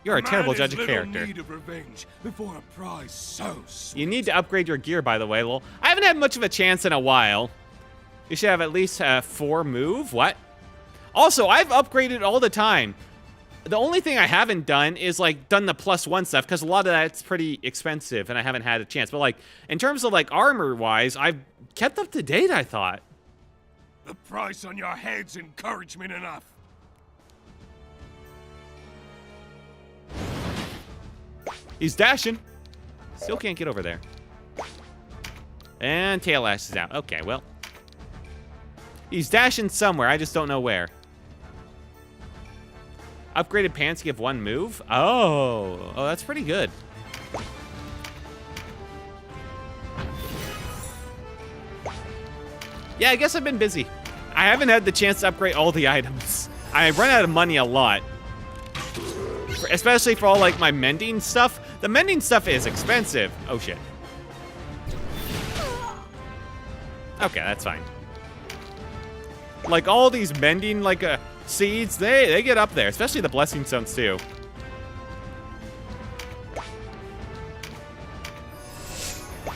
You're a terrible judge of character. Need of revenge before a prize so sweet. You need to upgrade your gear, by the way, lol. I haven't had much of a chance in a while. You should have at least 4 move. What? Also, I've upgraded all the time. The only thing I haven't done is, like, done the +1 stuff, because a lot of that's pretty expensive, and I haven't had a chance. But, like, in terms of, like, armor-wise, I've kept up to date, I thought. The price on your head's encouragement enough. He's dashing. Still can't get over there. And Tail Ash is out. Okay, well. He's dashing somewhere. I just don't know where. Upgraded pants give 1 move? Oh, that's pretty good. Yeah, I guess I've been busy. I haven't had the chance to upgrade all the items. I run out of money a lot. Especially for all, like, my mending stuff. The mending stuff is expensive. Oh, shit. Okay, that's fine. Like, all these mending, like, seeds, they get up there. Especially the blessing stones, too.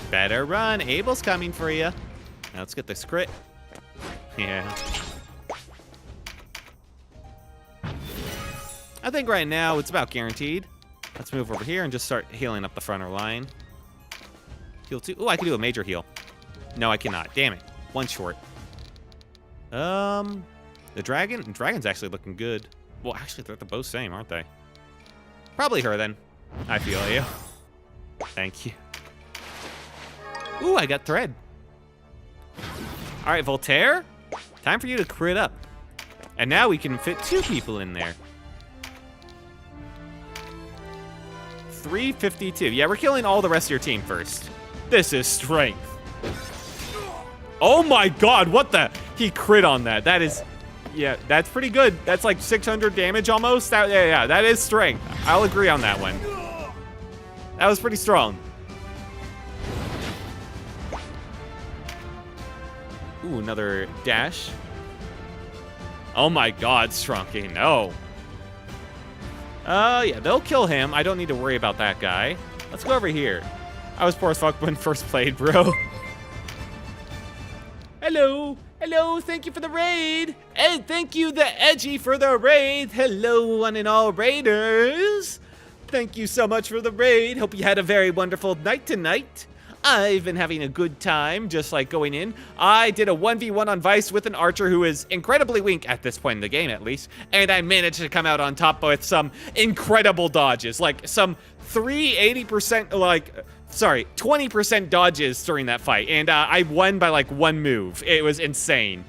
Better run. Abel's coming for you. Now let's get this crit. Yeah. I think right now it's about guaranteed. Let's move over here and just start healing up the front of our line. Heal 2. Oh, I can do a major heal. No, I cannot. Damn it. 1 short. The dragon? The dragon's actually looking good. Well, actually, they're both same, aren't they? Probably her, then. I feel you. Thank you. Ooh, I got thread. All right, Voltaire. Time for you to crit up. And now we can fit 2 people in there. 352. Yeah, we're killing all the rest of your team first. This is strength. Oh my god, what the? He crit on that. That is... Yeah, that's pretty good. That's like 600 damage almost. Yeah, that is strength. I'll agree on that one. That was pretty strong. Ooh, another dash. Oh my god, Strunky, no. Yeah, they'll kill him. I don't need to worry about that guy. Let's go over here. I was poor as fuck when first played, bro. Hello. Hello, thank you for the raid. And thank you, the Edgy, for the raid. Hello, one and all raiders. Thank you so much for the raid. Hope you had a very wonderful night tonight. I've been having a good time, just like going in. I did a 1v1 on Vice with an archer who is incredibly weak at this point in the game, at least. And I managed to come out on top with some incredible dodges, like some 380%, 20% dodges during that fight. And I won by like 1 move. It was insane.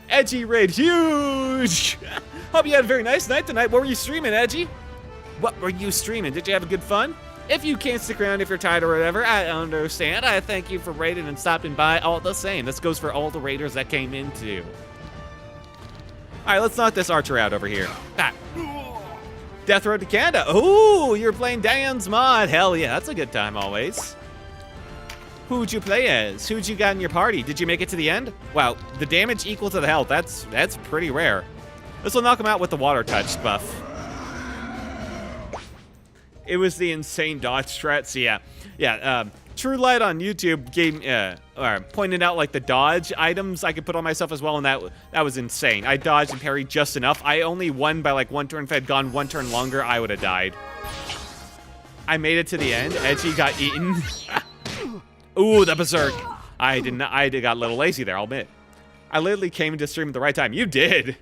Edgy raid, huge. Hope you had a very nice night tonight. What were you streaming, Edgy? What were you streaming? Did you have a good fun? If you can't stick around, if you're tired or whatever, I understand. I thank you for raiding and stopping by all the same. This goes for all the raiders that came in too. All right, let's knock this archer out over here. Ah. Death Road to Canada. Ooh, you're playing Dan's mod. Hell yeah, that's a good time always. Who'd you play as? Who'd you got in your party? Did you make it to the end? Wow, the damage equal to the health. That's pretty rare. This will knock him out with the water touch buff. It was the insane dodge strats. Yeah. True Light on YouTube pointed out like the dodge items I could put on myself as well, and that was insane. I dodged and parried just enough. I only won by like 1 turn. If I'd gone 1 turn longer, I would have died. I made it to the end. Edgy got eaten. Ooh, the berserk. I got a little lazy there, I'll admit. I literally came into stream at the right time. You did.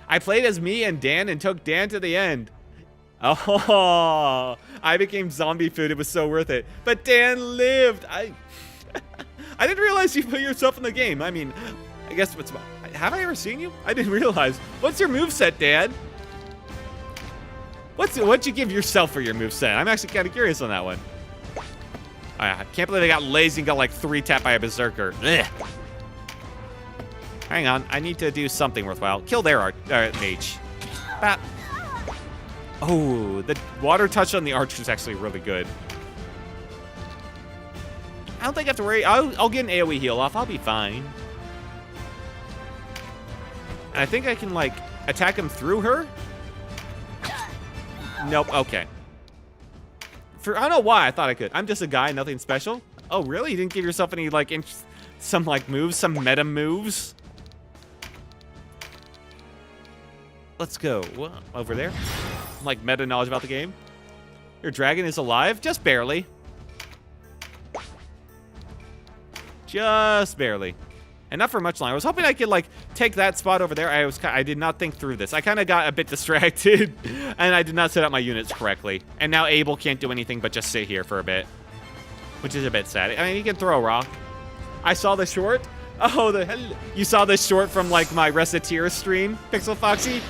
I played as me and Dan and took Dan to the end. Oh, I became zombie food. It was so worth it. But Dan lived. I didn't realize you put yourself in the game. I mean, I guess have I ever seen you? I didn't realize. What's your moveset, Dan? What'd you give yourself for your moveset? I'm actually kind of curious on that one. I can't believe I got lazy and got like 3 tapped by a berserker. Ugh. Hang on, I need to do something worthwhile. Kill their mage. Bap. Oh, the water touch on the archer is actually really good. I don't think I have to worry. I'll get an AoE heal off. I'll be fine. And I think I can, like, attack him through her. Nope, okay. I don't know why I thought I could. I'm just a guy, nothing special. Oh, really? You didn't give yourself any, like, some moves, some meta moves? Let's go. What? Over there? Like meta knowledge about the game. Your dragon is alive? Just barely. Just barely. And not for much longer. I was hoping I could like take that spot over there. I did not think through this. I kind of got a bit distracted and I did not set up my units correctly. And now Abel can't do anything but just sit here for a bit, which is a bit sad. I mean, he can throw a rock. I saw the short. Oh, you saw this short from like my Reciteer stream, Pixel Foxy?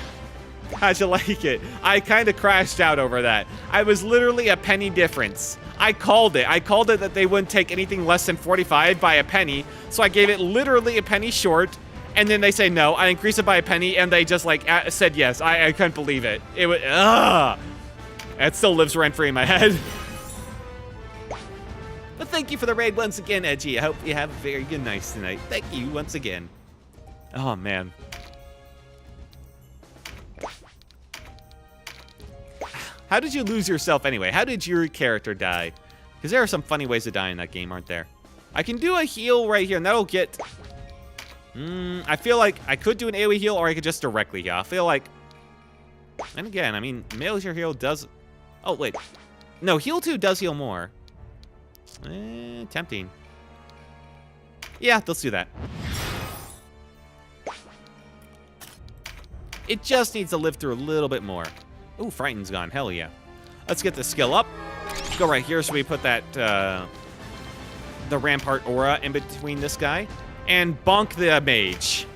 How'd you like it? I kind of crashed out over that. I was literally a penny difference. I called it. I called it that they wouldn't take anything less than 45 by a penny. So I gave it literally a penny short. And then they say no. I increased it by a penny and they just like said yes. I couldn't believe it. It was, it still lives rent-free in my head. But thank you for the raid once again, Edgy. I hope you have a very good night tonight. Thank you once again. Oh, man. How did you lose yourself anyway? How did your character die? Because there are some funny ways to die in that game, aren't there? I can do a heal right here, and that'll get... I feel like I could do an AoE heal, or I could just directly heal. I feel like... And again, I mean, melee heal does Oh, wait. No, heal 2 does heal more. Tempting. Yeah, let's do that. It just needs to live through a little bit more. Ooh, Frighten's gone. Hell yeah. Let's get the skill up. Go right here so we put that, the Rampart aura in between this guy. And bonk the mage.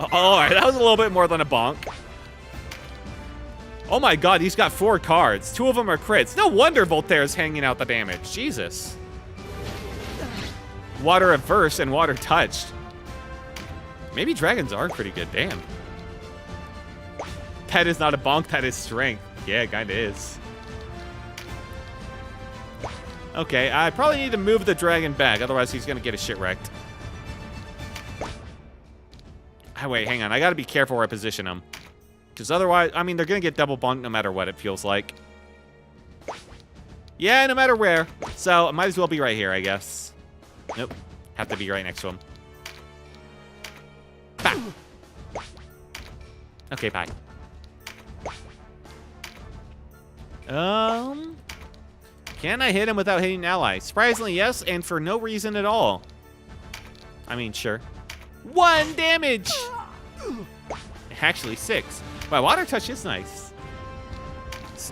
Oh, all right, that was a little bit more than a bonk. Oh my god, he's got 4 cards. 2 of them are crits. No wonder Voltaire's hanging out the damage. Jesus. Water averse and water touched. Maybe dragons are pretty good, damn. That is not a bonk, that is strength. Yeah, it kinda is. Okay, I probably need to move the dragon back, otherwise he's gonna get his shit wrecked. Oh, wait, hang on. I gotta be careful where I position him. Because otherwise, I mean, they're gonna get double bonked no matter what, it feels like. Yeah, no matter where. So, I might as well be right here, I guess. Nope. Have to be right next to him. Bah. Okay, bye. Can I hit him without hitting an ally? Surprisingly, yes, and for no reason at all. I mean, sure. 1 damage! Actually, 6. My water touch is nice.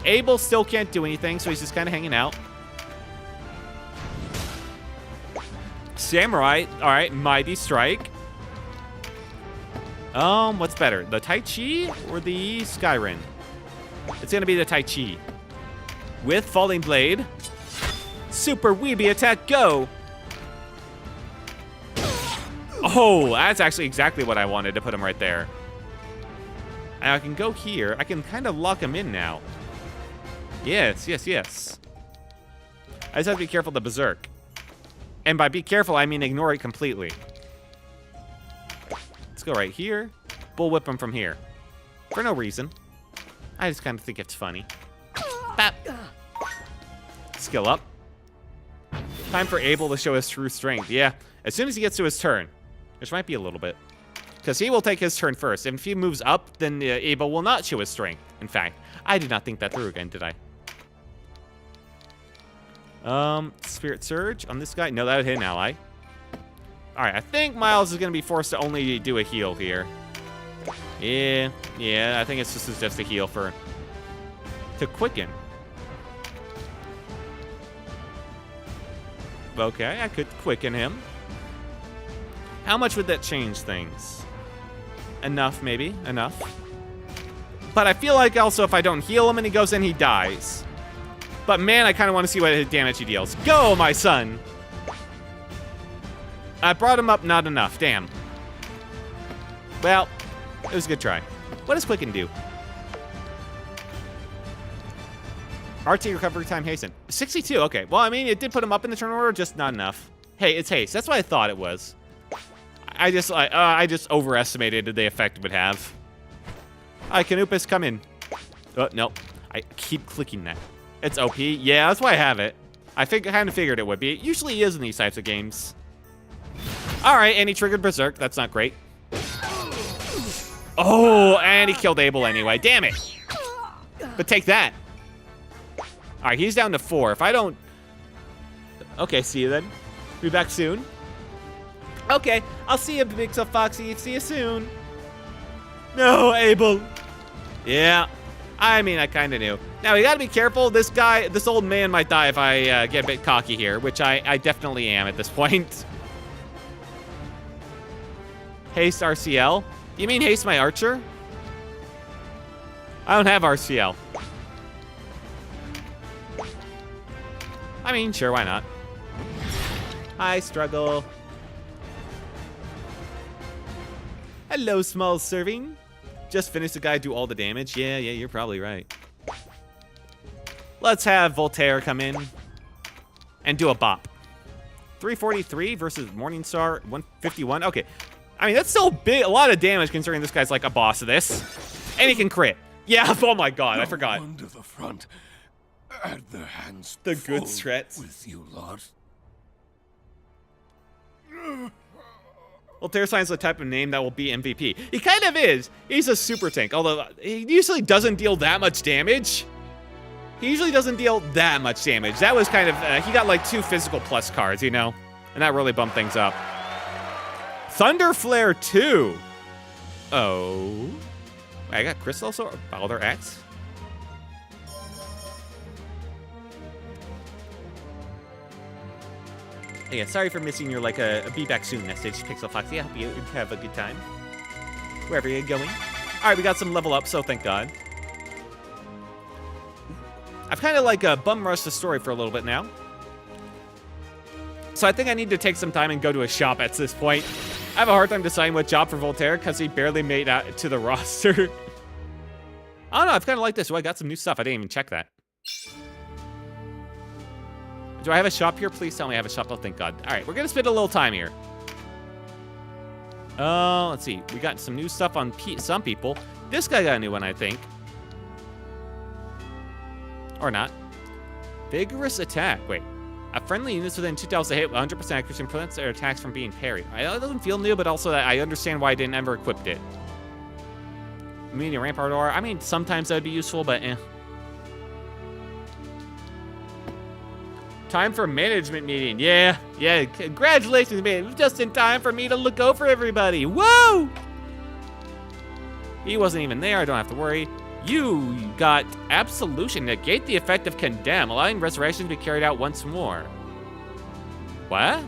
Abel still can't do anything, so he's just kind of hanging out. Samurai, all right, Mighty Strike. What's better, the Tai Chi or the Skyrim? It's gonna be the Tai Chi. With Falling Blade. Super Weeby attack, go! Oh, that's actually exactly what I wanted to put him right there. And I can go here. I can kind of lock him in now. Yes, yes, yes. I just have to be careful of the Berserk. And by be careful, I mean ignore it completely. Let's go right here. Bullwhip him from here. For no reason. I just kind of think it's funny. Bap. Skill up. Time for Abel to show his true strength. Yeah, as soon as he gets to his turn. Which might be a little bit. Because he will take his turn first. And if he moves up, then Abel will not show his strength. In fact, I did not think that through again, did I? Spirit Surge on this guy. No, that would hit an ally. Alright, I think Miles is going to be forced to only do a heal here. Yeah, I think it's just a heal for... to quicken. Okay, I could quicken him. How much would that change things? Enough, maybe. Enough. But I feel like also if I don't heal him and he goes in, he dies. But man, I kind of want to see what damage he deals. Go, my son! I brought him up not enough. Damn. Well, it was a good try. What does Quicken do? RT recovery time hasten. 62, okay. Well, I mean, it did put him up in the turn order, just not enough. Hey, it's haste. That's what I thought it was. I just overestimated the effect it would have. Hi, Canupus, come in. Oh, no. I keep clicking that. It's OP. Yeah, that's why I have it. I kind of figured it would be. It usually is in these types of games. All right, and he triggered Berserk. That's not great. Oh, and he killed Abel anyway. Damn it. But take that. All right, he's down to 4. If I don't... Okay, see you then. Be back soon. Okay, I'll see you, Big Tough Foxy. See you soon. No, Abel. Yeah, I mean, I kind of knew. Now, you gotta be careful. This guy, this old man might die if I get a bit cocky here, which I definitely am at this point. Haste RCL? You mean haste my archer? I don't have RCL. I mean, sure, why not? I struggle. Hello, small serving. Just finished the guy do all the damage. Yeah, you're probably right. Let's have Voltaire come in and do a bop. 343 versus Morningstar 151. Okay. I mean, that's still big, a lot of damage considering this guy's like a boss of this. And he can crit. Yeah, oh my god, I forgot. To the front. At their hands the good strats. With you lot. Voltaire signs the type of name that will be MVP. He kind of is. He's a super tank, although he usually doesn't deal that much damage. He usually doesn't deal that much damage. That was kind of, he got like 2 physical plus cards, you know? And that really bumped things up. Thunder Flare 2. Oh. I got Crystal Sword, Balder X. Yeah, sorry for missing your like a be back soon message, Pixel Foxy. I hope you have a good time wherever you're going. All right, we got some level up, so thank God. I've kind of like bum rushed the story for a little bit now. So I think I need to take some time and go to a shop at this point. I have a hard time deciding what job for Voltaire because he barely made out to the roster. I don't know, I've kind of liked this. Oh, I got some new stuff. I didn't even check that. Do I have a shop here? Please tell me I have a shop. Oh, thank God. All right, we're going to spend a little time here. Let's see. We got some new stuff on some people. This guy got a new one, I think. Or not. Vigorous attack. Wait. A friendly units within 2,000 hit with 100% accuracy prevents their attacks from being parried. I know it doesn't feel new, but also that I understand why I didn't ever equip it. Meaning Rampart Aura. I mean, sometimes that would be useful, but eh. Time for management meeting. Yeah. Congratulations, man. Just in time for me to look over everybody. Whoa! He wasn't even there. I don't have to worry. You got Absolution. Negate the effect of Condemn, allowing Resurrection to be carried out once more. What?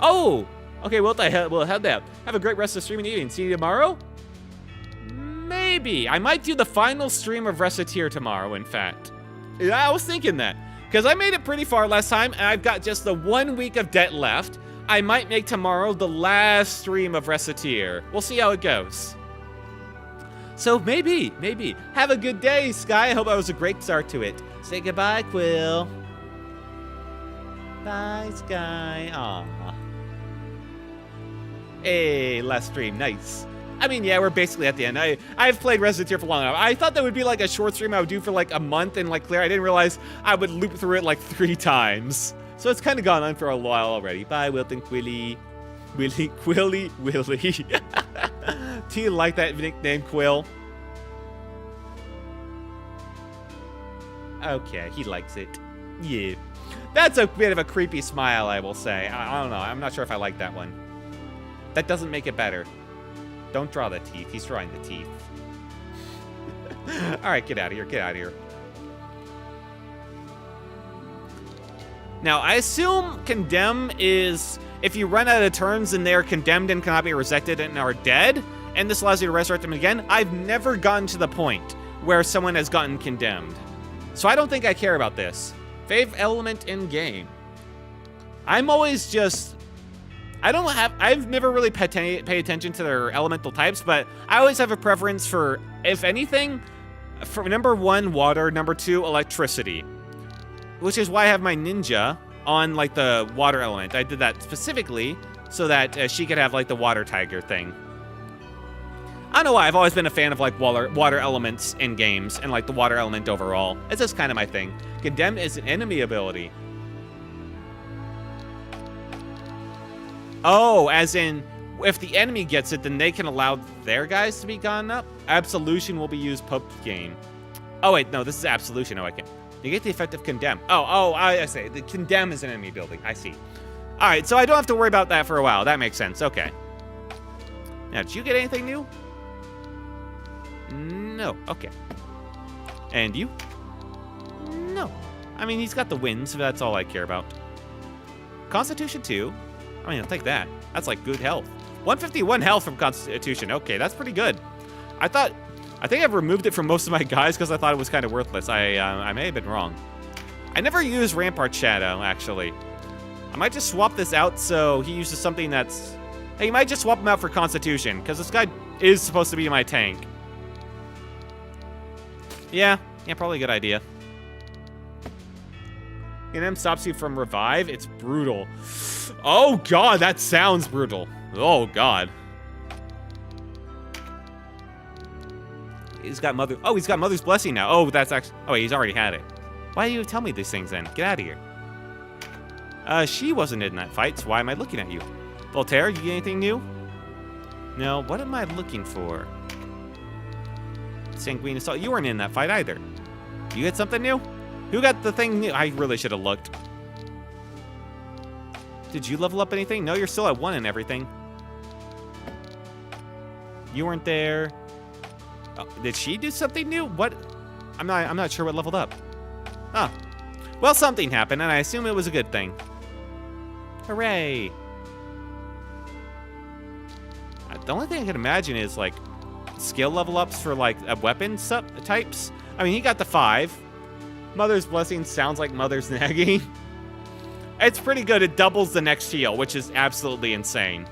Oh! Okay, well, we'll head that. Have a great rest of the streaming evening. See you tomorrow? Maybe. I might do the final stream of Reciteer tomorrow, in fact. Yeah, I was thinking that. Because I made it pretty far last time, and I've got just the 1 week of debt left. I might make tomorrow the last stream of Reciteer. We'll see how it goes. So maybe. Have a good day, Sky. I hope that was a great start to it. Say goodbye, Quill. Bye, Sky. Aw. Hey, last stream. Nice. I mean, yeah, we're basically at the end. I've played Reciteer for long enough. I thought that would be like a short stream I would do for like a month and like clear. I didn't realize I would loop through it like 3 times. So it's kind of gone on for a while already. Bye, Wilton Quilly. Willy. Do you like that nickname, Quill? Okay, he likes it. Yeah. That's a bit of a creepy smile, I will say. I don't know. I'm not sure if I like that one. That doesn't make it better. Don't draw the teeth. He's drawing the teeth. All right, get out of here. Get out of here. Now, I assume Condemn is if you run out of turns and they are condemned and cannot be resurrected and are dead, and this allows you to resurrect them again. I've never gotten to the point where someone has gotten condemned. So I don't think I care about this. Fave element in game. I'm always just... I've never really paid attention to their elemental types, but I always have a preference for, if anything, for number 1, water, number 2, electricity. Which is why I have my ninja on, like, the water element. I did that specifically so that she could have, like, the water tiger thing. I don't know why, I've always been a fan of, like, water elements in games, and, like, the water element overall. It's just kind of my thing. Condemn is an enemy ability. Oh, as in, if the enemy gets it, then they can allow their guys to be gone up? Absolution will be used post-game. Oh, wait, no, this is Absolution. Oh, I can. Negate the effect of Condemn. I see. The Condemn is an enemy building. I see. All right, so I don't have to worry about that for a while. That makes sense. Okay. Now, did you get anything new? No. Okay. And you? No. I mean, he's got the wins, but that's all I care about. Constitution 2. I mean, I'll take that. That's like good health. 151 health from Constitution. Okay, that's pretty good. I think I've removed it from most of my guys because I thought it was kind of worthless. I may have been wrong. I never used Rampart Shadow, actually. I might just swap this out so he uses something that's... Hey, you might just swap him out for Constitution, because this guy is supposed to be my tank. Yeah, probably a good idea. Condemn stops you from revive. It's brutal. Oh, God, that sounds brutal. Oh, God. He's got Mother's Blessing now. Oh, that's actually... Oh, he's already had it. Why do you tell me these things then? Get out of here. She wasn't in that fight, so why am I looking at you? Voltaire, you get anything new? No, what am I looking for? Sanguine Assault, you weren't in that fight either. You get something new? Who got the thing new? I really should have looked. Did you level up anything? No, you're still at 1 and everything. You weren't there. Oh, did she do something new? What? I'm not sure what leveled up. Oh. Well, something happened, and I assume it was a good thing. Hooray. The only thing I can imagine is, like, skill level ups for, like, weapon types. I mean, he got the 5. Mother's Blessing sounds like Mother's Nagging. It's pretty good. It doubles the next heal, which is absolutely insane.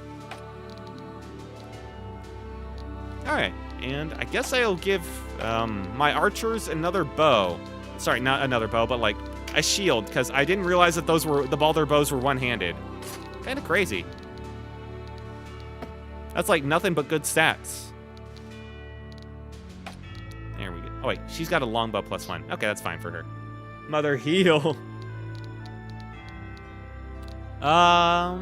Alright, and I guess I'll give my archers another bow. Sorry, not another bow, but like a shield, because I didn't realize that the Baldur bows were one-handed. Kind of crazy. That's like nothing but good stats. There we go. Oh wait, she's got a longbow +1. Okay, that's fine for her. Mother heal. I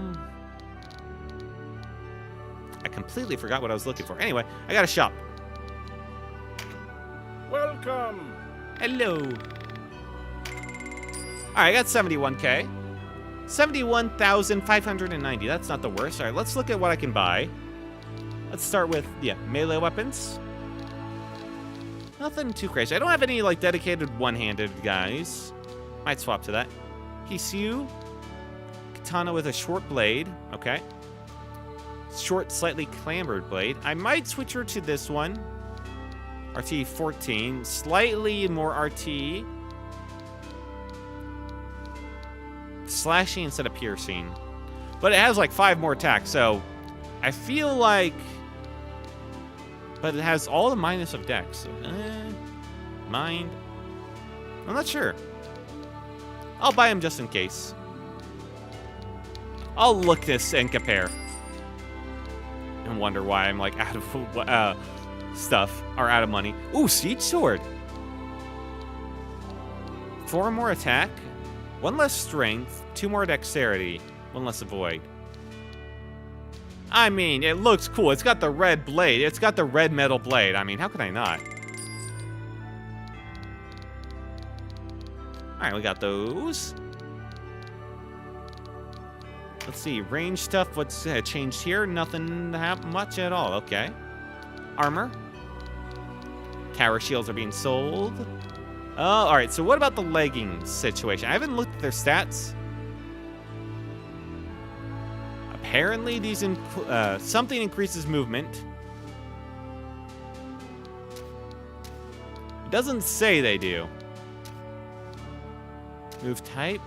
completely forgot what I was looking for. Anyway, I got a shop. Welcome. Hello. All right, I got 71K. 71,590. That's not the worst. All right, let's look at what I can buy. Let's start with, yeah, melee weapons. Nothing too crazy. I don't have any, like, dedicated one-handed guys. Might swap to that. Hisyu. Katana with a short blade. Okay. Short, slightly clambered blade. I might switch her to this one. RT 14. Slightly more RT. Slashing instead of piercing. But it has like 5 more attacks, so I feel like... But it has all the minus of dex. So, mind. I'm not sure. I'll buy him just in case. I'll look this and compare. And wonder why I'm like out of stuff or out of money. Ooh, Siege Sword. 4 more attack, 1 less strength, 2 more dexterity, 1 less avoid. I mean, it looks cool. It's got the red blade. It's got the red metal blade. I mean, how could I not? All right, we got those. Let's see, range stuff. What's changed here? Nothing much at all. Okay. Armor. Tower shields are being sold. Oh, all right. So what about the leggings situation? I haven't looked at their stats. Apparently, these something increases movement. It doesn't say they do. Move type.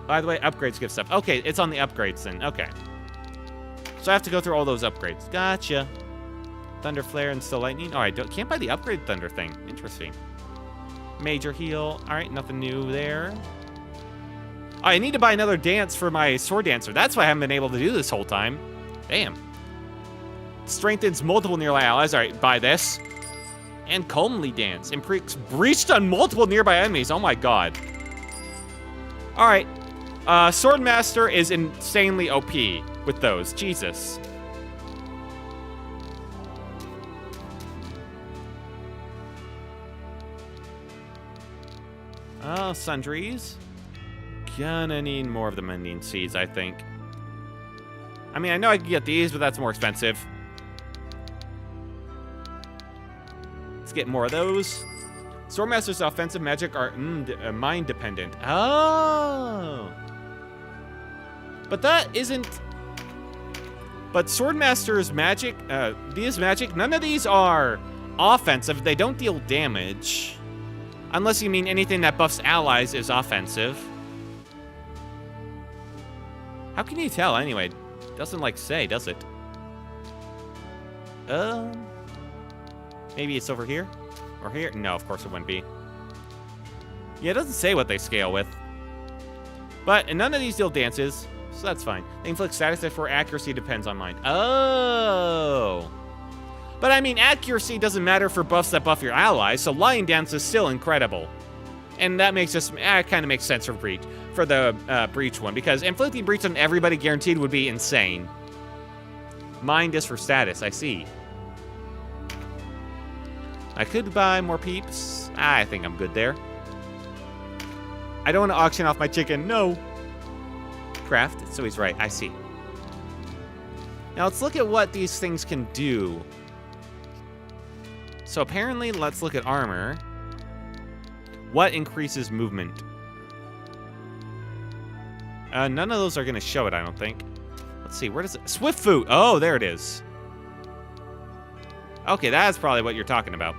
By the way, upgrades give stuff. Okay, it's on the upgrades then. Okay. So I have to go through all those upgrades. Gotcha. Thunder Flare and Still Lightning. All right, can't buy the upgrade Thunder thing. Interesting. Major heal. All right, nothing new there. Oh, I need to buy another dance for my Sword Dancer. That's why I haven't been able to do this whole time. Damn. Strengthens multiple nearby allies. All right, buy this. And Comely Dance. Inflicts breached on multiple nearby enemies. Oh my god. All right. Swordmaster is insanely OP with those. Jesus. Oh, sundries. Gonna need more of the mending seeds, I think. I mean, I know I can get these, but that's more expensive. Let's get more of those. Swordmaster's offensive magic are mind dependent. Oh. But that isn't... But Swordmaster's magic, these magic, none of these are offensive. They don't deal damage. Unless you mean anything that buffs allies is offensive. How can you tell anyway? Doesn't like say, does it? Maybe it's over here? Or here? No, of course it wouldn't be. Yeah, it doesn't say what they scale with. But none of these deal dances, so that's fine. They inflict status for accuracy depends on mine. Oh. But I mean, accuracy doesn't matter for buffs that buff your allies, so Lion Dance is still incredible. And that makes us, kind of makes sense for Breach, for the Breach one, because inflicting Breach on everybody guaranteed would be insane. Mind is for status, I see. I could buy more peeps. I think I'm good there. I don't want to auction off my chicken. No. Craft. So he's right. I see. Now let's look at what these things can do. So apparently, let's look at armor. What increases movement? None of those are going to show it, I don't think. Let's see, where does it... Swift foot! Oh, there it is. Okay, that's probably what you're talking about.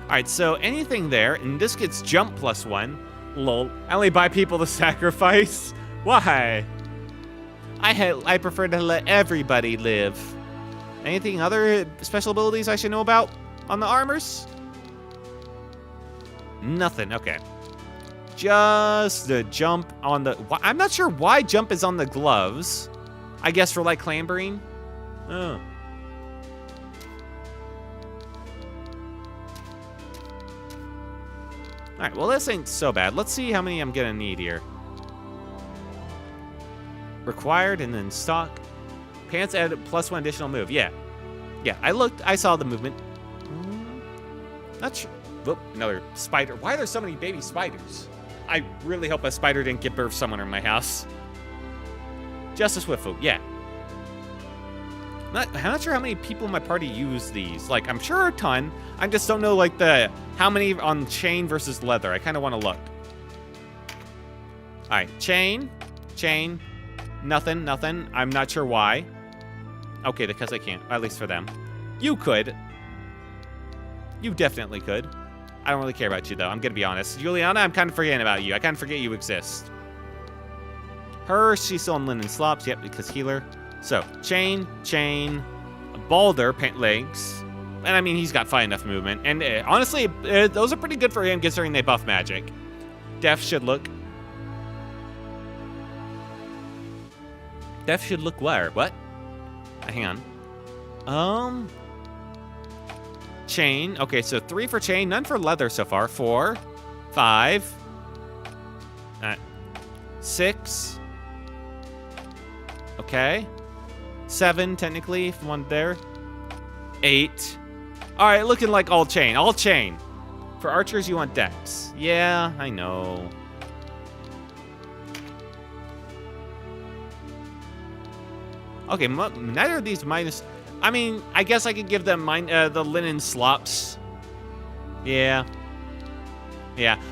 Alright, so anything there, and this gets jump +1. Lol. I only buy people to sacrifice. Why? I prefer to let everybody live. Anything other special abilities I should know about on the armors? Nothing. Okay. Just the jump on the... I'm not sure why jump is on the gloves. I guess for like clambering. Oh. Alright, well this ain't so bad. Let's see how many I'm gonna need here. Required and then stock. Pants added +1 additional move. Yeah. Yeah, I looked. I saw the movement. Not sure. Whoop, another spider. Why are there so many baby spiders? I really hope a spider didn't give birth somewhere in my house. Just a swift foot. Yeah. I'm not sure how many people in my party use these. Like, I'm sure a ton. I just don't know, like, how many on chain versus leather. I kind of want to look. All right, chain. Nothing. I'm not sure why. Okay, because I can't. At least for them. You could. You definitely could. I don't really care about you, though. I'm going to be honest. Juliana, I'm kind of forgetting about you. I kind of forget you exist. Her, she's still on linen slops. Yep, because healer. So, chain, Balder, pant legs. And I mean, he's got fine enough movement. And honestly, those are pretty good for him considering they buff magic. Def should look. Def should look where? What? Hang on. Chain. Okay, so 3 for chain, none for leather so far. 4, 5, 6. Okay. 7, technically, if one there. 8. All right, looking like all chain. All chain. For archers, you want dex. Yeah, I know. Okay, neither of these minus... I mean, I guess I could give them the linen slops. Yeah.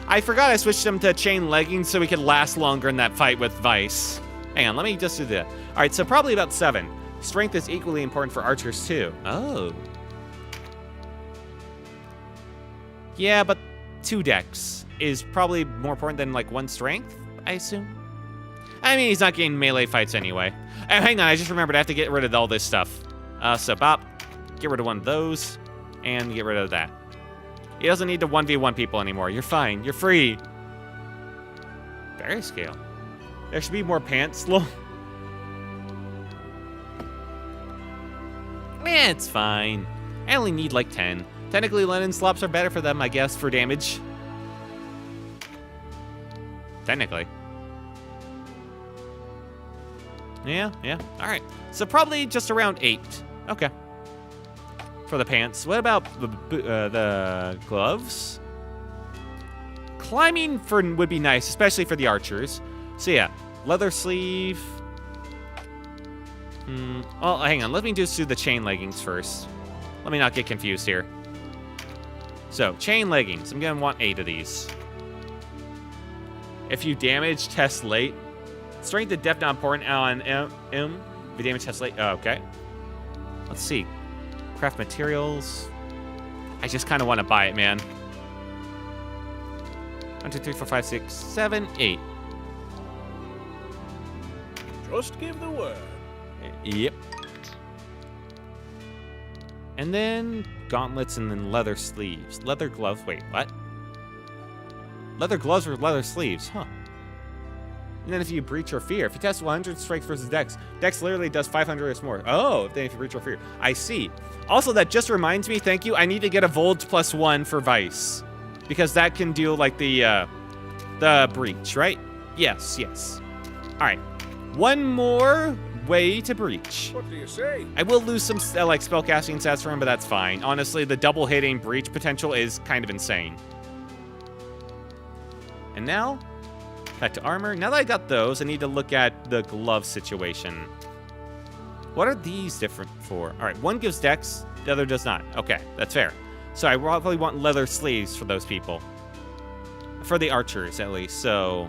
I forgot I switched them to chain leggings so we could last longer in that fight with Vice. Hang on, let me just do that. All right, so probably about 7. Strength is equally important for archers, too. Oh. Yeah, but 2 dex is probably more important than, like, 1 strength, I assume. I mean, he's not getting melee fights anyway. Hang on, I just remembered I have to get rid of all this stuff. So Bop, get rid of one of those, and get rid of that. He doesn't need to 1v1 people anymore. You're fine. You're free. Fairy scale. There should be more pants. It's fine. I only need like 10. Technically, linen slops are better for them, I guess, for damage. Technically. Yeah. All right. So probably just around 8. Okay. For the pants. What about the gloves? Climbing would be nice, especially for the archers. So yeah, leather sleeve. Well, hang on. Let me just do the chain leggings first. Let me not get confused here. So, chain leggings. I'm going to want 8 of these. If you damage, test late. Strength and depth not important on M. If you damage, test late. Oh, okay. Let's see. Craft materials. I just kind of want to buy it, man. 1, 2, 3, 4, 5, 6, 7, 8. Just give the word. Yep. And then gauntlets and then leather sleeves. Leather gloves. Wait, what? Leather gloves or leather sleeves? Huh. And then if you breach or fear. If you test 100 strength versus dex, dex literally does 500 or more. Oh, then if you breach or fear. I see. Also, that just reminds me, thank you, I need to get a Volge +1 for Vice. Because that can do, like, the breach, right? Yes. All right. One more way to breach. What do you say? I will lose some like spellcasting stats for him, but that's fine. Honestly, the double hitting breach potential is kind of insane. And now, back to armor. Now that I got those, I need to look at the glove situation. What are these different for? All right, one gives dex, the other does not. Okay, that's fair. So I probably want leather sleeves for those people. For the archers, at least. So,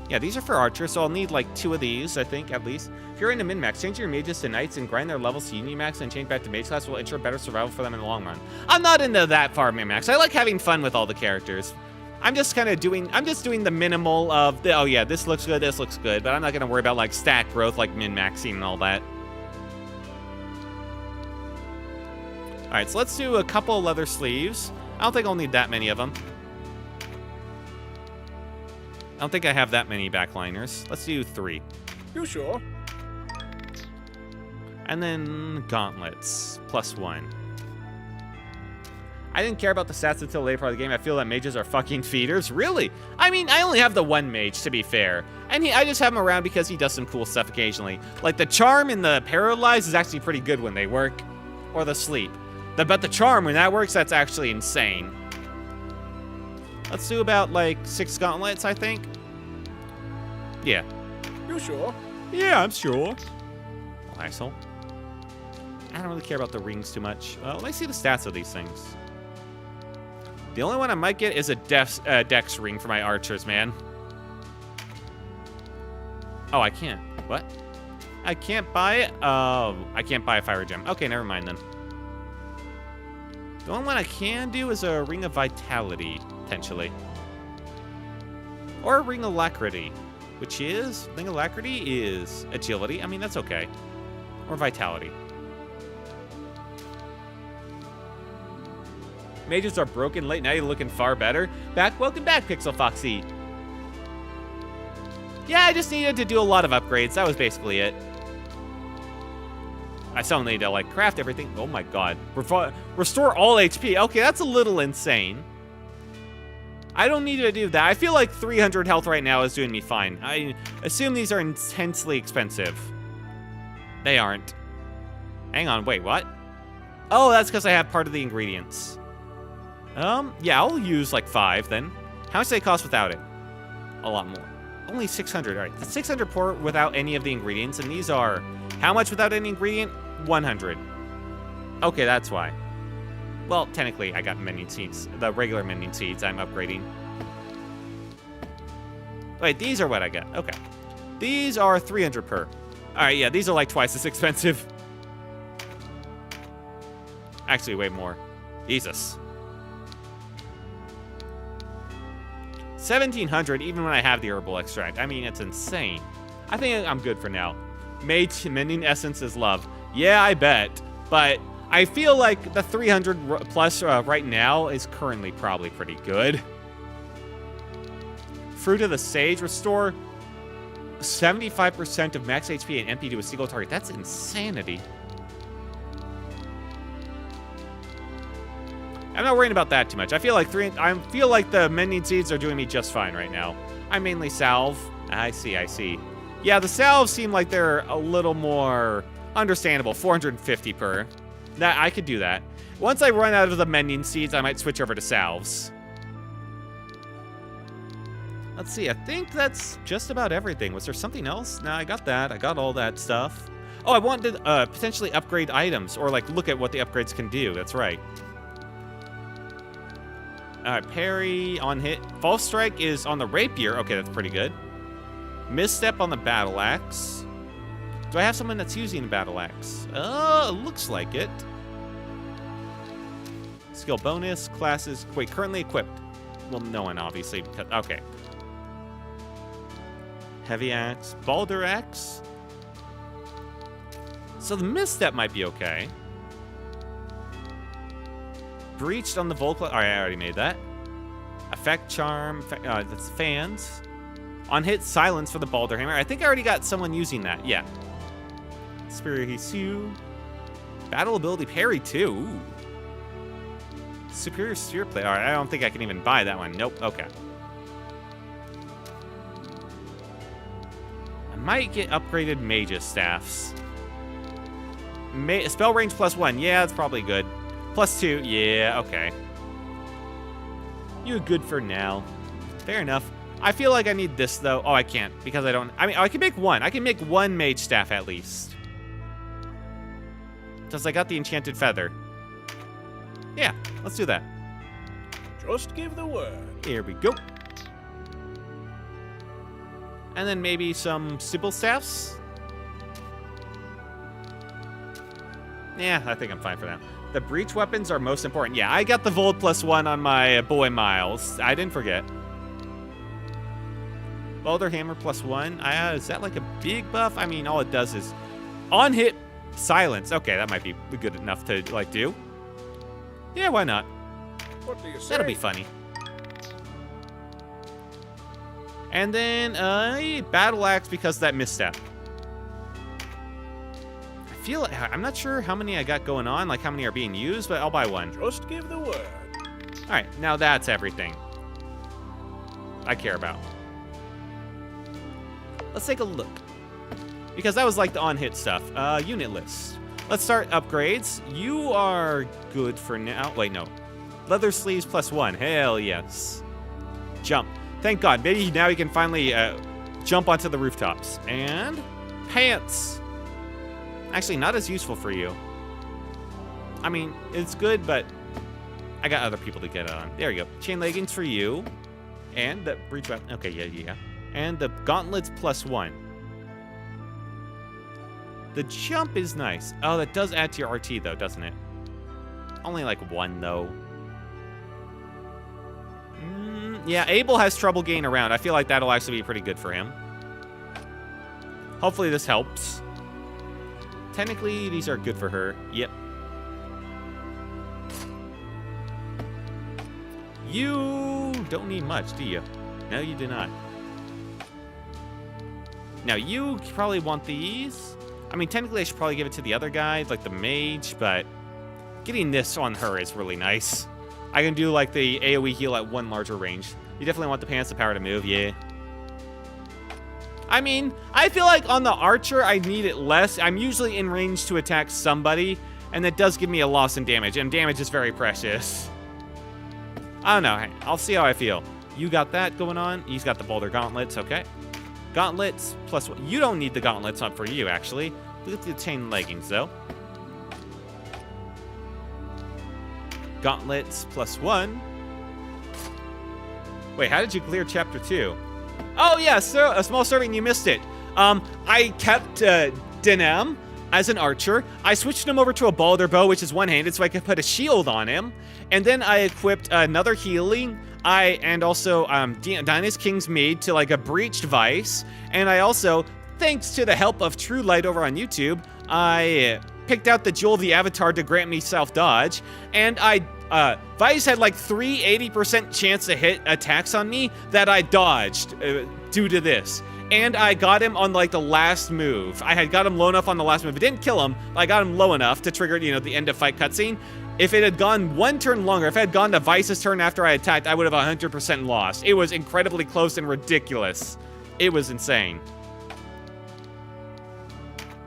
yeah, these are for archers, so I'll need like 2 of these, I think, at least. If you're into min-max, change your mages to knights and grind their levels to Uni-max and change back to mage class will ensure better survival for them in the long run. I'm not into that far min-max. I like having fun with all the characters. I'm just doing the minimal of the, oh yeah, this looks good, but I'm not going to worry about like stat growth, like min-maxing and all that. All right, so let's do a couple of leather sleeves. I don't think I'll need that many of them. I don't think I have that many backliners. Let's do 3. You sure? And then gauntlets, +1. I didn't care about the stats until later part of the game. I feel that mages are fucking feeders. Really? I mean, I only have the 1 mage, to be fair. And I just have him around because he does some cool stuff occasionally. Like, the charm and the paralyze is actually pretty good when they work. Or the sleep. But the charm, when that works, that's actually insane. Let's do about, like, 6 gauntlets, I think. Yeah. You sure? Yeah, I'm sure. Oh, asshole. I don't really care about the rings too much. Let me see the stats of these things. The only one I might get is a dex ring for my archers, man. Oh, I can't. What? I can't buy it? Oh, I can't buy a fire gem. Okay, never mind then. The only one I can do is a ring of vitality, potentially. Or a ring of alacrity, which is, ring of alacrity is agility. I mean, that's okay. Or vitality. Mages are broken late. Now you're looking far better. Welcome back, Pixel Foxy. Yeah, I just needed to do a lot of upgrades. That was basically it. I still need to, like, craft everything. Oh my god. Restore all HP. Okay, that's a little insane. I don't need to do that. I feel like 300 health right now is doing me fine. I assume these are intensely expensive. They aren't. Hang on, wait, what? Oh, that's because I have part of the ingredients. Yeah, I'll use like 5 then. How much do they cost without it? A lot more. Only 600. All right, the 600 pour without any of the ingredients, and these are how much without any ingredient? 100. Okay, that's why. Well, technically, I got mending seeds. The regular mending seeds I'm upgrading. Wait, these are what I got. Okay. These are 300 per. All right, yeah, these are like twice as expensive. Actually, way more. Jesus. 1,700 even when I have the herbal extract. I mean, it's insane. I think I'm good for now. Mage mending essence is love. Yeah, I bet. But I feel like the 300 plus right now is currently probably pretty good. Fruit of the Sage. Restore 75% of max HP and MP to a single target. That's insanity. I'm not worrying about that too much. I feel like the mending seeds are doing me just fine right now. I mainly salve. I see. Yeah, the salves seem like they're a little more understandable. 450 per. That I could do that. Once I run out of the mending seeds, I might switch over to salves. Let's see. I think that's just about everything. Was there something else? No, I got that. I got all that stuff. Oh, I wanted to potentially upgrade items or like look at what the upgrades can do. That's right. Parry on hit. False strike is on the rapier. Okay, that's pretty good. Misstep on the battle axe. Do I have someone that's using a battle axe? Looks like it. Skill bonus, classes. Wait, currently equipped. Well, no one, obviously. Because, okay. Heavy axe. Balder axe. So the misstep might be okay. Breached on the Volcla. Alright, I already made that. Effect charm. That's fans. On hit, silence for the Balder Hammer. I think I already got someone using that. Yeah. Superior Hisu. Battle ability parry too. Ooh. Superior Sphere Play. Alright, I don't think I can even buy that one. Nope. Okay. might get upgraded Mage's staffs. Spell range +1. Yeah, that's probably good. +2. Yeah, okay. You're good for now. Fair enough. I feel like I need this, though. Oh, I can't, because I don't... I mean, I can make one. I can make one mage staff, at least. Because I got the enchanted feather. Yeah, let's do that. Just give the word. Here we go. And then maybe some Sybil staffs? Yeah, I think I'm fine for now. The breach weapons are most important. Yeah, I got the Vold +1 on my boy Miles. I didn't forget. Boulder Hammer +1. Is that like a big buff? I mean, all it does is on-hit silence. Okay, that might be good enough to, like, do. Yeah, why not? What do you say? That'll be funny. And then, Battle Axe because of that misstep. I feel like, I'm not sure how many I got going on, like how many are being used, but I'll buy one. Just give the word. All right, now that's everything I care about. Let's take a look. Because that was like the on-hit stuff. Unit list. Let's start upgrades. You are good for now. Wait, no. Leather sleeves +1. Hell yes. Jump. Thank God. Maybe now you can finally jump onto the rooftops. And pants. Actually, not as useful for you. I mean, it's good, but I got other people to get it on. There you go. Chain leggings for you. And the breach weapon. Okay, yeah. And the gauntlets +1. The jump is nice. Oh, that does add to your RT, though, doesn't it? Only like 1, though. Yeah, Abel has trouble getting around. I feel like that'll actually be pretty good for him. Hopefully this helps. Technically, these are good for her. Yep. You don't need much, do you? No, you do not. Now, you probably want these. I mean, technically, I should probably give it to the other guy, like the mage, but getting this on her is really nice. I can do, like, the AoE heal at 1 larger range. You definitely want the pants, the power to move, yeah. I mean, I feel like on the archer, I need it less. I'm usually in range to attack somebody, and that does give me a loss in damage, and damage is very precious. I don't know. I'll see how I feel. You got that going on. He's got the boulder gauntlets, okay. Gauntlets +1. You don't need the gauntlets up for you, actually. Look at the chain leggings, though. Gauntlets +1. Wait, how did you clear Chapter 2? Oh, yeah, so a small serving, you missed it. I kept Denem as an archer. I switched him over to a Balder bow, which is one-handed, so I could put a shield on him. And then I equipped another healing. And also Dinah's King's Maid to like a breached vice. And I also, thanks to the help of True Light over on YouTube, I picked out the Jewel of the Avatar to grant me self-dodge. And Vice had like 80% chance to hit attacks on me that I dodged due to this. And I got him on like the last move. I had got him low enough on the last move. It didn't kill him. I got him low enough to trigger, you know, the end of fight cutscene. If it had gone 1 turn longer, if it had gone to Vice's turn after I attacked, I would have 100% lost. It was incredibly close and ridiculous. It was insane.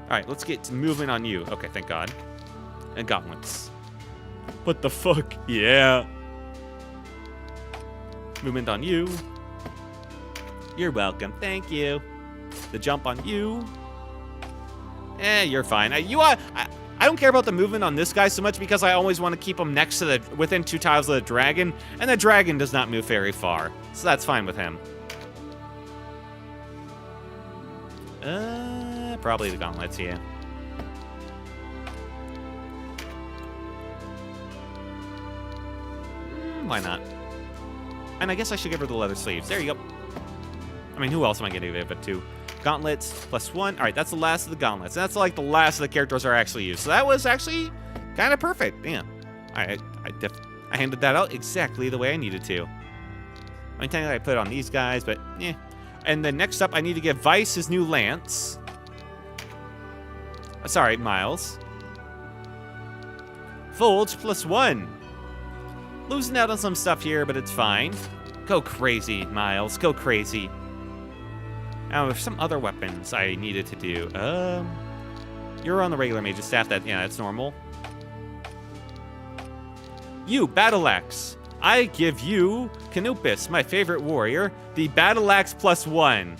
All right, let's get to movement on you. Okay, thank God. And gauntlets. What the fuck? Yeah. Movement on you. You're welcome. Thank you. The jump on you. You're fine. I don't care about the movement on this guy so much because I always want to keep him next to within 2 tiles of the dragon, and the dragon does not move very far, so that's fine with him. Probably the gauntlets, yeah. Why not? And I guess I should give her the leather sleeves. There you go. I mean, who else am I going to give it to? Gauntlets +1. All right, that's the last of the gauntlets. And that's like the last of the characters are actually used. So that was actually kind of perfect. Damn. All right, I handed that out exactly the way I needed to. I mean, technically I put it on these guys, but yeah. And then next up, I need to give Vice his new lance. Sorry, Miles. Folge +1. Losing out on some stuff here, but it's fine. Go crazy, Miles. Go crazy. Now, there's some other weapons I needed to do. You're on the regular mage's staff. That's normal. You, Battle Axe. I give you, Canopus, my favorite warrior, the Battle Axe +1,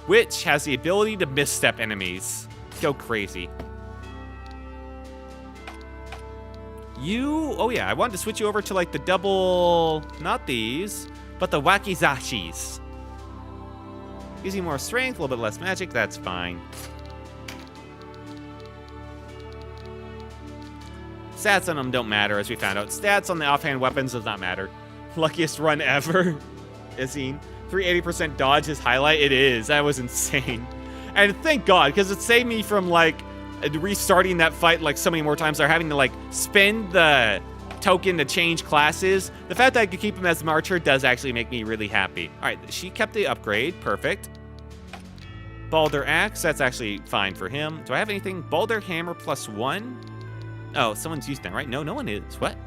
which has the ability to misstep enemies. Go crazy. You, oh yeah, I wanted to switch you over to like the double, not these, but the Wakizashis. Using more strength, a little bit less magic, that's fine. Stats on them don't matter, as we found out. Stats on the offhand weapons does not matter. Luckiest run ever. Izine. 380% dodge is highlight. It is. That was insane. And thank God, because it saved me from, like, restarting that fight, like, so many more times, or having to, like, spend the token to change classes. The fact that I could keep him as Marcher does actually make me really happy. All right, she kept the upgrade. Perfect. Balder Axe, that's actually fine for him. Do I have anything? Balder Hammer +1? Oh, someone's using that, right? No, no one is. What?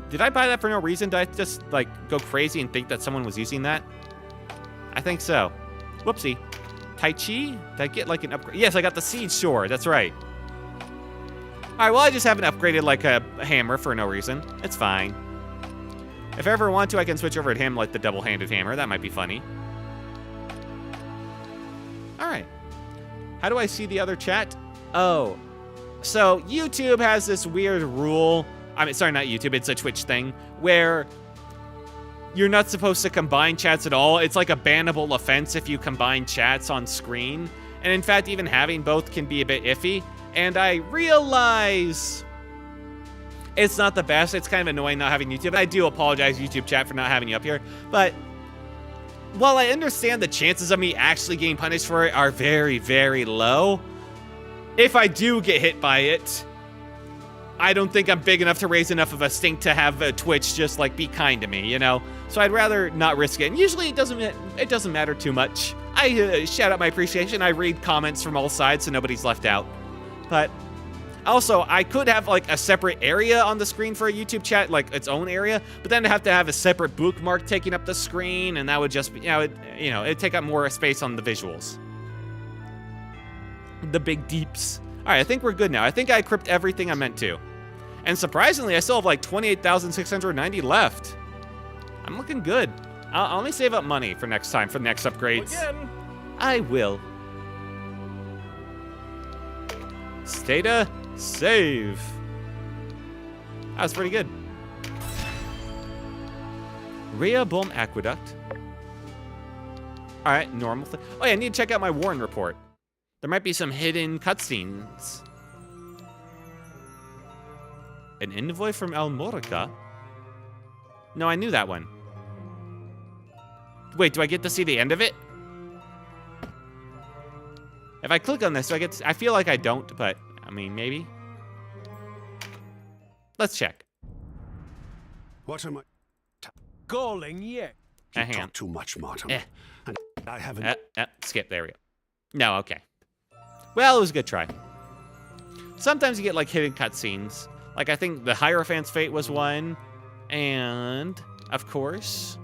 Did I buy that for no reason? Did I just, like, go crazy and think that someone was using that? I think so. Whoopsie. Tai Chi? Did I get, like, an upgrade? Yes, I got the Siege Sword. That's right. All right, well, I just haven't upgraded, like, a hammer for no reason. It's fine. If I ever want to, I can switch over to him, like the double-handed hammer. That might be funny. All right. How do I see the other chat? Oh. So YouTube has this weird rule. I mean, sorry, not YouTube. It's a Twitch thing where you're not supposed to combine chats at all. It's like a bannable offense if you combine chats on screen. And in fact, even having both can be a bit iffy. And I realize it's not the best. It's kind of annoying not having YouTube. I do apologize, YouTube chat, for not having you up here. But while I understand the chances of me actually getting punished for it are very, very low, if I do get hit by it, I don't think I'm big enough to raise enough of a stink to have Twitch just, like, be kind to me, you know? So I'd rather not risk it. And usually it doesn't matter too much. I shout out my appreciation. I read comments from all sides so nobody's left out. But also, I could have, like, a separate area on the screen for a YouTube chat, like its own area, but then I'd have to have a separate bookmark taking up the screen, and that would just be, it'd take up more space on the visuals. The big deeps. All right, I think we're good now. I think I equipped everything I meant to. And surprisingly, I still have like 28,690 left. I'm looking good. I'll only save up money for next time, for the next upgrades. Again. I will. Stata save. That was pretty good. Reborn Aqueduct. All right, normal thing. Oh yeah, I need to check out my Warren report. There might be some hidden cutscenes. An envoy from Almorica? No, I knew that one. Wait, do I get to see the end of it? If I click on this, do I get to, I feel like I don't, but, I mean, maybe. Let's check. What am I? Galling yet? You hang on. talk too much, Martin. And I haven't. Skip, there we go. No, okay. Well, it was a good try. Sometimes you get, like, hidden cutscenes. Like, I think the Hierophant's Fate was one. And, of course...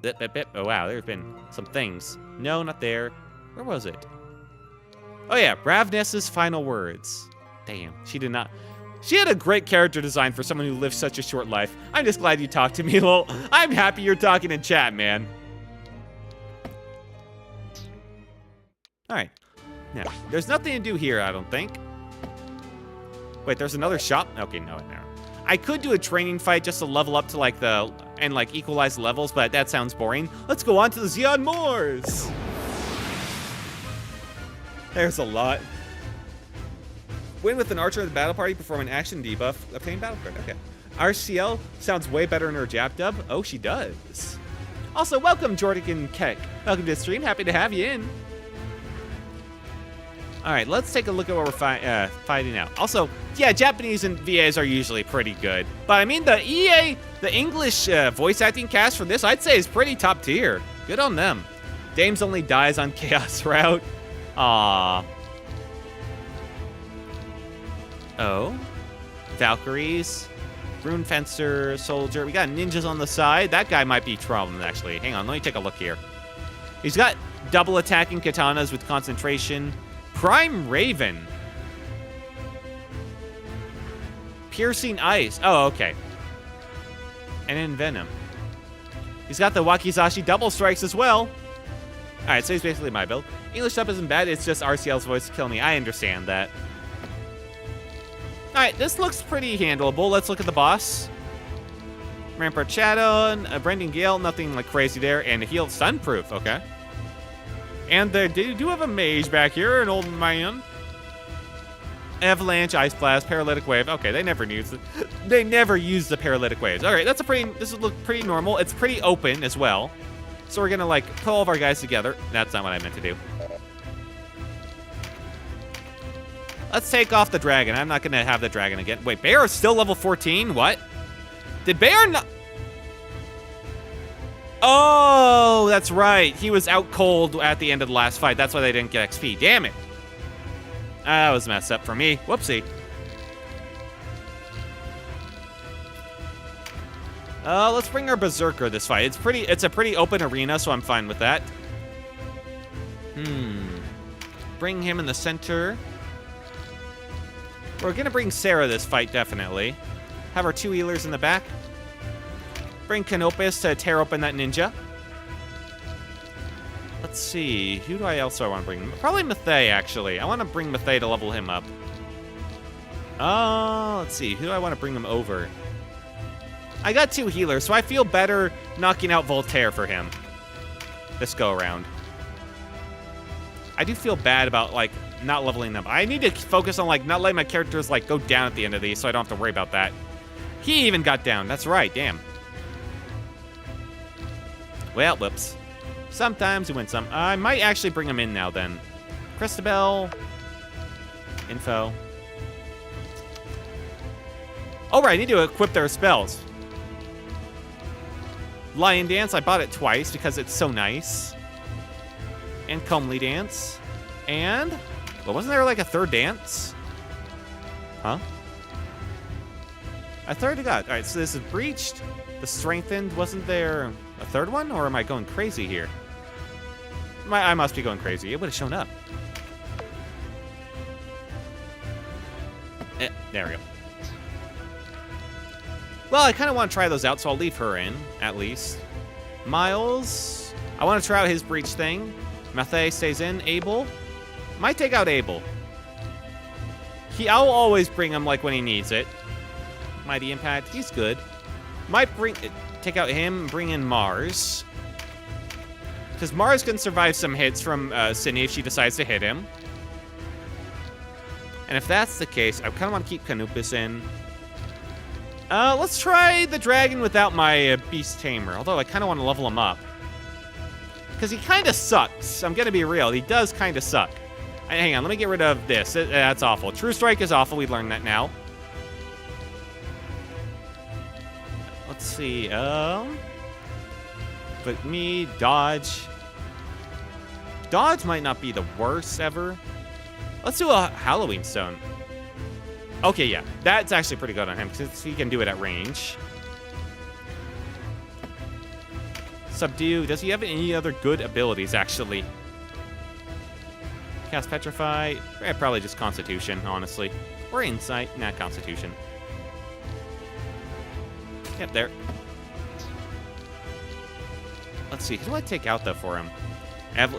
Oh, wow, there's been some things. No, not there. Where was it? Oh, yeah, Ravness's final words. Damn, she did not... She had a great character design for someone who lived such a short life. I'm just glad you talked to me, lol. I'm happy you're talking in chat, man. All right. Now, there's nothing to do here, I don't think. Wait, there's another shop? Okay, no. I could do a training fight just to level up to, like, and equalize levels, but that sounds boring. Let's go on to the Xeon Moors. There's a lot. Win with an archer in the battle party, perform an action debuff, obtain battle card. Okay. RCL sounds way better in her Jap dub. Oh, she does. Also, welcome, Jordan Keck. Welcome to the stream. Happy to have you in. All right, let's take a look at what we're fighting out. Also, yeah, Japanese and VAs are usually pretty good. But I mean, the EA, the English voice acting cast for this, I'd say is pretty top tier. Good on them. Dames only dies on Chaos Route. Aww. Oh. Valkyries. Rune Fencer, Soldier. We got ninjas on the side. That guy might be trouble, actually. Hang on, let me take a look here. He's got double attacking katanas with concentration. Prime Raven. Piercing Ice. Oh, okay. And then Venom. He's got the Wakizashi double strikes as well. Alright, so he's basically my build. English up isn't bad, it's just RCL's voice to kill me. I understand that. Alright, this looks pretty handleable. Let's look at the boss. Rampart Shadow, Brendan Gale, nothing like crazy there, and a heal Sunproof, okay. And they do have a mage back here, an old man. Avalanche, Ice Blast, Paralytic Wave. Okay, they never use it. They never use the Paralytic Waves. All right, this would look pretty normal. It's pretty open as well. So we're gonna like put all of our guys together. That's not what I meant to do. Let's take off the dragon. I'm not gonna have the dragon again. Wait, Bear is still level 14? What? Did Bear not? Oh, that's right. He was out cold at the end of the last fight. That's why they didn't get XP. Damn it. That was messed up for me. Whoopsie. Let's bring our Berserker this fight. It's a pretty open arena, so I'm fine with that. Bring him in the center. We're gonna bring Sarah this fight, definitely. Have our 2 healers in the back. Bring Canopus to tear open that ninja. Let's see. Who do I also want to bring? Probably Mathey, actually. I want to bring Mathey to level him up. Let's see. Who do I want to bring him over? I got 2 healers, so I feel better knocking out Voltaire for him. This go around. I do feel bad about, like, not leveling them. I need to focus on, like, not letting my characters, like, go down at the end of these, so I don't have to worry about that. He even got down. That's right. Damn. Well, whoops. Sometimes you win some. I might actually bring him in now, then. Christabel. Info. Oh, right. I need to equip their spells. Lion Dance. I bought it twice because it's so nice. And Comely Dance. And... well, wasn't there, like, a third dance? Huh? I thought I got. All right, so this is Breached. The Strengthened. Wasn't there a third one? Or am I going crazy here? I must be going crazy. It would have shown up. There we go. Well, I kind of want to try those out, so I'll leave her in, at least. Miles. I want to try out his Breach thing. Mathey stays in. Abel. Might take out Abel. I'll always bring him, like, when he needs it. Mighty Impact. He's good. Might take out him, bring in Mars. Because Mars can survive some hits from Sydney if she decides to hit him. And if that's the case, I kind of want to keep Canopus in. Let's try the dragon without my Beast Tamer. Although I kind of want to level him up. Because he kind of sucks. I'm going to be real. He does kind of suck. Hang on, let me get rid of this. That's awful. True Strike is awful. We learned that now. Let's see. But me, Dodge. Dodge might not be the worst ever. Let's do a Halloween Stone. Okay, yeah. That's actually pretty good on him because he can do it at range. Subdue. Does he have any other good abilities, actually? Cast Petrify. Probably just Constitution, honestly. Or Insight. Nah, Constitution. Yep, there. Let's see. Who do I take out, though, for him?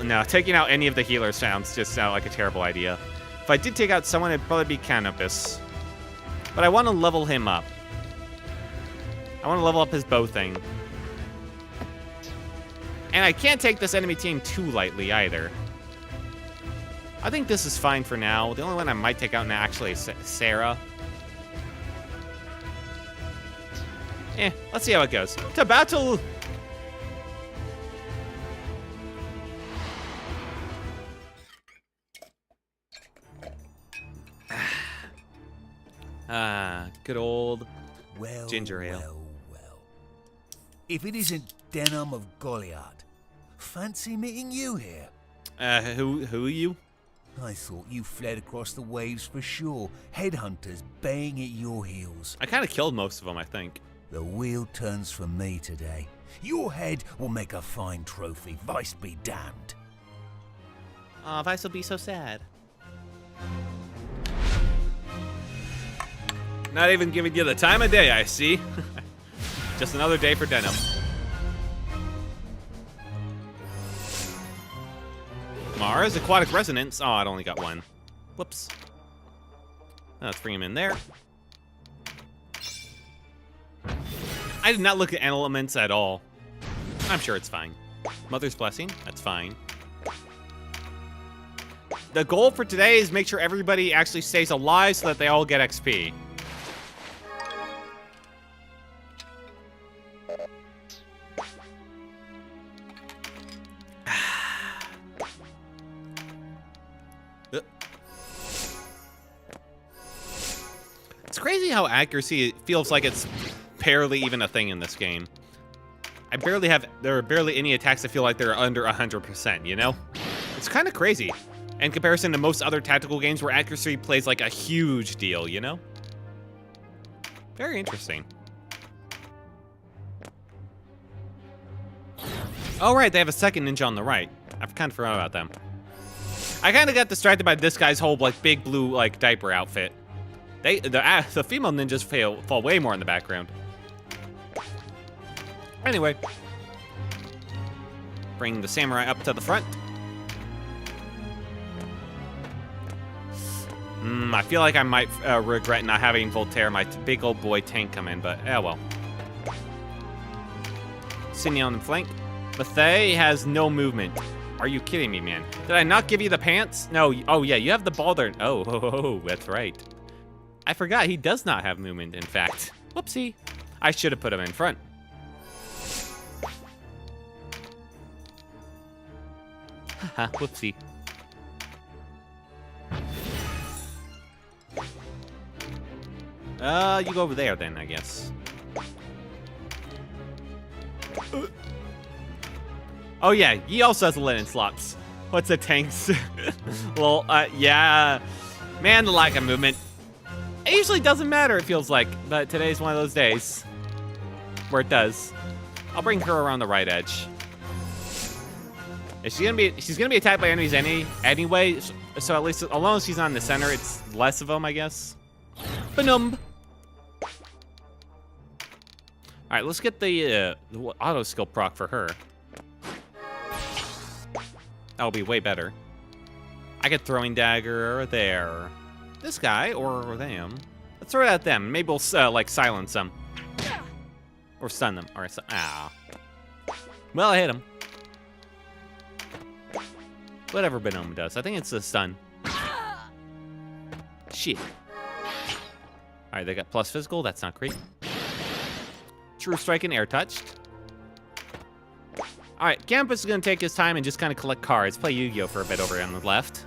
No, taking out any of the healers sounds like a terrible idea. If I did take out someone, it'd probably be Canopus. But I want to level him up. I want to level up his bow thing. And I can't take this enemy team too lightly, either. I think this is fine for now. The only one I might take out now, actually, is Sarah. Let's see how it goes. To battle! Good old ginger ale. Well. If it isn't Denham of Goliath, fancy meeting you here. Who are you? I thought you fled across the waves for sure. Headhunters baying at your heels. I kind of killed most of them, I think. The wheel turns for me today. Your head will make a fine trophy, vice be damned. Aw, Vice will be so sad. Not even giving you the time of day, I see. Just another day for Denim. Mars, Aquatic Resonance. Oh, I'd only got one. Whoops. Let's bring him in there. I did not look at elements at all. I'm sure it's fine. Mother's Blessing, that's fine. The goal for today is make sure everybody actually stays alive so that they all get XP. It's crazy how accuracy feels like it's barely even a thing in this game. There are barely any attacks that feel like they're under 100%, you know? It's kind of crazy in comparison to most other tactical games where accuracy plays like a huge deal, you know? Very interesting. Oh, right, they have a second ninja on the right. I kind of forgot about them. I kind of got distracted by this guy's whole, like, big blue, like, diaper outfit. The female ninjas fall way more in the background. Anyway. Bring the samurai up to the front. I feel like I might regret not having Voltaire, my big old boy tank, come in, but well. Sydney on the flank. Mathey has no movement. Are you kidding me, man? Did I not give you the pants? No. Oh, yeah, you have the ball there. Oh, that's right. I forgot he does not have movement, in fact. Whoopsie. I should have put him in front. Haha, whoopsie. You go over there then, I guess. Oh yeah, he also has linen slots. What's the tanks? Well, yeah. Man, the lack of movement. It usually doesn't matter, it feels like, but today's one of those days where it does. I'll bring her around the right edge. She's gonna be attacked by enemies anyway, so at least as long as she's not in the center, it's less of them, I guess. Banum. All right, let's get the auto skill proc for her. That'll be way better. I get throwing dagger there. This guy or them. Let's throw it at them. Maybe we'll like silence them or stun them. All right, well, I hit him. Whatever Benome does. I think it's a stun. Shit. All right, they got plus physical. That's not great. True strike and air touched. All right, Gambus is going to take his time and just kind of collect cards. Play Yu-Gi-Oh! For a bit over on the left.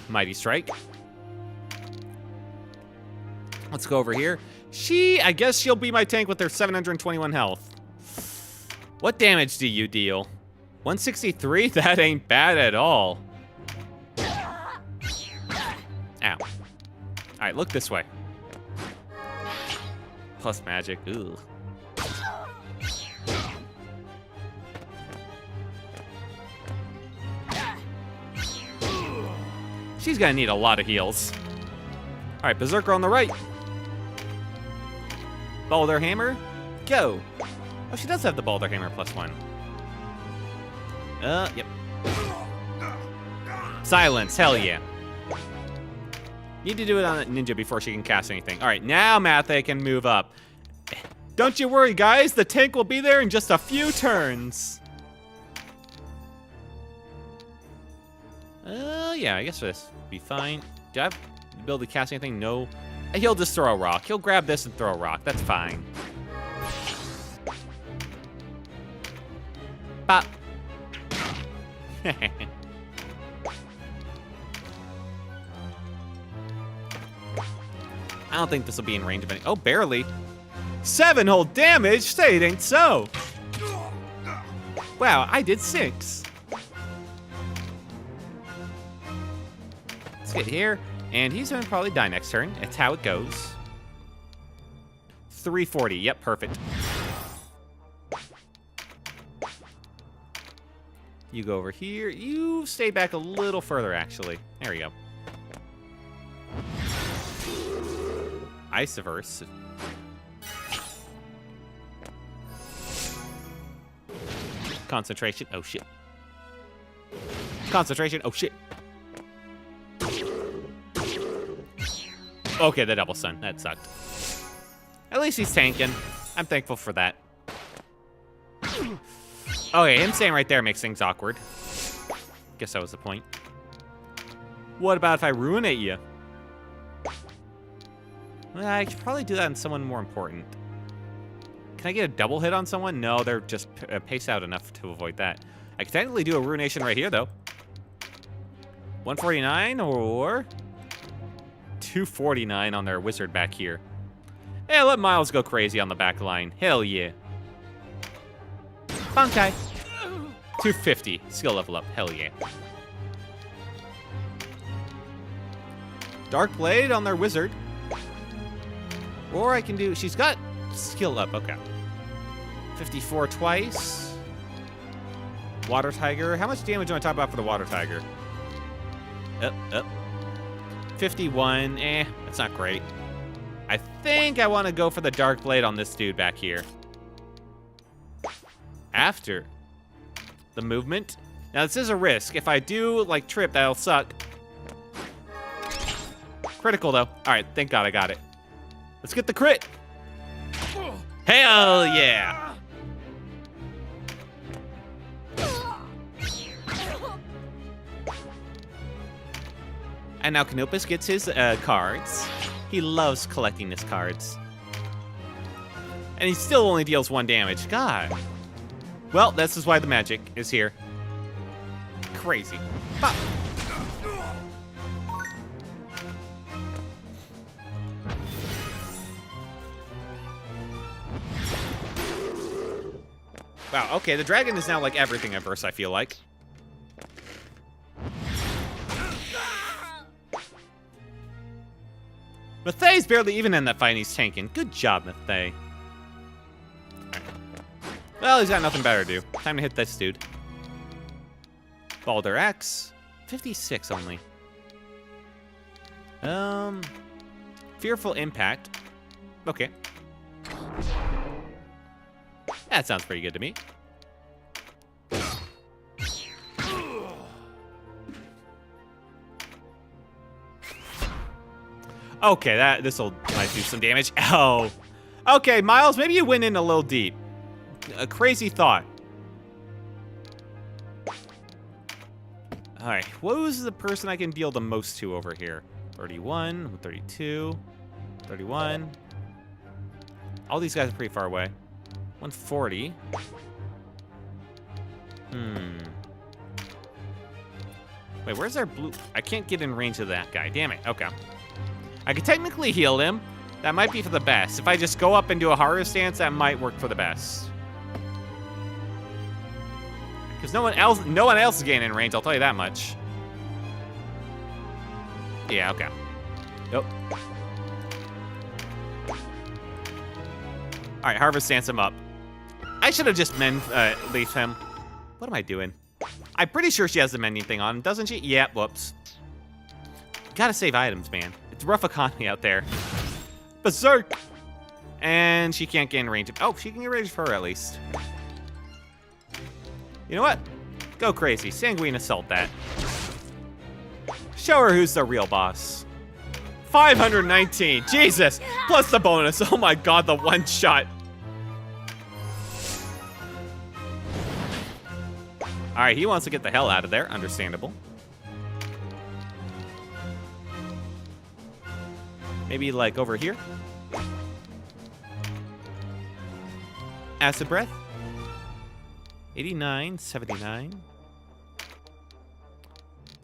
Mighty Strike. Let's go over here. I guess she'll be my tank with her 721 health. What damage do you deal? 163? That ain't bad at all. Ow. All right, look this way. Plus magic, ooh. She's gonna need a lot of heals. All right, Berserker on the right. Boulder Hammer, go. Oh, she does have the Boulder Hammer +1. Yep. Silence, hell yeah. Need to do it on a ninja before she can cast anything. All right, now Mathe can move up. Don't you worry, guys. The tank will be there in just a few turns. Yeah, I guess this will be fine. Do I have the ability to cast anything? No. He'll just throw a rock. He'll grab this and throw a rock. That's fine. Pop. I don't think this will be in range of any. Oh, barely. 7 whole damage? Say it ain't so. Wow, I did 6. Let's get here. And he's going to probably die next turn. That's how it goes. 340. Yep, perfect. You go over here. You stay back a little further, actually. There we go. Iceverse. Concentration. Oh, shit. Concentration. Oh, shit. Okay, the double stun. That sucked. At least he's tanking. I'm thankful for that. Okay, him staying right there makes things awkward. Guess that was the point. What about if I ruinate you? Well, I could probably do that on someone more important. Can I get a double hit on someone? No, they're just paced out enough to avoid that. I could technically do a ruination right here, though. 149 or 249 on their wizard back here. Hey, let Miles go crazy on the back line. Hell yeah. Bankai. 250. Skill level up. Hell yeah. Dark Blade on their wizard. Or I can do... She's got skill up. Okay. 54 twice. Water Tiger. How much damage do I talk about for the Water Tiger? 51. That's not great. I think I want to go for the Dark Blade on this dude back here. After the movement. Now, this is a risk. If I do, like, trip, that'll suck. Critical, though. All right, thank God I got it. Let's get the crit. Hell yeah. And now Canopus gets his cards. He loves collecting his cards. And he still only deals 1 damage. God. Well, this is why the magic is here. Crazy. Pop. Wow, okay, the dragon is now like everything at verse, I feel like. Mathay's barely even in that fight and he's tanking. Good job, Mathay. Right. Well, he's got nothing better to do. Time to hit this dude. Baldur X. 56 only. Fearful Impact. Okay. That sounds pretty good to me. Okay, this'll might do some damage. Oh. Okay, Miles, maybe you went in a little deep. A crazy thought. Alright, what was the person I can deal the most to over here? 31, 32, 31. All these guys are pretty far away. 140. Wait, where's our blue? I can't get in range of that guy. Damn it. Okay. I could technically heal him. That might be for the best. If I just go up and do a horror stance, that might work for the best. Because no one else is getting in range, I'll tell you that much. Yeah, okay. Yep. Alright, harvest stance him up. I should have just leafed him. What am I doing? I'm pretty sure she has the mending thing on, doesn't she? Yeah, whoops. Gotta save items, man. It's a rough economy out there. Berserk! And she can't get in range of... Oh, she can get range of her at least. You know what? Go crazy. Sanguine Assault that. Show her who's the real boss. 519. Jesus! Plus the bonus. Oh my god, the one shot. Alright, he wants to get the hell out of there. Understandable. Maybe like over here. Acid Breath. 89, 79.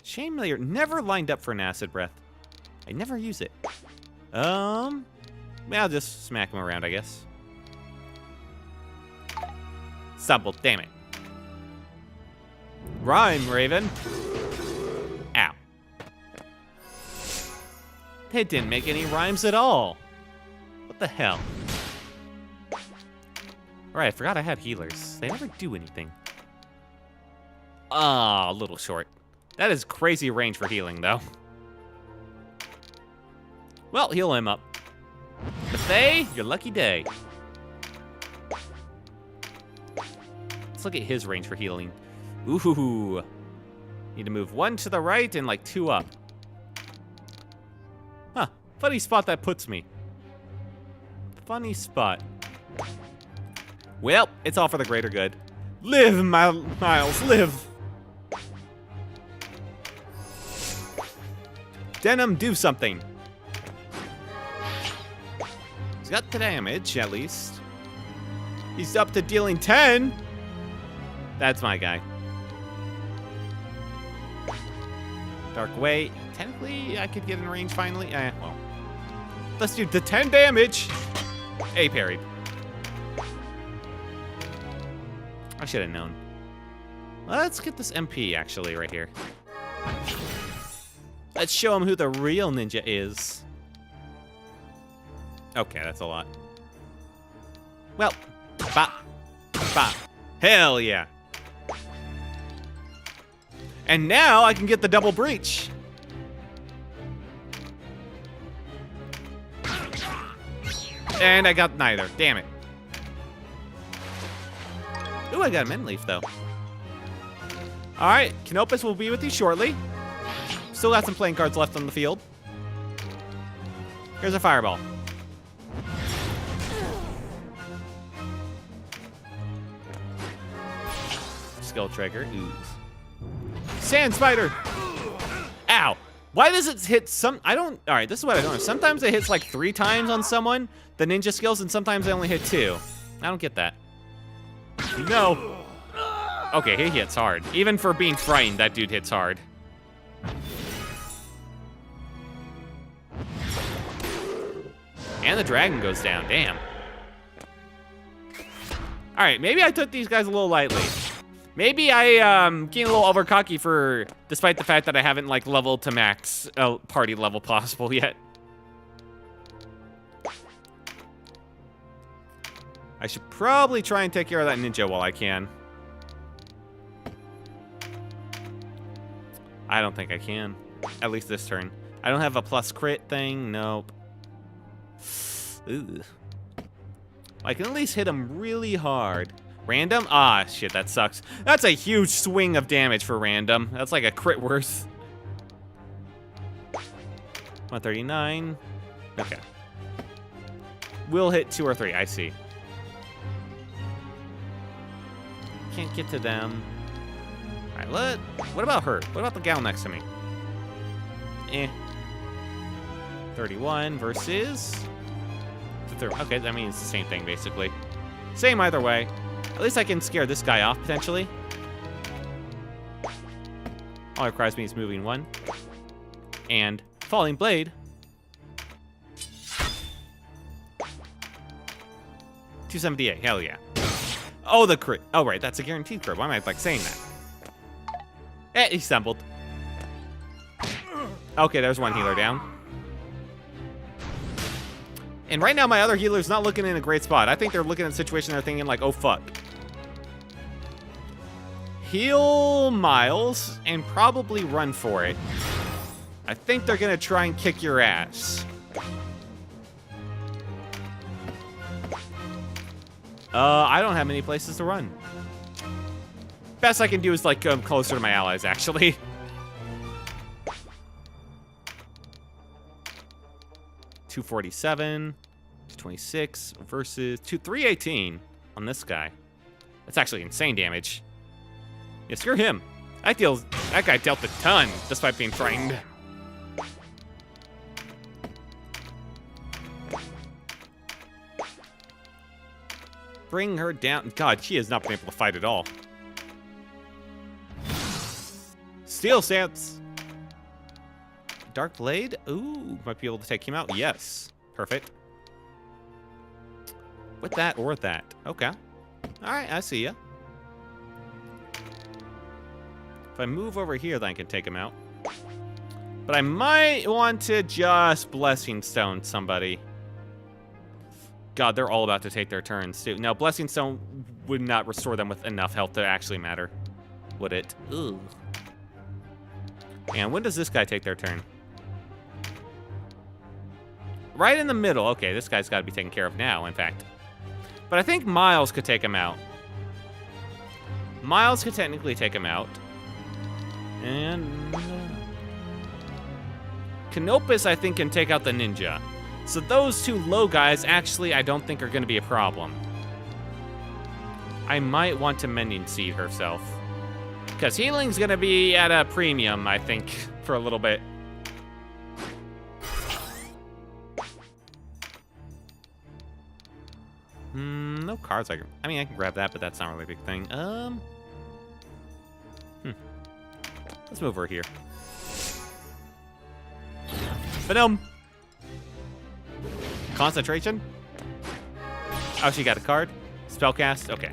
Shame they're never lined up for an Acid Breath. I never use it. I'll just smack him around, I guess. Stumble, damn it. Rhyme, Raven. Ow. It didn't make any rhymes at all. What the hell? Alright, I forgot I had healers. They never do anything. Ah, a little short. That is crazy range for healing, though. Well, heal him up. Buffet, your lucky day. Let's look at his range for healing. Ooh. Need to move 1 to the right and like 2 up. Huh. Funny spot that puts me. Funny spot. Well, it's all for the greater good. Live, Miles, live! Denim, do something. He's got the damage, at least. He's up to dealing 10. That's my guy. Dark Way. Technically, I could get in range finally. Well. Let's do the 10 damage. A parried. I should have known. Let's get this MP, actually, right here. Let's show him who the real ninja is. Okay, that's a lot. Well, bop, bop. Hell yeah. And now I can get the double breach. And I got neither. Damn it. Ooh, I got a Mint Leaf, though. All right, Canopus will be with you shortly. Still got some playing cards left on the field. Here's a Fireball. Skill trigger. Ooh. Sand Spider. Ow. Why does it hit some? I don't. All right, this is what I don't know. Sometimes it hits like 3 times on someone, the ninja skills, and sometimes they only hit 2. I don't get that. No. Okay, he hits hard. Even for being frightened, that dude hits hard. And the dragon goes down. Damn. All right, maybe I took these guys a little lightly. Maybe I getting a little over cocky for, despite the fact that I haven't like leveled to max party level possible yet. I should probably try and take care of that ninja while I can. I don't think I can. At least this turn. I don't have a plus crit thing. Nope. Ooh. I can at least hit him really hard. Random? Ah, shit, that sucks. That's a huge swing of damage for random. That's like a crit worth. 139. Okay. We'll hit 2 or 3, I see. Can't get to them. All right, what about her? What about the gal next to me? 31 versus... Okay, that means the same thing, basically. Same either way. At least I can scare this guy off, potentially. All it requires me is moving 1. And Falling Blade. 278, hell yeah. Oh, the crit. Oh, right, that's a guaranteed crit. Why am I, like, saying that? He stumbled. Okay, there's one healer down. And right now, my other healer's not looking in a great spot. I think they're looking at the situation, they're thinking like, oh, fuck. Heal Miles and probably run for it. I think they're going to try and kick your ass. I don't have many places to run. Best I can do is like come closer to my allies, actually. $247, 226 versus 318 on this guy. That's actually insane damage. Yeah, screw him. That guy dealt a ton, despite being frightened. Bring her down. God, she has not been able to fight at all. Steel Stance. Dark Blade? Ooh, might be able to take him out. Yes. Perfect. With that or that. Okay. Alright, I see ya. If I move over here, then I can take him out. But I might want to just Blessing Stone somebody. God, they're all about to take their turns, too. No, Blessing Stone would not restore them with enough health to actually matter. would it? Ooh. And when does this guy take their turn? Right in the middle. Okay, this guy's got to be taken care of now, in fact. But I think Miles could take him out. Miles could technically take him out. And Canopus, I think, can take out the ninja. So those two low guys, actually, I don't think are going to be a problem. I might want to Mending Seed herself. Because healing's going to be at a premium, I think, for a little bit. No cards. I mean, I can grab that, but that's not really a big thing. Let's move over here. Ba-dum. Concentration. Oh, she got a card. Spellcast. Okay.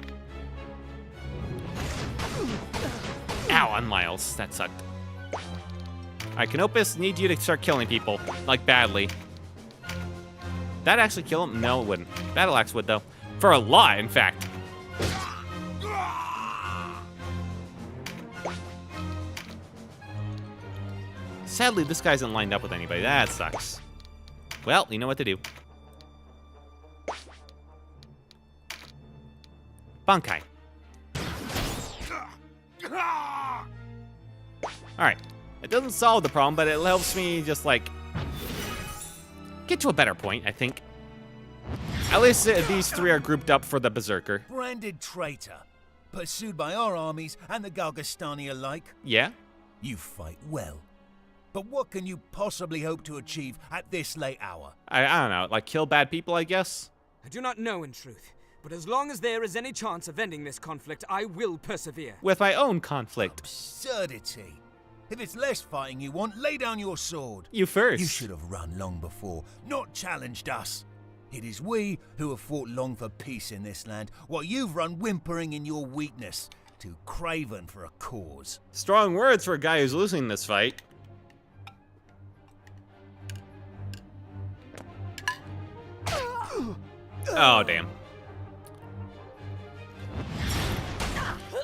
Ow, on Miles. That sucked. Alright, Canopus, need you to start killing people. Like, badly. That actually kill him? No, it wouldn't. Battle Axe would, though. For a lot, in fact. Sadly, this guy isn't lined up with anybody. That sucks. Well, you know what to do. Bankai. Alright. It doesn't solve the problem, but it helps me just, like, get to a better point, I think. At least these three are grouped up for the Berserker. Branded traitor. Pursued by our armies and the Galgastani alike. Yeah? You fight well. But what can you possibly hope to achieve at this late hour? I don't know. Like, kill bad people, I guess? I do not know, in truth. But as long as there is any chance of ending this conflict, I will persevere. With my own conflict. Absurdity. If it's less fighting you want, lay down your sword. You first. You should have run long before, not challenged us. It is we who have fought long for peace in this land, while you've run whimpering in your weakness, too craven for a cause. Strong words for a guy who's losing this fight. Oh, damn.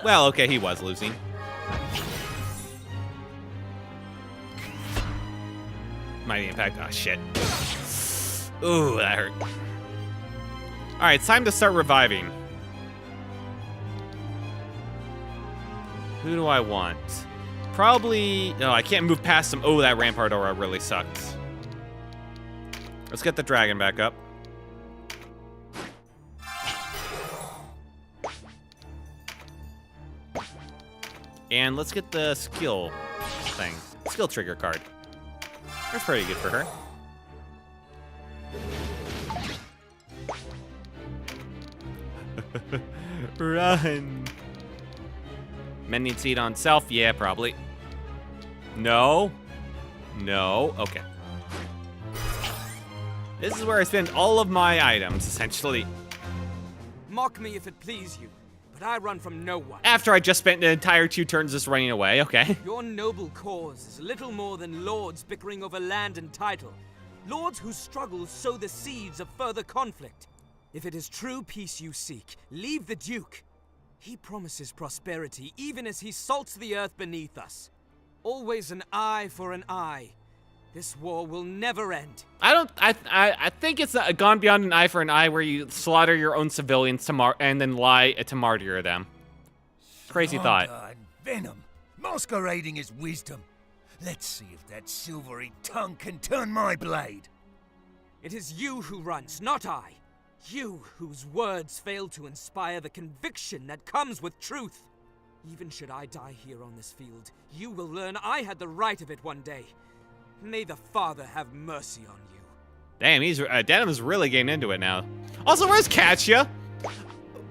Well, okay, he was losing. Mighty Impact. Oh, shit. Ooh, that hurt. Alright, it's time to start reviving. Who do I want? Probably... No, I can't move past him. Oh, that Rampart aura really sucks. Let's get the dragon back up. And let's get the skill thing. Skill trigger card. That's pretty good for her. Run. Mending Seed on self? Yeah, probably. No. No. Okay. This is where I spend all of my items, essentially. Mock me if it please you, but I run from no one. After I just spent the entire 2 turns just running away, okay. Your noble cause is little more than lords bickering over land and title. Lords whose struggles sow the seeds of further conflict. If it is true peace you seek, leave the Duke. He promises prosperity even as he salts the earth beneath us. Always an eye for an eye. This war will never end. I think it's gone beyond an eye for an eye where you slaughter your own civilians to and then lie to martyr them. Crazy thought. And venom, masquerading as wisdom. Let's see if that silvery tongue can turn my blade. It is you who runs, not I. You whose words fail to inspire the conviction that comes with truth. Even should I die here on this field, you will learn I had the right of it one day. May the Father have mercy on you. Damn, he's Denham's really getting into it now. Also, where's Katya?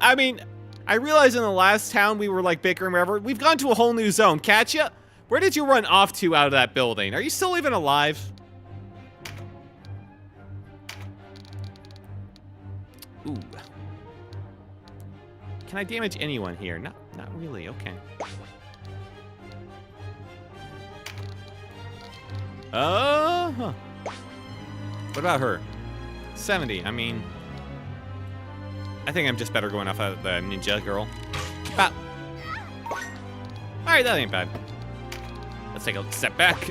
I mean, I realized in the last town we were like bickering wherever. We've gone to a whole new zone. Katya, where did you run off to out of that building? Are you still even alive? Ooh. Can I damage anyone here? Not really. Okay. Huh. What about her? 70. I mean, I think I'm just better going off of the ninja girl. Bop. Alright, that ain't bad. Let's take a step back.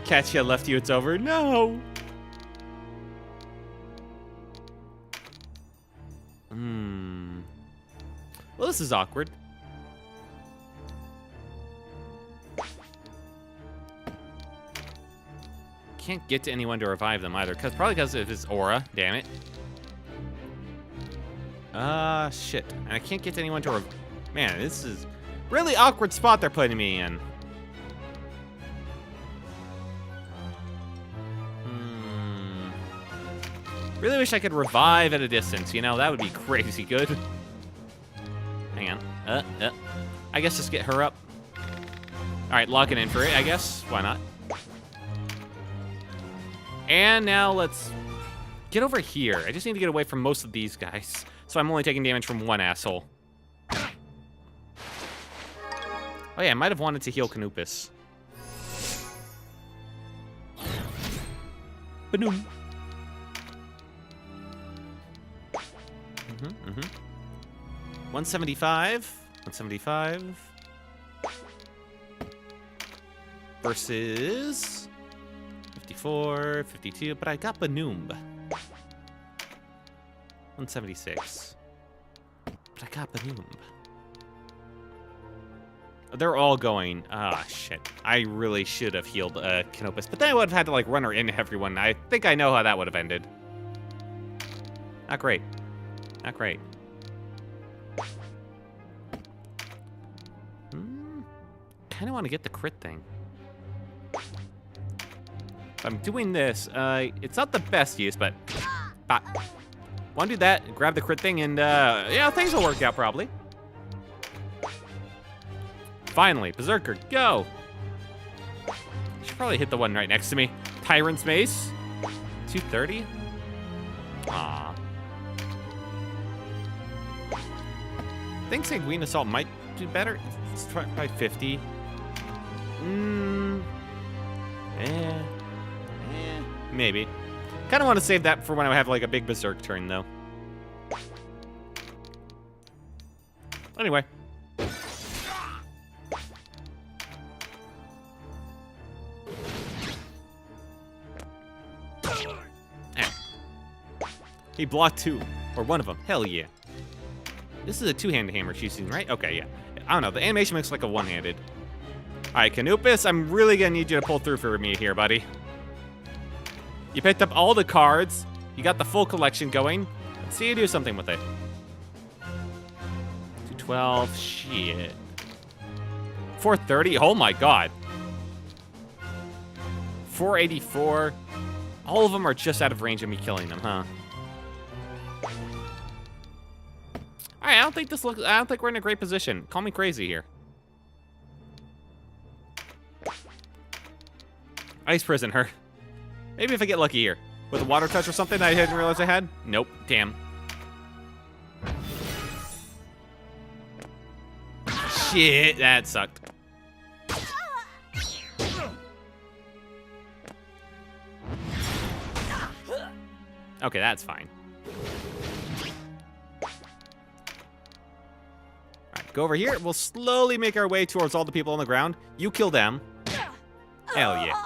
Catch you, left you, it's over. No! Well, this is awkward. Can't get to anyone to revive them either, probably because of his aura. Damn it. Shit. And I can't get to anyone to Man, this is really awkward spot they're putting me in. Really wish I could revive at a distance, you know? That would be crazy good. Hang on. I guess just get her up. Alright, locking in for it, I guess. Why not? And now let's get over here. I just need to get away from most of these guys. So I'm only taking damage from one asshole. Oh yeah, I might have wanted to heal Canopus. Ba-doom. 175. 175. Versus 54, 52, but I got Banoom. 176. But I got Banoom. They're all going. Ah, shit. I really should have healed Canopus, but then I would have had to like run her into everyone. I think I know how that would have ended. Not great. Not great. Kind of want to get the crit thing. If I'm doing this, it's not the best use, but want to do that, grab the crit thing, and yeah, things will work out probably. Finally, Berserker, go! Should probably hit the one right next to me. Tyrant's Mace, 230. Aw. I think Sanguine Assault might do better. Let's try by 50. Maybe. Kind of want to save that for when I have like a big Berserk turn, though. Anyway. He blocked two, or one of them. Hell yeah. This is a two-handed hammer she's using, right? Okay, yeah. I don't know. The animation looks like a one-handed. All right, Canopus, I'm really gonna need you to pull through for me here, buddy. You picked up all the cards. You got the full collection going. Let's see you do something with it. 212, shit. 430, oh my god. 484. All of them are just out of range of me killing them, huh? All right, I don't think we're in a great position. Call me crazy here. Ice prison her. Maybe if I get lucky here. With a water touch or something I didn't realize I had? Nope, damn. Shit, that sucked. Okay, that's fine. Alright, go over here. We'll slowly make our way towards all the people on the ground. You kill them. Hell yeah.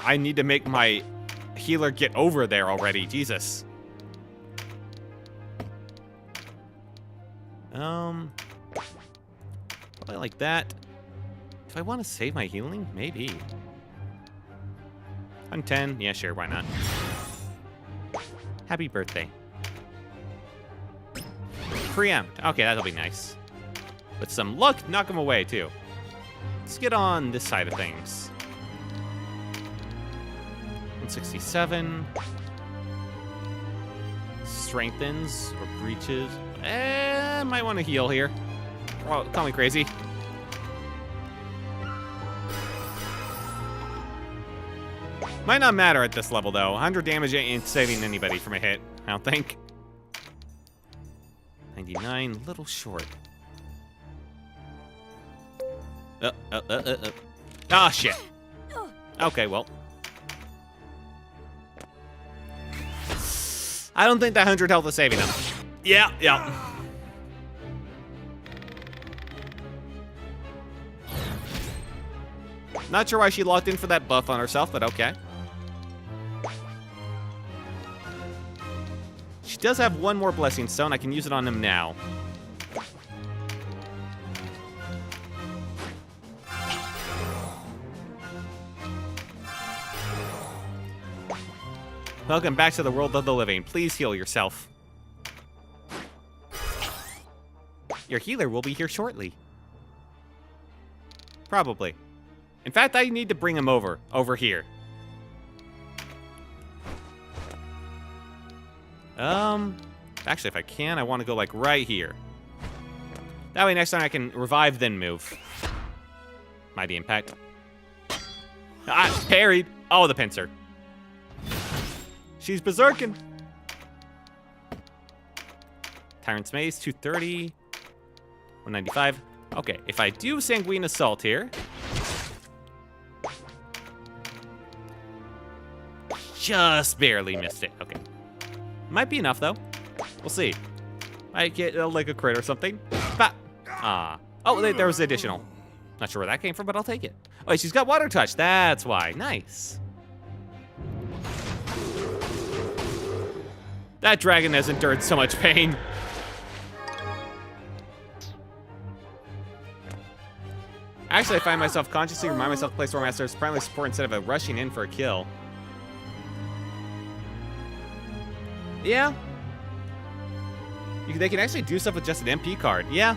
I need to make my healer get over there already. Jesus. Probably like that. Do I want to save my healing? Maybe. 110. Yeah, sure. Why not? Happy birthday. Preempt. Okay, that'll be nice. With some luck, knock him away, too. Let's get on this side of things. 167. Strengthens or breaches. Might want to heal here. Well, call me crazy. Might not matter at this level, though. 100 damage ain't saving anybody from a hit, I don't think. 99, a little short. Ah, shit. Okay, well. I don't think that 100 health is saving him. Yeah, yeah. Not sure why she locked in for that buff on herself, but okay. She does have one more Blessing Stone. I can use it on him now. Welcome back to the world of the living. Please heal yourself. Your healer will be here shortly. Probably. In fact, I need to bring him over here. Actually, if I can, I want to go like right here. That way next time I can revive, then move. Mighty Impact. Ah, parried. Oh, the pincer. She's berserking. Tyrant's Mace, 230. 195. Okay, if I do Sanguine Assault here. Just barely missed it. Okay. Might be enough, though. We'll see. Might get like a crit or something. Bah. Ah. Oh, there was additional. Not sure where that came from, but I'll take it. Oh, she's got Water Touch. That's why. Nice. That dragon has endured so much pain. Actually, I find myself consciously remind myself to play Sword Master as primary support instead of rushing in for a kill. Yeah. They can actually do stuff with just an MP card. Yeah.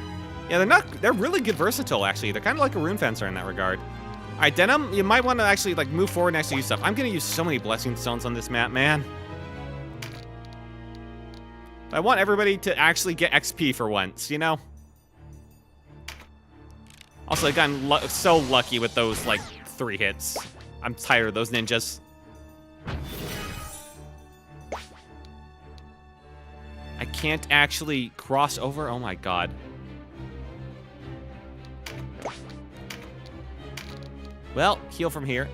Yeah, they're really good versatile, actually. They're kind of like a Rune Fencer in that regard. All right, Denim, you might want to actually like move forward and actually use stuff. I'm going to use so many Blessing Stones on this map, man. I want everybody to actually get XP for once, you know? Also, I've gotten so lucky with those, like, 3 hits. I'm tired of those ninjas. I can't actually cross over. Oh, my God. Well, heal from here.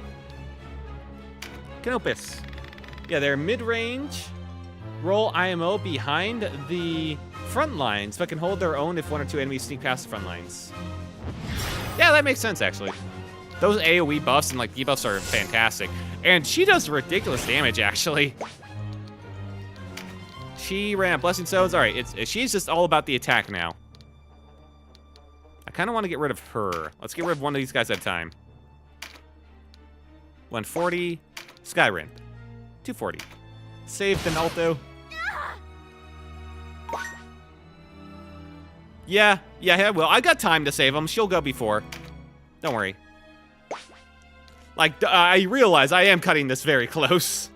Canopus. Yeah, they're mid-range. Roll IMO behind the front lines, but can hold their own if 1 or 2 enemies sneak past the front lines. Yeah, that makes sense, actually. Those AoE buffs and like debuffs are fantastic. And she does ridiculous damage, actually. She ran out Blessing Stones. All right, she's just all about the attack now. I kind of want to get rid of her. Let's get rid of one of these guys at a time. 140. Skyrim. 240. Save Benalto. Yeah, I will. I got time to save him. She'll go before. Don't worry. Like, I realize I am cutting this very close.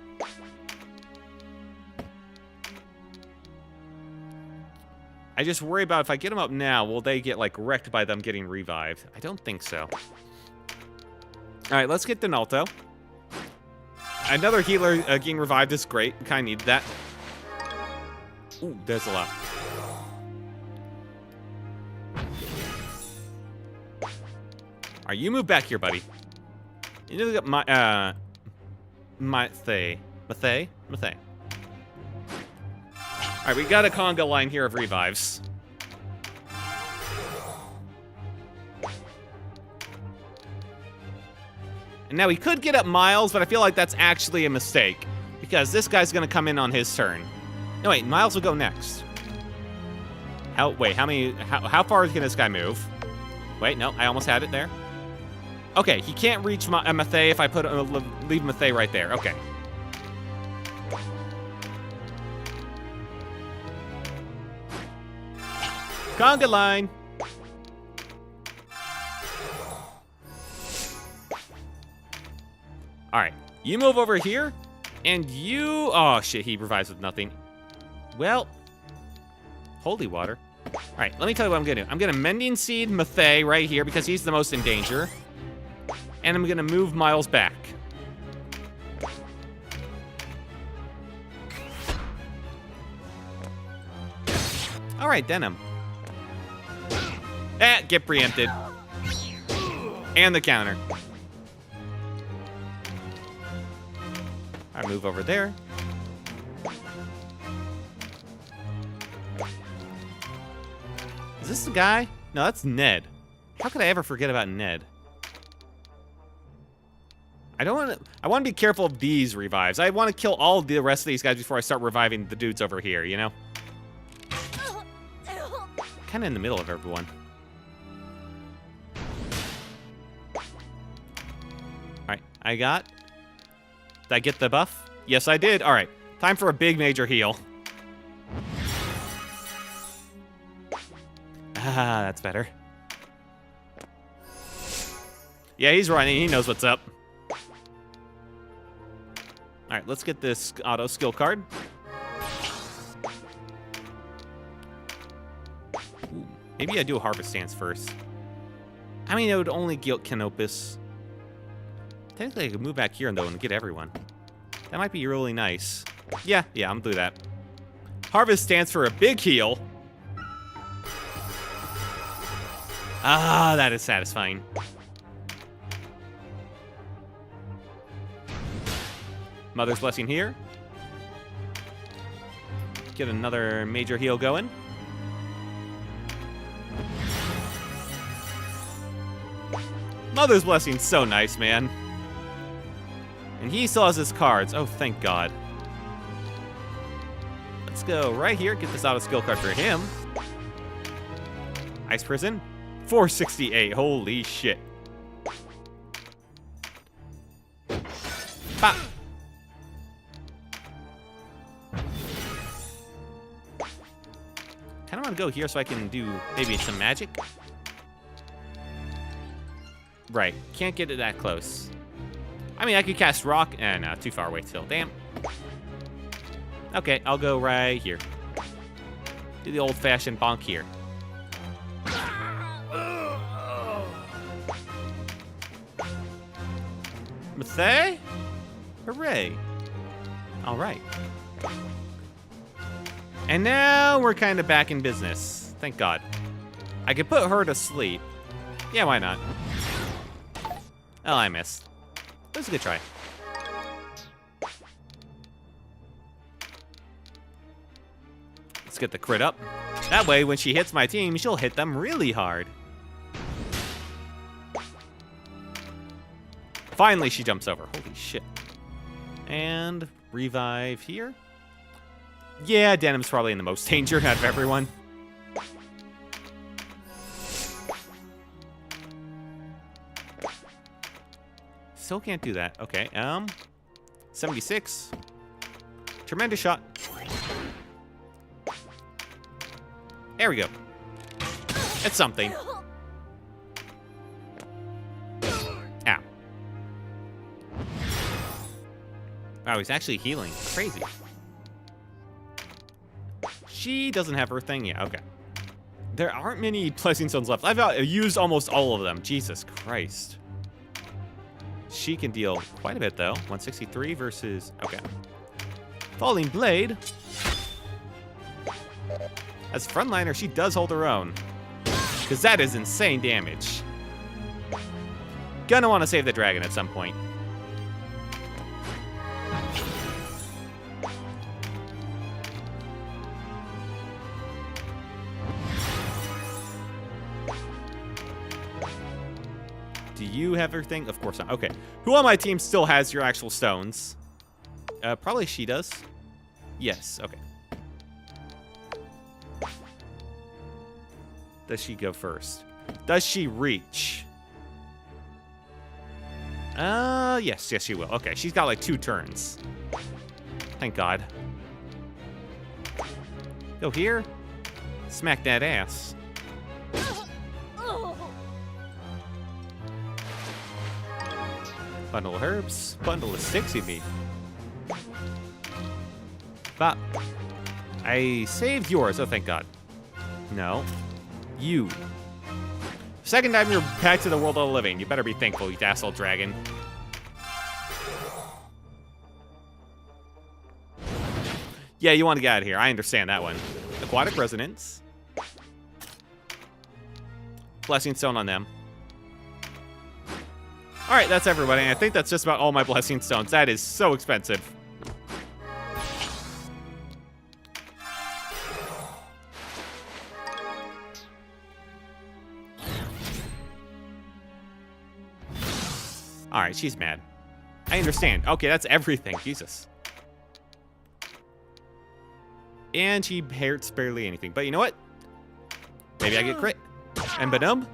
I just worry about if I get them up now, will they get, like, wrecked by them getting revived? I don't think so. All right, let's get Donalto. Another healer getting revived is great. Kind of need that. Ooh, there's a lot. All right, you move back here, buddy. You need to get Mathay. All right, we got a conga line here of revives. And now we could get up Miles, but I feel like that's actually a mistake because this guy's gonna come in on his turn. No, wait, Miles will go next. How far can this guy move? Wait, no, I almost had it there. Okay, he can't reach Mathay if I leave Mathay right there. Okay. Conga line. All right, you move over here, and you... Oh, shit, he revives with nothing. Well, holy water. All right, let me tell you what I'm going to do. I'm going to Mending Seed Mathay right here because he's the most in danger. And I'm going to move Miles back. All right, Denim. Get preempted. And the counter. I move over there. this the guy? No, that's Ned. How could I ever forget about Ned? I want to be careful of these revives. I want to kill all the rest of these guys before I start reviving the dudes over here, you know? Kind of in the middle of everyone. Alright, Did I get the buff? Yes, I did. Alright, time for a big major heal. Ah, that's better. Yeah, he's running. He knows what's up. Alright, let's get this auto skill card. Ooh, maybe I do a Harvest Dance first. I mean, it would only get Canopus. Technically, I could move back here, though, and get everyone. That might be really nice. Yeah, I'm gonna do that. Harvest Dance for a big heal. Ah, that is satisfying. Mother's Blessing here. Get another major heal going. Mother's Blessing's so nice, man. And he still has his cards. Oh, thank God. Let's go right here. Get this auto skill card for him. Ice Prison. 468. Holy shit. Pop. Kind of want to go here so I can do maybe some magic. Right. Can't get it that close. I mean, I could cast Rock. No, too far away still. Damn. Okay, I'll go right here. Do the old-fashioned bonk here. Mathay? Hooray. All right. And now we're kind of back in business. Thank God. I could put her to sleep. Yeah, why not? Oh, I missed. That was a good try. Let's get the crit up. That way, when she hits my team, she'll hit them really hard. Finally, she jumps over. Holy shit. And revive here. Yeah, Denim's probably in the most danger out of everyone. Still can't do that. Okay, 76. Tremendous shot. There we go. It's something. Ow. Wow, he's actually healing. Crazy. She doesn't have her thing yet. Okay. There aren't many Blessing Stones left. I've used almost all of them. Jesus Christ. She can deal quite a bit, though. 163 versus... Okay. Falling Blade. As frontliner, she does hold her own. Because that is insane damage. Gonna want to save the dragon at some point. Do you have everything? Of course not. Okay. Who on my team still has your actual stones? Probably she does. Yes. Okay. Does she go first? Does she reach? Yes, she will. Okay, she's got like 2 turns. Thank God. Go here. Smack that ass. Bundle of herbs. Bundle of sticks, you mean? But I saved yours. Oh, thank God. No. You. Second time you're back to the world of the living. You better be thankful, you asshole dragon. Yeah, you want to get out of here. I understand that one. Aquatic Resonance. Blessing Stone on them. Alright, that's everybody. I think that's just about all my Blessing Stones. That is so expensive. Alright, she's mad. I understand. Okay, that's everything. Jesus. And she hurts barely anything. But you know what? Maybe I get crit. And Banum?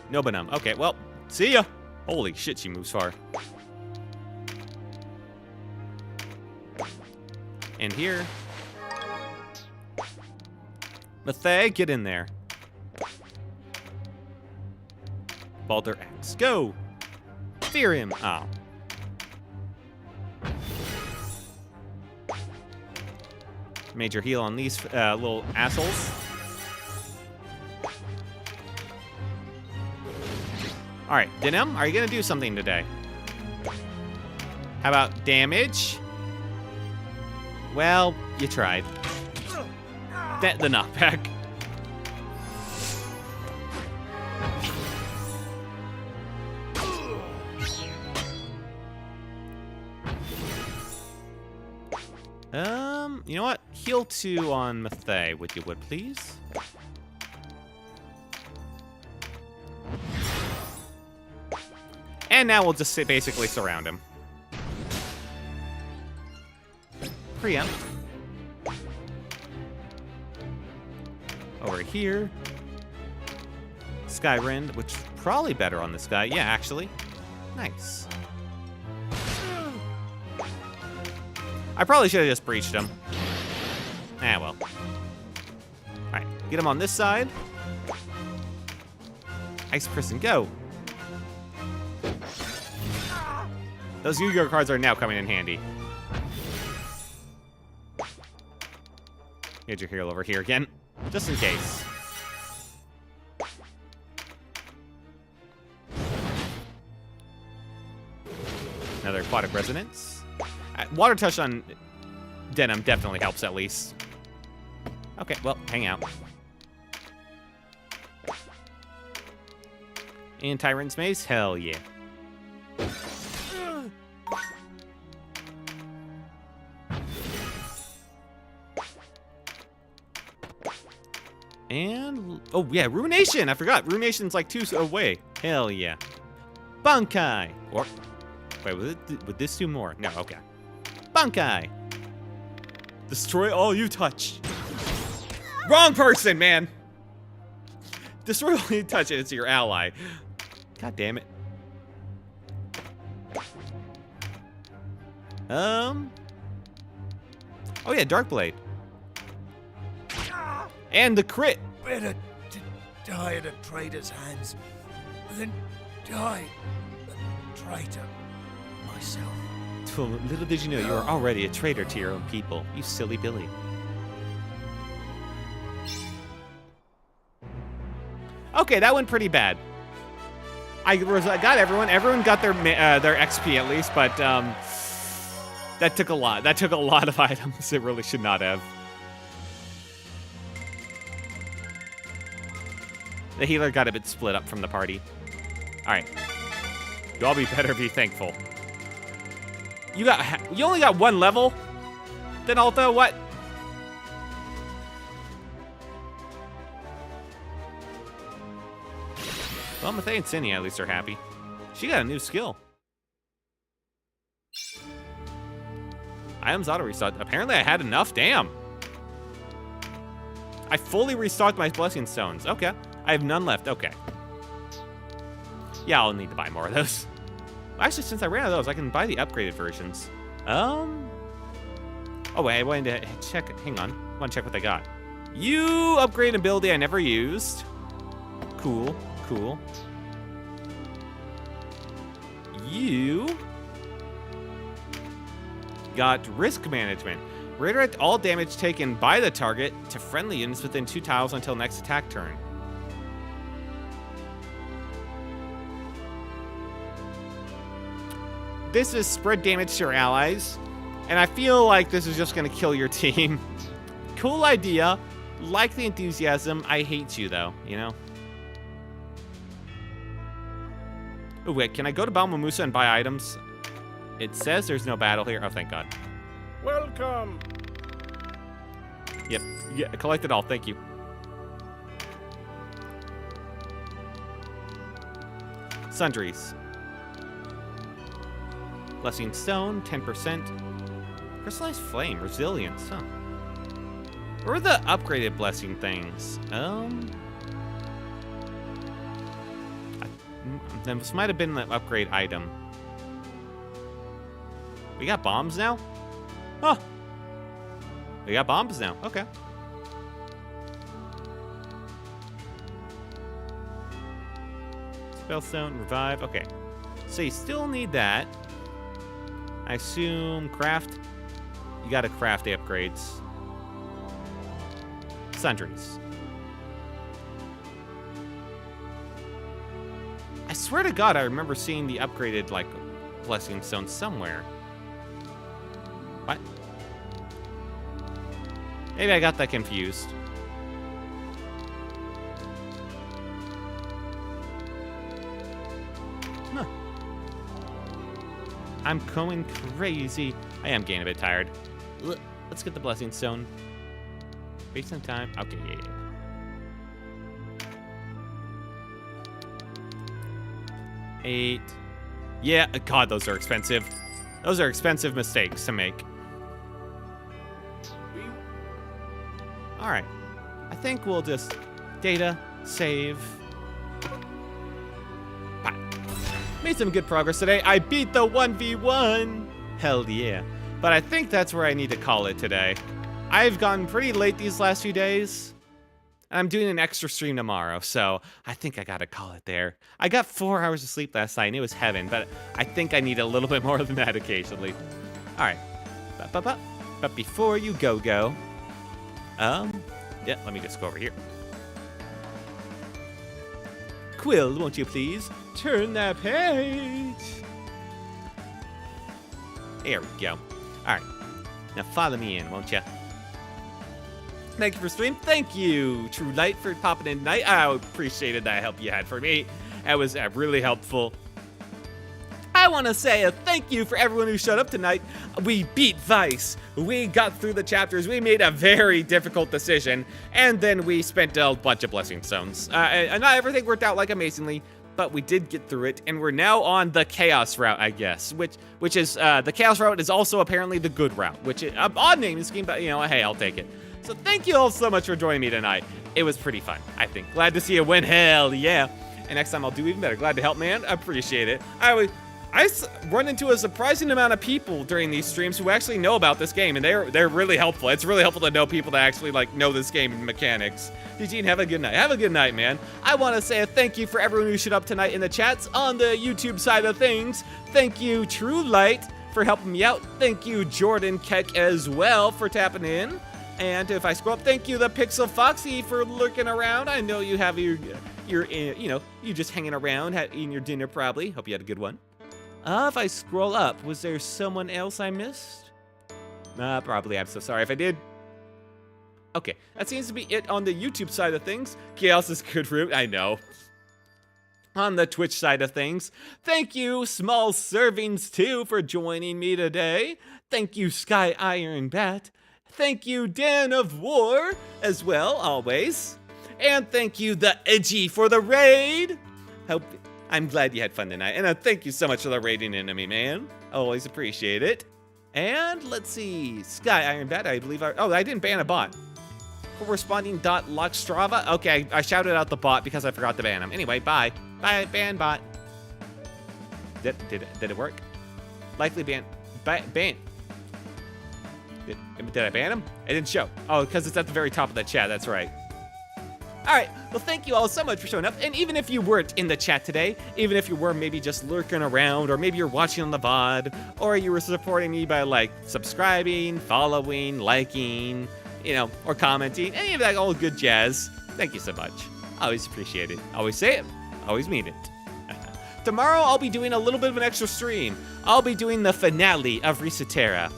No Banum. Okay, well, see ya. Holy shit, she moves far. And here. Mathai, get in there. Balder Axe, go! Fear him! Oh. Major heal on these little assholes. Alright, Denim, are you gonna do something today? How about damage? Well, you tried. The knockback. You know what? Heal 2 on Mathai, would you would please? And now we'll just basically surround him. Preempt. Over here. Skyrend, which is probably better on this guy. Yeah, actually. Nice. I probably should have just breached him. Ah, well. Alright, get him on this side. Ice Prison, go! Those Yu-Gi-Oh cards are now coming in handy. Get your hero over here again, just in case. Another Aquatic Resonance. Water Touch on Denim definitely helps at least. Okay, well, hang out. And Tyrant's Mace? Hell yeah. And, oh yeah, Ruination! I forgot, Ruination's like 2 away. Hell yeah. Bankai! Or, wait, would this do more? No, okay. Bankai! Destroy all you touch. Wrong person, man! Destroy all you touch and it's your ally. God damn it. Oh yeah, Darkblade. And the crit. Better to die at a traitor's hands than die a traitor myself. Well, little did you know you were already a traitor to your own people, you silly Billy. Okay, that went pretty bad. I got everyone. Everyone got their XP at least, but that took a lot. That took a lot of items. It really should not have. The healer got a bit split up from the party. All right, you all better be thankful. You only got 1 level? Then Alta, what? Well, Mathai and Cinia at least are happy. She got a new skill. Items auto restocked. Apparently I had enough, damn. I fully restocked my blessing stones. Okay, I have none left, okay. Yeah, I'll need to buy more of those. Actually, since I ran out of those, I can buy the upgraded versions. Oh wait, I wanted to check, hang on. I want to check what they got. You upgrade an ability I never used. Cool, cool. You got risk management. Redirect all damage taken by the target to friendly units within 2 tiles until next attack turn. This is spread damage to your allies, and I feel like this is just gonna kill your team. Cool idea, like the enthusiasm. I hate you though, you know? Oh wait, can I go to Balmamusa and buy items? It says there's no battle here. Oh, thank God. Welcome. Yep, yeah, collect it all, thank you. Sundries. Blessing Stone, 10%. Crystallized Flame, Resilience, huh? Where were the upgraded blessing things? This might have been the upgrade item. We got bombs now? Huh. We got bombs now. Okay. Spellstone, revive. Okay. So you still need that. I assume craft. You gotta craft the upgrades. Sundries. I swear to God, I remember seeing the upgraded, like, blessing stone somewhere. What? Maybe I got that confused. Huh. I'm going crazy. I am getting a bit tired. Let's get the blessing stone. Waste some time. Okay, yeah. 8. Yeah, God, those are expensive. Those are expensive mistakes to make. All right. I think we'll just data, save. Bye. Made some good progress today. I beat the 1v1. Hell yeah. But I think that's where I need to call it today. I've gotten pretty late these last few days. And I'm doing an extra stream tomorrow, so I think I gotta call it there. I got 4 hours of sleep last night, and it was heaven, but I think I need a little bit more than that occasionally. All right. But before you go, yeah, let me just go over here. Quill, won't you please turn that page? There we go. All right. Now follow me in, won't you? Thank you for stream. Thank you, True Light, for popping in tonight. I appreciated that help you had for me. That was really helpful. I want to say a thank you for everyone who showed up tonight. We beat Vice. We got through the chapters. We made a very difficult decision. And then we spent a bunch of blessing stones. And not everything worked out like amazingly, but we did get through it. And we're now on the Chaos route, I guess. Which is, the Chaos route is also apparently the good route. Which is an odd name scheme, but you know, hey, I'll take it. So thank you all so much for joining me tonight. It was pretty fun, I think. Glad to see you win, hell yeah. And next time I'll do even better. Glad to help, man. I appreciate it. I run into a surprising amount of people during these streams who actually know about this game, and they're really helpful. It's really helpful to know people that actually like know this game and mechanics. Eugene, have a good night. Have a good night, man. I want to say a thank you for everyone who showed up tonight in the chats on the YouTube side of things. Thank you, True Light, for helping me out. Thank you, Jordan Keck, as well, for tapping in. And if I scroll up, thank you, the Pixel Foxy, for lurking around. I know you have you just hanging around, eating your dinner probably. Hope you had a good one. If I scroll up, was there someone else I missed? Probably. I'm so sorry if I did. Okay, that seems to be it on the YouTube side of things. Chaos is good route, I know. On the Twitch side of things, thank you, Small Servings 2, for joining me today. Thank you, Sky Iron Bat. Thank you, Dan of War, as well, always. And thank you, The Edgy, for the raid. I'm glad you had fun tonight. And thank you so much for the raiding into me, man. Always appreciate it. And let's see, Sky Iron Bat, I believe I didn't ban a bot. Corresponding dot Lockstrava. Okay, I shouted out the bot because I forgot to ban him. Anyway, bye. Bye, ban bot. Did it work? Likely ban. Did I ban him? It didn't show. Oh, because it's at the very top of the chat. That's right. All right. Well, thank you all so much for showing up. And even if you weren't in the chat today, even if you were maybe just lurking around, or maybe you're watching on the VOD, or you were supporting me by like subscribing, following, liking, or commenting, any of that old good jazz, thank you so much. I always appreciate it. Always say it. Always mean it. Tomorrow, I'll be doing a little bit of an extra stream. I'll be doing the finale of Reseteer.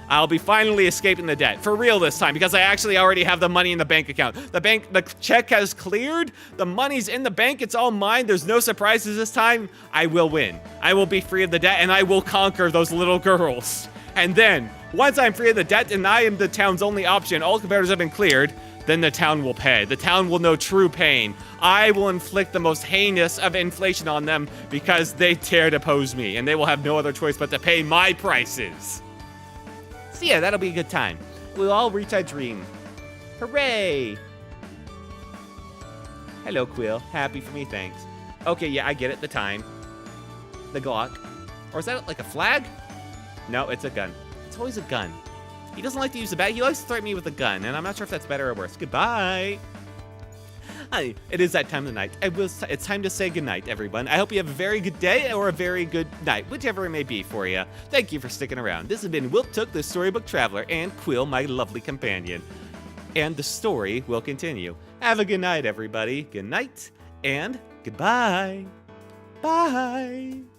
I'll be finally escaping the debt. For real this time, because I actually already have the money in the bank account. The check has cleared. The money's in the bank. It's all mine. There's no surprises this time. I will win. I will be free of the debt, and I will conquer those little girls. And then, once I'm free of the debt and I am the town's only option, all competitors have been cleared, then the town will pay. The town will know true pain. I will inflict the most heinous of inflation on them because they dare to oppose me, and they will have no other choice but to pay my prices. So yeah, that'll be a good time. We'll all reach our dream. Hooray! Hello, Quill. Happy for me, thanks. Okay, yeah, I get it. The time. The Glock. Or is that like a flag? No, it's a gun. It's always a gun. He doesn't like to use a bat. He likes to threaten me with a gun, and I'm not sure if that's better or worse. Goodbye. Hi, it is that time of the night. It's time to say goodnight, everyone. I hope you have a very good day or a very good night, whichever it may be for you. Thank you for sticking around. This has been Wilt Took, the Storybook Traveler, and Quill, my lovely companion. And the story will continue. Have a good night, everybody. Good night, and goodbye. Bye.